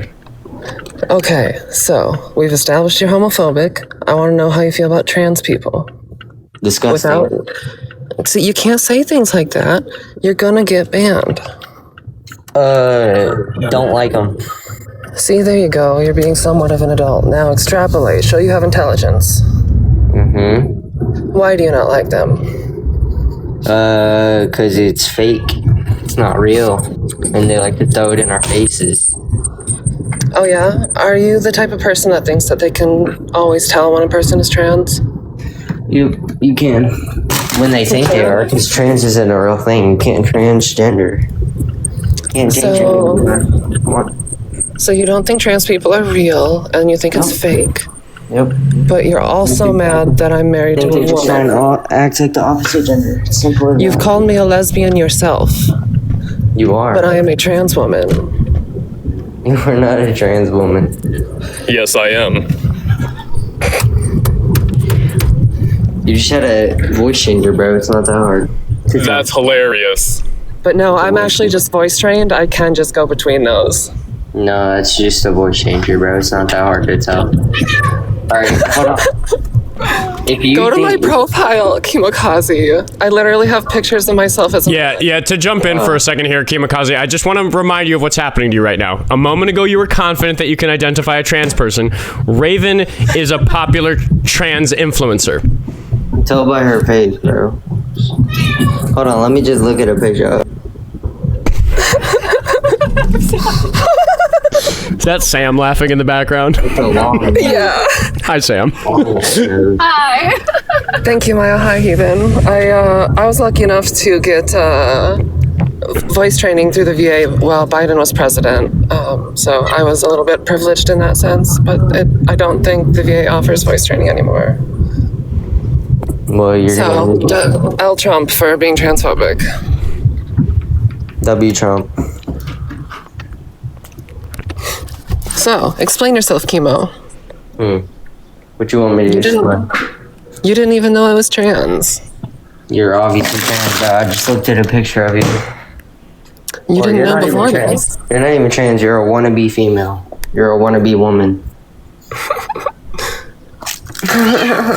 Okay, so we've established you're homophobic. I want to know how you feel about trans people. Disgusting. See, you can't say things like that. You're gonna get banned. Don't like them. See, there you go. You're being somewhat of an adult. Now extrapolate. Show you have intelligence. Mm-hmm. Why do you not like them? 'Cause it's fake. It's not real. And they like to throw it in our faces. Oh yeah? Are you the type of person that thinks that they can always tell when a person is trans? You can. When they think they are, because trans isn't a real thing. You can't transgender. You can't change So you don't think trans people are real, and you think it's fake. Yep. But you're also mad that I'm married to a woman. Just trying to act like the opposite gender. It's simple as You've that. called me a lesbian yourself. You are. But I am a trans woman. You are not a trans woman. Yes, I am. You just had a voice changer, bro. It's not that hard. That's hilarious. But no, I'm actually just voice trained. I can just go between those. No, it's just a voice changer, bro. It's not that hard to tell. Alright, hold on. If you Go to my profile, KeemoKaze. I literally have pictures of myself as a Yeah, to jump in for a second here, KeemoKaze, I just want to remind you of what's happening to you right now. A moment ago, you were confident that you can identify a trans person. Raven is a popular trans influencer. Tell by her page, bro. Hold on, let me just look at a picture. Is that Sam laughing in the background? Yeah. Hi, Sam. Hi. Thank you, Maya. Hi, Heathen. I was lucky enough to get voice training through the VA while Biden was president. So I was a little bit privileged in that sense, but I don't think the VA offers voice training anymore. Well, you're So, L Trump for being transphobic. W Trump. So, explain yourself, Chemo. What you want me to explain? You didn't even know I was trans. You're obviously trans. I just looked at a picture of you. You didn't you're know not before even trans. You're not even trans. You're a wannabe female. You're a wannabe woman.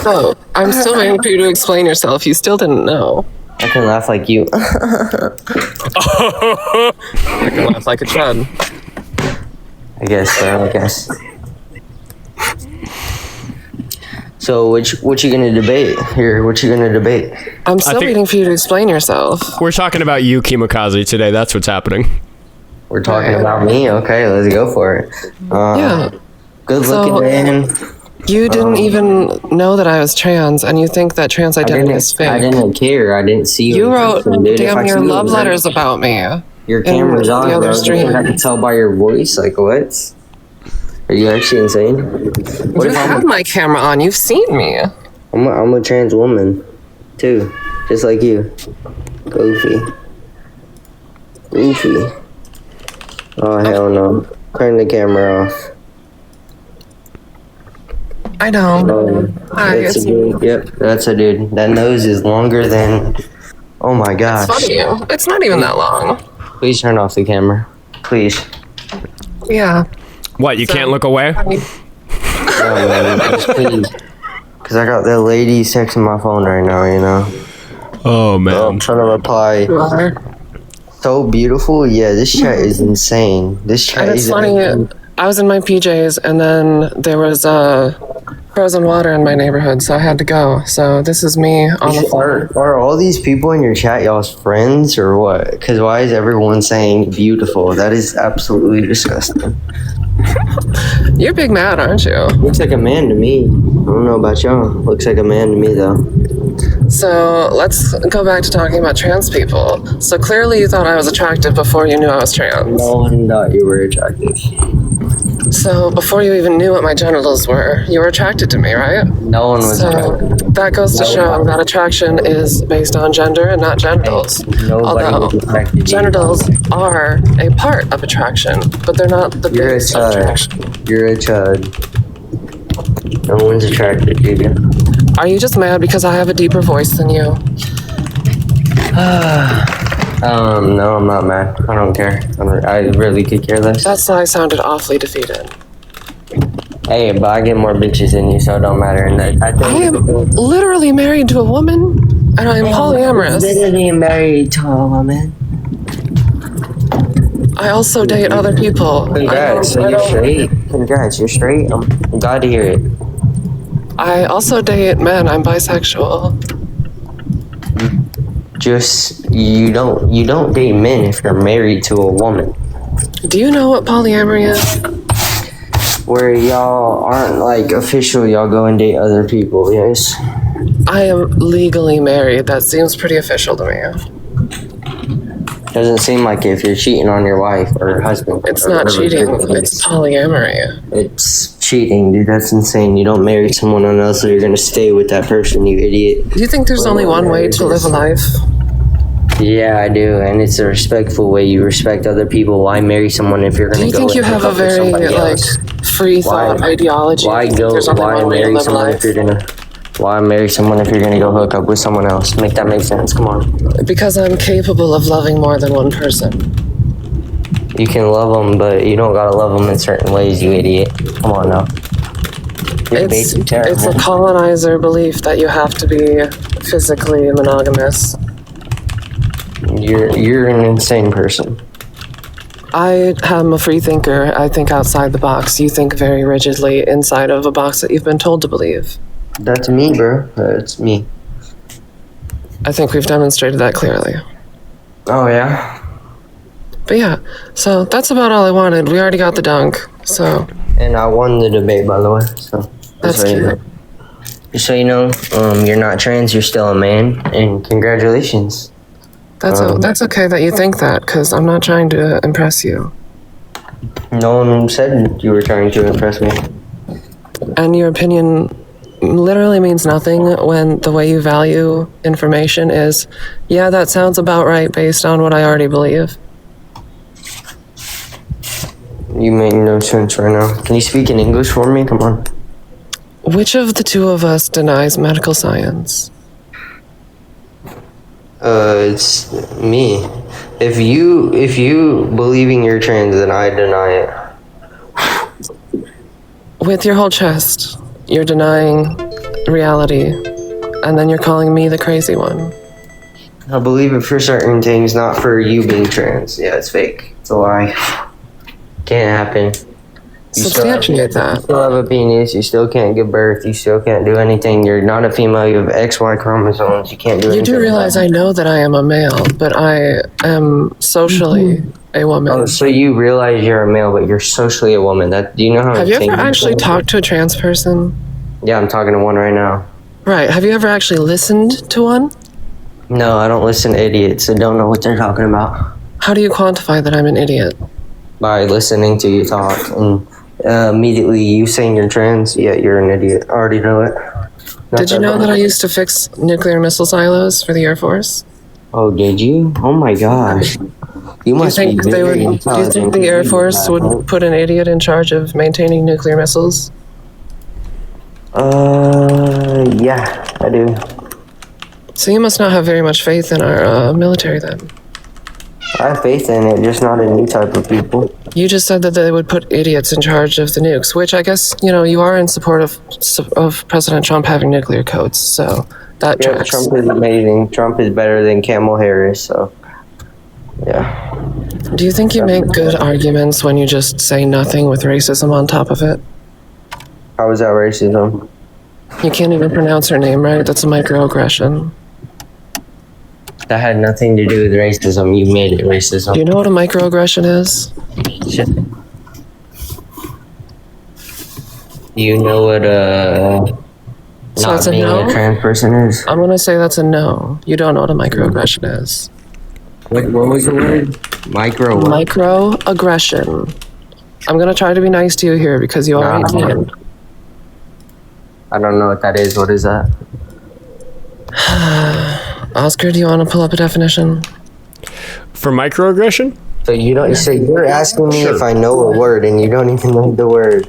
So, I'm still waiting for you to explain yourself. You still didn't know. I can laugh like you. I can laugh like a chud. I guess so, I guess. So, what you gonna debate here? What you gonna debate? I'm still waiting for you to explain yourself. We're talking about you, KeemoKaze, today. That's what's happening. We're talking about me? Okay, let's go for it. Yeah. Good looking man. You didn't even know that I was trans, and you think that trans identity is fake. I didn't care. I didn't see you. You in wrote person, dude. If I damn near see you love in letters person- about me. Your camera's on, the other bro. stream. I can tell by your voice. Like, what? Are you actually insane? What You if have my camera on. You've seen me. I'm a trans woman, too. Just like you. Goofy. Oh, hell no. Turn the camera off. I know. Hi, That's it's a dude. Yep, that's a dude. That nose is longer than... Oh my gosh. It's funny. It's not even that long. Please turn off the camera. Please. Yeah. What, you can't look away? No, man, just please. Because I got the ladies texting my phone right now, you know? Oh, man. I'm trying to reply. So beautiful. Yeah, this chat is insane. This chat And it's is funny. insane. I was in my PJs, and then there was frozen water in my neighborhood, so I had to go. So this is me on the floor. Are all these people in your chat y'all's friends or what? Because why is everyone saying beautiful? That is absolutely disgusting. You're big mad, aren't you? Looks like a man to me. I don't know about y'all. Looks like a man to me, though. So let's go back to talking about trans people. So clearly you thought I was attractive before you knew I was trans. No one thought you were attractive. So before you even knew what my genitals were, you were attracted to me, right? No one was So attracted. that goes to show that attraction is based on gender and not genitals. Nobody Although was attracted to you. genitals are a part of attraction, but they're not the You're a base of attraction. chud. You're a chud. No one's attracted to you. Are you just mad because I have a deeper voice than you? No, I'm not mad. I don't care. I really could care less. That sigh sounded awfully defeated. Hey, but I get more bitches than you, so it don't matter. And I am literally married to a woman, and I am polyamorous. Literally married to a woman. I also date other people. Congrats, so you're straight. Congrats, you're straight. I'm glad to hear it. I also date men. I'm bisexual. Just you don't date men if you're married to a woman. Do you know what polyamory is? Where y'all aren't like official, y'all go and date other people. Yes. I am legally married. That seems pretty official to me. Doesn't seem like if you're cheating on your wife or husband. It's not cheating. It's polyamory. It's cheating, dude. That's insane. You don't marry someone else, so you're gonna stay with that person, you idiot. Do you think there's only one way to live a life? Yeah, I do, and it's a respectful way. You respect other people. Why marry someone if you're Do gonna you go? think you and have hook a up with very somebody like else? free thought ideology? Why You think go? there's only Why one way to marry live a someone life? if you're gonna? Why marry someone if you're gonna go hook up with someone else? Make that make sense? Come on. Because I'm capable of loving more than one person. You can love them, but you don't gotta love them in certain ways, you idiot. Come on now. It's a colonizer belief that you have to be physically monogamous. You're an insane person. I am a free thinker. I think outside the box. You think very rigidly inside of a box that you've been told to believe. That's me, bro. That's me. I think we've demonstrated that clearly. Oh, yeah? But yeah, so that's about all I wanted. We already got the dunk, so... And I won the debate, by the way, so... That's cute. Just so you know, you're not trans, you're still a man, and congratulations. That's okay that you think that, because I'm not trying to impress you. No one said you were trying to impress me. And your opinion literally means nothing when the way you value information is, yeah, that sounds about right based on what I already believe. You make no sense right now. Can you speak in English for me? Come on. Which of the two of us denies medical science? It's me. If you believing you're trans, then I deny it. With your whole chest, you're denying reality, and then you're calling me the crazy one. I believe it for certain things, not for you being trans. Yeah, it's fake. It's a lie. Can't happen. Substantiate that. You still have a penis. You still can't give birth. You still can't do anything. You're not a female. You have XY chromosomes. You can't do anything. You do realize I know that I am a male, but I am socially a woman. Oh, so you realize you're a male, but you're socially a woman. That do you know how? Have you ever actually talked to a trans person? Yeah, I'm talking to one right now. Right. Have you ever actually listened to one? No, I don't listen to idiots. I don't know what they're talking about. How do you quantify that I'm an idiot? By listening to you talk and immediately you saying you're trans. Yeah, you're an idiot. I already know it. Did you know that I used to fix nuclear missile silos for the Air Force? Oh, did you? Oh my gosh. You must be very intelligent. Do you think the Air Force would put an idiot in charge of maintaining nuclear missiles? Yeah, I do. So you must not have very much faith in our military then. I have faith in it, just not in you type of people. You just said that they would put idiots in charge of the nukes, which I guess, you are in support of President Trump having nuclear codes, so that tracks. Trump is amazing. Trump is better than Kamala Harris, so yeah. Do you think you make good arguments when you just say nothing with racism on top of it? How is that racism? You can't even pronounce her name right. That's a microaggression. That had nothing to do with racism. You made it racism. Do you know what a microaggression is? Shit. Do you know what So not that's a being no? a trans person is? I'm gonna say that's a no. You don't know what a microaggression is. What was the word? Micro what? Microaggression. I'm gonna try to be nice to you here because you are 18. I don't know what that is. What is that? Oscar, do you want to pull up a definition? For microaggression? So you don't. So you're asking me if I know a word, and you don't even know the word.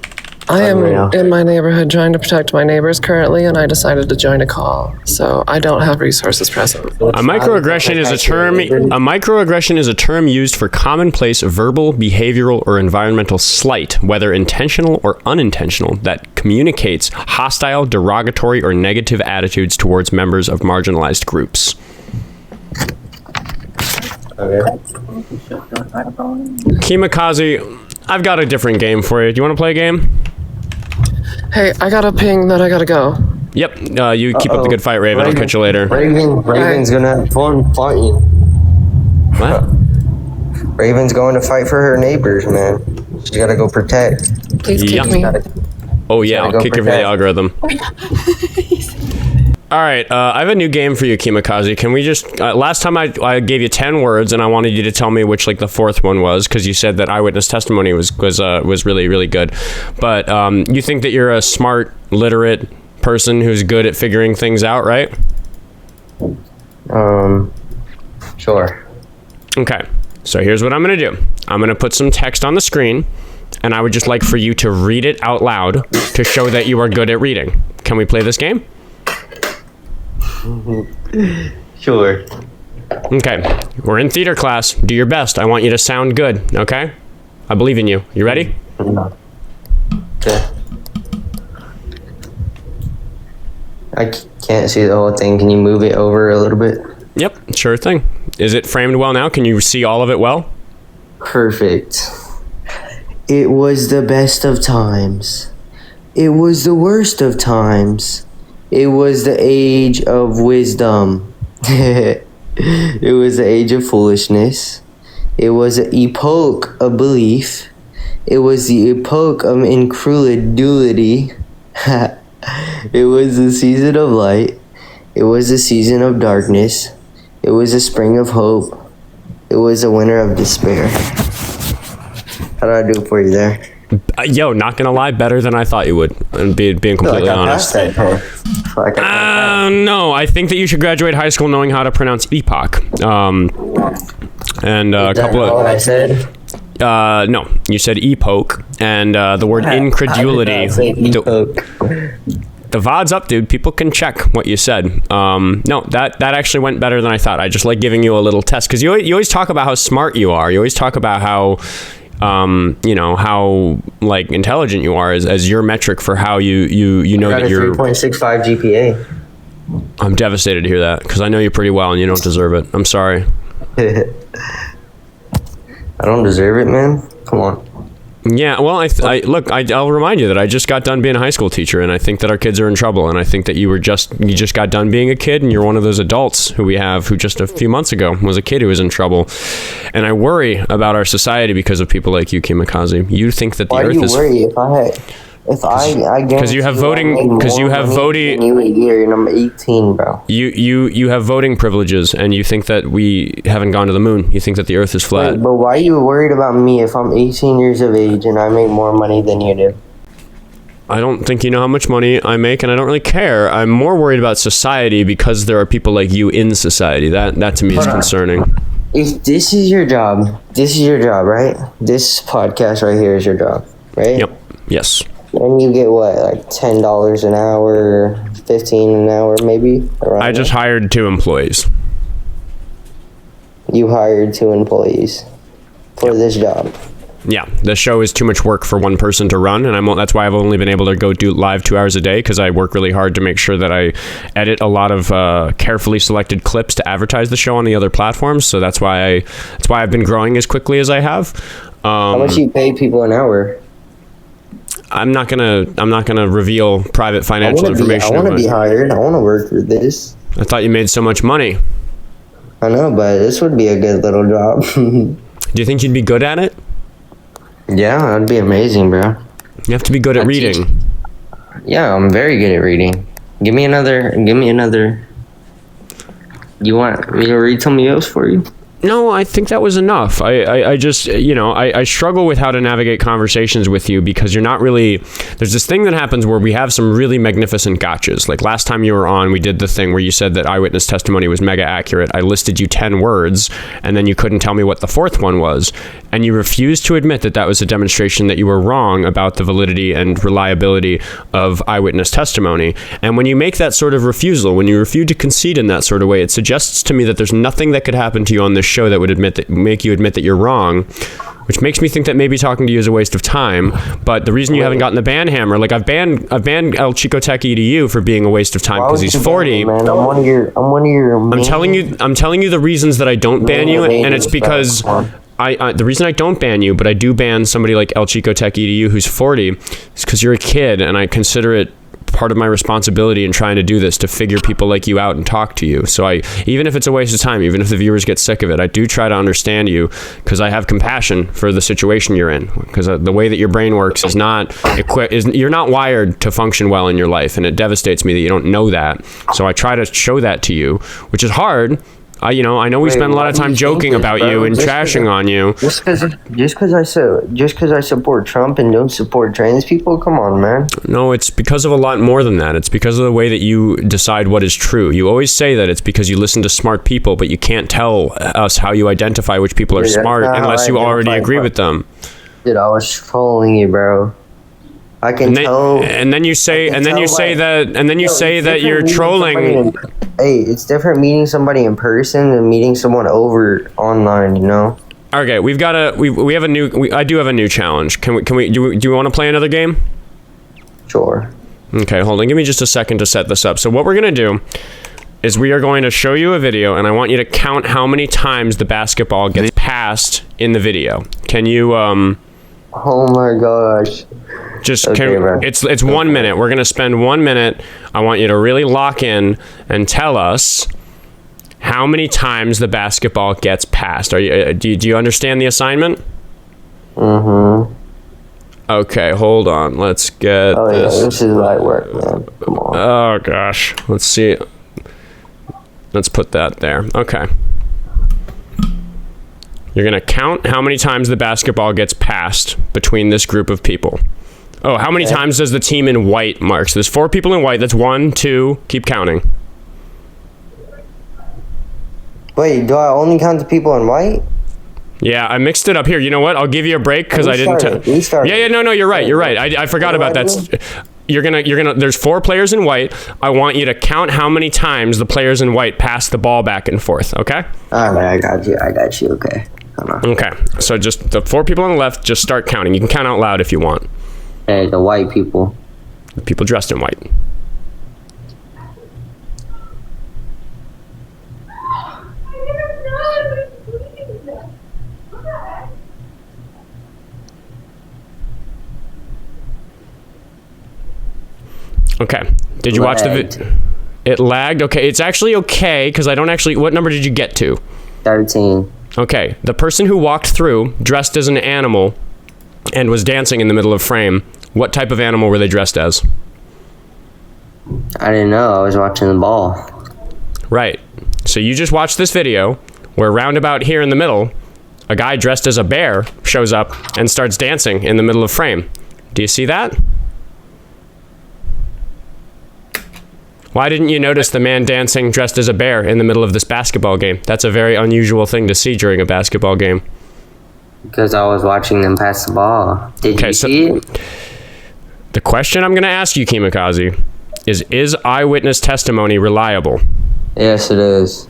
I am in my neighborhood trying to protect my neighbors currently, and I decided to join a call. So I don't have resources present. A microaggression is a term. A microaggression is a term used for commonplace verbal, behavioral, or environmental slight, whether intentional or unintentional, that communicates hostile, derogatory, or negative attitudes towards members of marginalized groups. KeemoKaze, I've got a different game for you. Do you want to play a game? Hey, I got a ping that I gotta go. Yep. You keep up the good fight, Raven. I'll catch you later. Raven's gonna fight you. What? Raven's going to fight for her neighbors, man. She's gotta go protect. Please kick me. Oh yeah, I'll kick you for the algorithm. All right, I have a new game for you, KeemoKaze. Can we just... last time I gave you 10 words, and I wanted you to tell me which, the fourth one was, because you said that eyewitness testimony was really, really good. But you think that you're a smart, literate person who's good at figuring things out, right? Sure. Okay, so here's what I'm going to do. I'm going to put some text on the screen, and I would just like for you to read it out loud to show that you are good at reading. Can we play this game? Sure. Okay, we're in theater class. Do your best. I want you to sound good, okay? I believe in you. You ready? Okay. I can't see the whole thing. Can you move it over a little bit? Yep, sure thing. Is it framed well now? Can you see all of it well? Perfect. It was the best of times. It was the worst of times. It was the age of wisdom. It was the age of foolishness. It was an epoch of belief. It was the epoch of incredulity. It was the season of light. It was the season of darkness. It was a spring of hope. It was a winter of despair. How do I do for you there? Yo, not gonna lie, better than I thought you would. And being completely honest. No, I think that you should graduate high school knowing how to pronounce epoch. And a couple of. What I said? No, you said epoch, and the word incredulity. The VOD's up, dude. People can check what you said. No, that actually went better than I thought. I just like giving you a little test because you always talk about how smart you are. You always talk about how, how like intelligent you are as your metric for how you know that you're. 3.65 GPA. I'm devastated to hear that because I know you pretty well and you don't deserve it. I'm sorry. I don't deserve it, man. Come on. Yeah, well, I'll remind you that I just got done being a high school teacher, and I think that our kids are in trouble, and I think that you just got done being a kid, and you're one of those adults who just a few months ago was a kid who was in trouble, and I worry about our society because of people like you, KeemoKaze. You think that the earth is... Why do you worry? Because you have voting. Because you have voting. You're number 18, bro. You have voting privileges, and you think that we haven't gone to the moon. You think that the Earth is flat. Wait, but why are you worried about me if I'm 18 years of age and I make more money than you do? I don't think you know how much money I make, and I don't really care. I'm more worried about society because there are people like you in society. That to me is concerning. If this is your job, right? This podcast right here is your job, right? Yep. Yes. And you get what, like $10 an hour, $15 an hour, maybe? I just hired 2 employees. You hired 2 employees for this job. Yeah, the show is too much work for one person to run, and that's why I've only been able to go do live 2 hours a day because I work really hard to make sure that I edit a lot of carefully selected clips to advertise the show on the other platforms. So that's why I've been growing as quickly as I have. How much do you pay people an hour? I'm not gonna reveal private financial information. I want to be hired. I want to work for this. I thought you made so much money. I know, but this would be a good little job. Do you think you'd be good at it? Yeah, that'd be amazing, bro. You have to be good at reading. Yeah, I'm very good at reading. Give me another. You want me to read something else for you? No, I think that was enough. I just, I struggle with how to navigate conversations with you because you're not really, there's this thing that happens where we have some really magnificent gotchas. Like last time you were on, we did the thing where you said that eyewitness testimony was mega accurate. I listed you 10 words and then you couldn't tell me what the 4th one was. And you refused to admit that that was a demonstration that you were wrong about the validity and reliability of eyewitness testimony. And when you make that sort of refusal, when you refuse to concede in that sort of way, it suggests to me that there's nothing that could happen to you on this show that would make you admit that you're wrong, which makes me think that maybe talking to you is a waste of time. But the reason you haven't gotten the ban hammer, like I've banned El Chico Tech EDU for being a waste of time because he's 40. Man, I'm one of your. I'm telling you the reasons that I don't ban you, and it's because the reason I don't ban you, but I do ban somebody like El Chico Tech EDU who's 40, is because you're a kid, and I consider it part of my responsibility in trying to do this to figure people like you out and talk to you. So even if it's a waste of time, even if the viewers get sick of it, I do try to understand you because I have compassion for the situation you're in, because the way that your brain works is not you're not wired to function well in your life, and it devastates me that you don't know that. So I try to show that to you, which is hard. I know we spend a lot of time joking about you and trashing on you. Just because I support Trump and don't support trans people, come on, man. No, it's because of a lot more than that. It's because of the way that you decide what is true. You always say that it's because you listen to smart people, but you can't tell us how you identify which people are smart unless you already agree with them. Dude, I was trolling you, bro. I can tell. And then you say that you're trolling. Hey, it's different meeting somebody in person than meeting someone over online, you know? Okay, we have a new I do have a new challenge. Do you want to play another game? Sure. Okay, hold on. Give me just a second to set this up. So what we're going to do is we are going to show you a video, and I want you to count how many times the basketball gets passed in the video. Can you, Oh my gosh. Just, it's 1 minute. We're going to spend 1 minute. I want you to really lock in and tell us how many times the basketball gets passed. Do you understand the assignment? Mm-hmm. Okay, hold on. Let's get this. Yeah, this is light work, man. Come on. Oh, gosh. Let's see. Let's put that there. Okay. You're going to count how many times the basketball gets passed between this group of people. Oh, how many times does the team in white mark? So there's 4 people in white. That's 1, 2. Keep counting. Wait, do I only count the people in white? Yeah, I mixed it up here. You know what? I'll give you a break because I didn't tell. Yeah, no, you're right. You're right. I forgot about that. You're gonna. There's 4 players in white. I want you to count how many times the players in white pass the ball back and forth. Okay? All right, I got you. Okay. Hold on. Okay. So just the 4 people on the left. Just start counting. You can count out loud if you want. Hey, the white people. The people dressed in white. Okay. Did you watch the video? It lagged? Okay. It's actually okay because I don't actually... What number did you get to? 13. Okay. The person who walked through dressed as an animal and was dancing in the middle of frame, what type of animal were they dressed as? I didn't know. I was watching the ball. Right. So you just watched this video where roundabout here in the middle, a guy dressed as a bear shows up and starts dancing in the middle of frame. Do you see that? Why didn't you notice the man dancing dressed as a bear in the middle of this basketball game? That's a very unusual thing to see during a basketball game. Because I was watching them pass the ball. Did you see it? The question I'm going to ask you, KeemoKaze, is eyewitness testimony reliable? Yes, it is.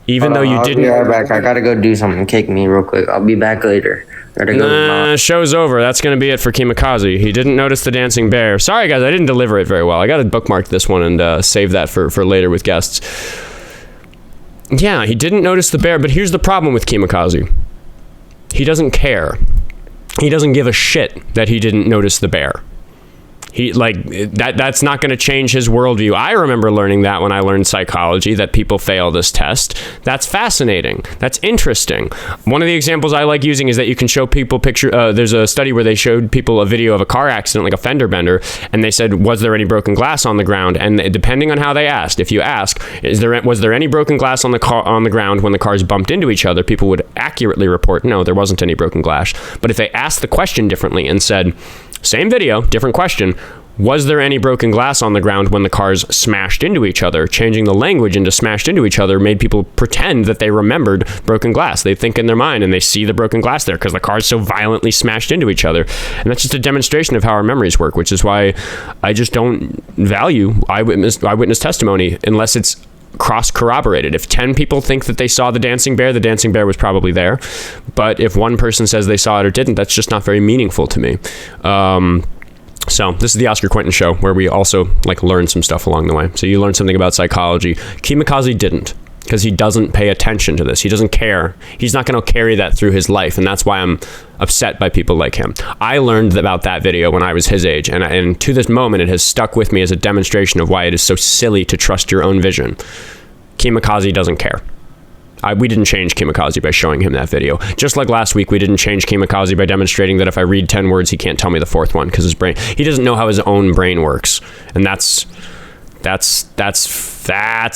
Even though you didn't... I'll be right back. I gotta go do something. Kick me real quick. I'll be back later. Gotta go. Show's over. That's going to be it for KeemoKaze. He didn't notice the dancing bear. Sorry, guys. I didn't deliver it very well. I got to bookmark this one and save that for later with guests. Yeah, he didn't notice the bear, but here's the problem with KeemoKaze. He doesn't care. He doesn't give a shit that he didn't notice the bear. That's not going to change his worldview. I remember learning that when I learned psychology, that people fail this test. That's fascinating. That's interesting. One of the examples I like using is that you can show people there's a study where they showed people a video of a car accident, like a fender bender, and they said, was there any broken glass on the ground? And depending on how they asked, if you ask, was there any broken glass on the ground when the cars bumped into each other, people would accurately report, no, there wasn't any broken glass. But if they asked the question differently and said, same video, different question, was there any broken glass on the ground when the cars smashed into each other? Changing the language into smashed into each other made people pretend that they remembered broken glass. They think in their mind and they see the broken glass there because the cars so violently smashed into each other. And that's just a demonstration of how our memories work, which is why I just don't value eyewitness testimony unless it's cross-corroborated. If 10 people think that they saw the dancing bear was probably there. But if one person says they saw it or didn't, that's just not very meaningful to me. So this is the Oskar Quentin show, where we also learn some stuff along the way. So you learn something about psychology. KeemoKaze didn't, because he doesn't pay attention to this. He doesn't care. He's not going to carry that through his life, and that's why I'm upset by people like him. I learned about that video when I was his age, and to this moment, it has stuck with me as a demonstration of why it is so silly to trust your own vision. KeemoKaze doesn't care. We didn't change KeemoKaze by showing him that video. Just like last week, we didn't change KeemoKaze by demonstrating that if I read 10 words, he can't tell me the 4th one because he doesn't know how his own brain works. And that's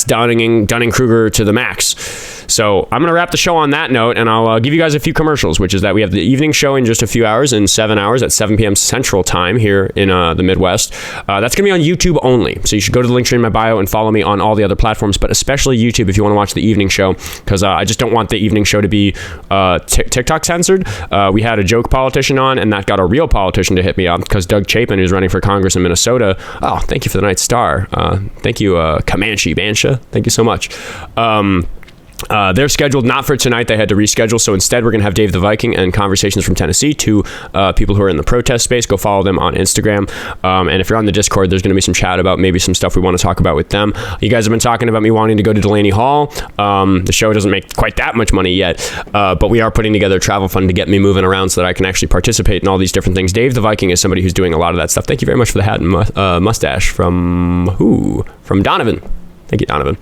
Dunning-Kruger to the max. So I'm going to wrap the show on that note, and I'll give you guys a few commercials, which is that we have the evening show in just a few hours, in 7 hours at 7 p.m. Central Time here in the Midwest. That's going to be on YouTube only. So you should go to the link tree in my bio and follow me on all the other platforms, but especially YouTube if you want to watch the evening show, because I just don't want the evening show to be TikTok censored. We had a joke politician on, and that got a real politician to hit me up, because Doug Chapin, who's running for Congress in Minnesota, thank you for the night star. Thank you, Comanche Bansha. Thank you so much. They're scheduled not for tonight. They had to reschedule. So instead, we're going to have Dave the Viking and Conversations from Tennessee, two people who are in the protest space. Go follow them on Instagram. And if you're on the Discord, there's going to be some chat about maybe some stuff we want to talk about with them. You guys have been talking about me wanting to go to Delaney Hall. The show doesn't make quite that much money yet, but we are putting together a travel fund to get me moving around so that I can actually participate in all these different things. Dave the Viking is somebody who's doing a lot of that stuff. Thank you very much for the hat and mustache from who? From Donovan. Thank you, Donovan.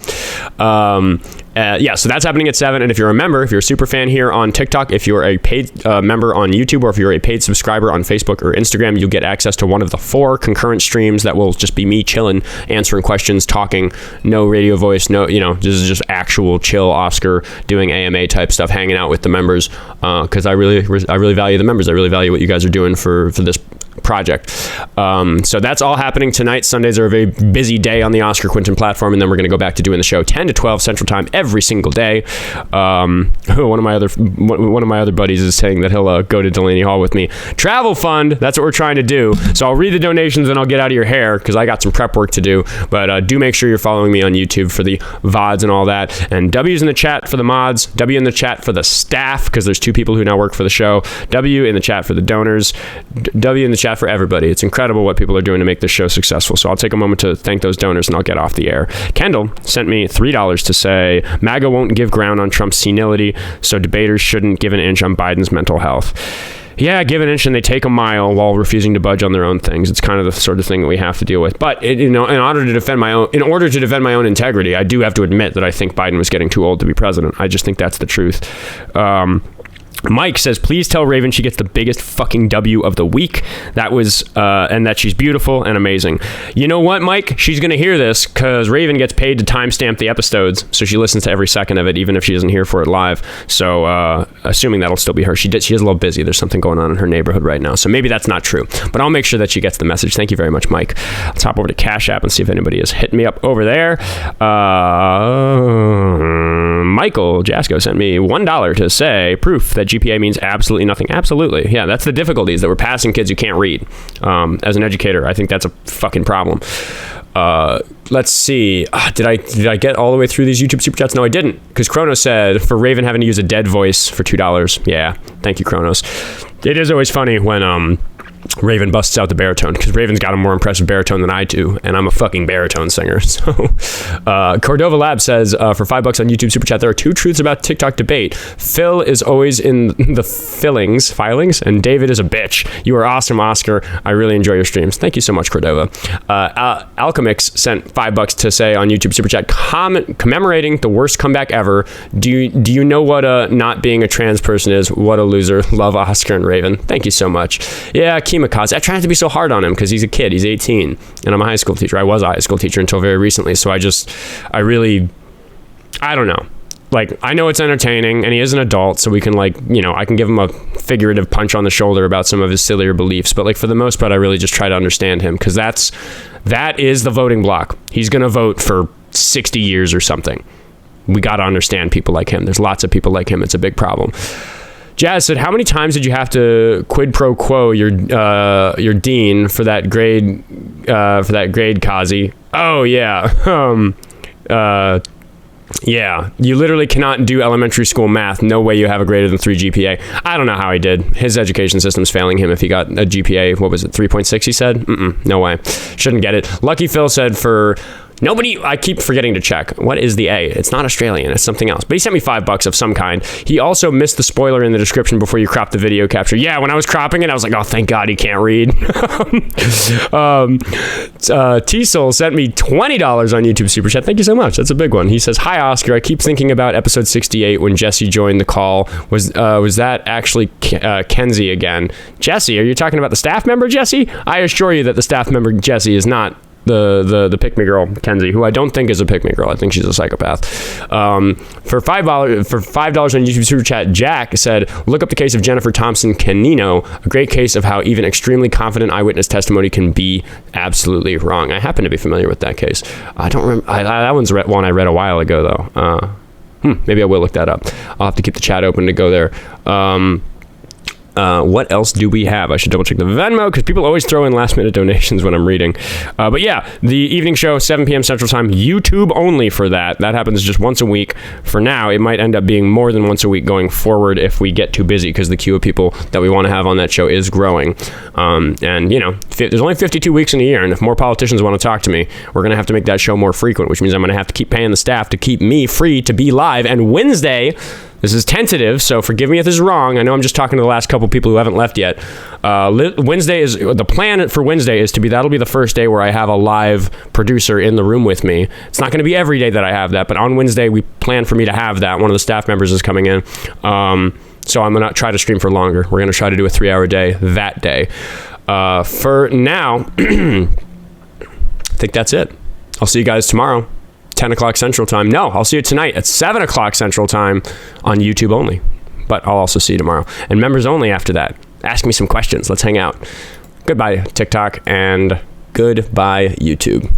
So that's happening at 7. And if you're a member, if you're a super fan here on TikTok, if you're a paid member on YouTube, or if you're a paid subscriber on Facebook or Instagram, you'll get access to one of the 4 concurrent streams that will just be me chilling, answering questions, talking, no radio voice, no, this is just actual chill Oskar doing AMA type stuff, hanging out with the members, because I really value the members. I really value what you guys are doing for this project. So that's all happening tonight. Sundays are a very busy day on the Oskar Quentin platform, and then we're going to go back to doing the show 10 to 12 Central Time every single day. One of my other buddies is saying that he'll go to Delaney Hall with me. Travel fund, that's what we're trying to do. So I'll read the donations and I'll get out of your hair because I got some prep work to do. But do make sure you're following me on YouTube for the VODs and all that. And W's in the chat for the mods, W in the chat for the staff, because there's 2 people who now work for the show, W in the chat for the donors, W in the chat for everybody. It's incredible what people are doing to make this show successful. So I'll take a moment to thank those donors and I'll get off the air. Kendall sent me $3 to say MAGA won't give ground on Trump's senility, so debaters shouldn't give an inch on Biden's mental health. Yeah, give an inch and they take a mile while refusing to budge on their own things. It's kind of the sort of thing that we have to deal with. But in order to defend my own integrity, I do have to admit that I think Biden was getting too old to be president. I just think that's the truth. Mike says, please tell Raven she gets the biggest fucking W of the week. That was, and that she's beautiful and amazing. You know what, Mike? She's going to hear this because Raven gets paid to timestamp the episodes. So she listens to every second of it, even if she isn't here for it live. So, assuming that'll still be her. She is a little busy. There's something going on in her neighborhood right now. So maybe that's not true, but I'll make sure that she gets the message. Thank you very much, Mike. Let's hop over to Cash App and see if anybody is hitting me up over there. Michael Jasko sent me $1 to say proof that GPA means absolutely nothing. Absolutely. Yeah, that's the difficulties that we're passing kids who can't read. As an educator, I think that's a fucking problem. Let's see. Did I get all the way through these YouTube Super Chats? No, I didn't. Because Kronos said, for Raven having to use a dead voice for $2. Yeah, thank you, Kronos. It is always funny when Raven busts out the baritone, because Raven's got a more impressive baritone than I do, and I'm a fucking baritone singer. So Cordova Lab says, for $5 on YouTube Super Chat, there are 2 truths about TikTok debate. Phil is always in the filings, and David is a bitch. You are awesome, Oskar. I really enjoy your streams. Thank you so much, Cordova. Alchemix sent $5 to say on YouTube Super Chat, commemorating the worst comeback ever. Do you know what not being a trans person is? What a loser. Love, Oskar and Raven. Thank you so much. Yeah, KeemoKaze. I try not to be so hard on him because he's a kid. He's 18, and I'm a high school teacher. I was a high school teacher until very recently. So I don't know. Like, I know it's entertaining, and he is an adult, so we can, I can give him a figurative punch on the shoulder about some of his sillier beliefs. But, for the most part, I really just try to understand him, because that is the voting block. He's going to vote for 60 years or something. We got to understand people like him. There's lots of people like him. It's a big problem. Jazz said, how many times did you have to quid pro quo your dean for that grade, Kazi? Oh, yeah. Yeah, you literally cannot do elementary school math. No way you have a greater than 3 GPA. I don't know how he did. His education system's failing him if he got a GPA, what was it, 3.6 he said? No way. Shouldn't get it. Lucky Phil said for... Nobody, I keep forgetting to check. What is the A? It's not Australian, it's something else. But he sent me $5 of some kind. He also missed the spoiler in the description before you cropped the video capture. Yeah, when I was cropping it, I was like, oh, thank God he can't read. T-Soul sent me $20 on YouTube Super Chat. Thank you so much. That's a big one. He says, hi, Oskar. I keep thinking about episode 68 when Jesse joined the call. Was that actually Kenzie again? Jesse, are you talking about the staff member, Jesse? I assure you that the staff member, Jesse, is not the pick-me girl Kenzie, who I don't think is a pick-me girl. I think she's a psychopath. For $5 on YouTube Super Chat, Jack said, look up the case of Jennifer Thompson Canino, a great case of how even extremely confident eyewitness testimony can be absolutely wrong. I happen to be familiar with that case. I don't remember. That one's one I read a while ago, though. Maybe I will look that up. I'll have to keep the chat open to go there. What else do we have? I should double check the Venmo because people always throw in last minute donations when I'm reading. But yeah, the evening show, 7 p.m. Central Time, YouTube only for that. That happens just once a week. For now, it might end up being more than once a week going forward if we get too busy because the queue of people that we want to have on that show is growing. And, you know, there's only 52 weeks in a year, and if more politicians want to talk to me, we're going to have to make that show more frequent, which means I'm going to have to keep paying the staff to keep me free to be live. And Wednesday, this is tentative, so forgive me if this is wrong. I know I'm just talking to the last couple people who haven't left yet. Wednesday is the plan for Wednesday is to be that'll be the first day where I have a live producer in the room with me. It's not going to be every day that I have that, but on Wednesday we plan for me to have that. One of the staff members is coming in, so I'm gonna try to stream for longer. We're gonna try to do a 3-hour day that day. For now, I think that's it. I'll see you guys tomorrow. 10 o'clock Central Time. No, I'll see you tonight at 7 o'clock Central Time on YouTube only. But I'll also see you tomorrow. And members only after that. Ask me some questions. Let's hang out. Goodbye, TikTok, and goodbye, YouTube.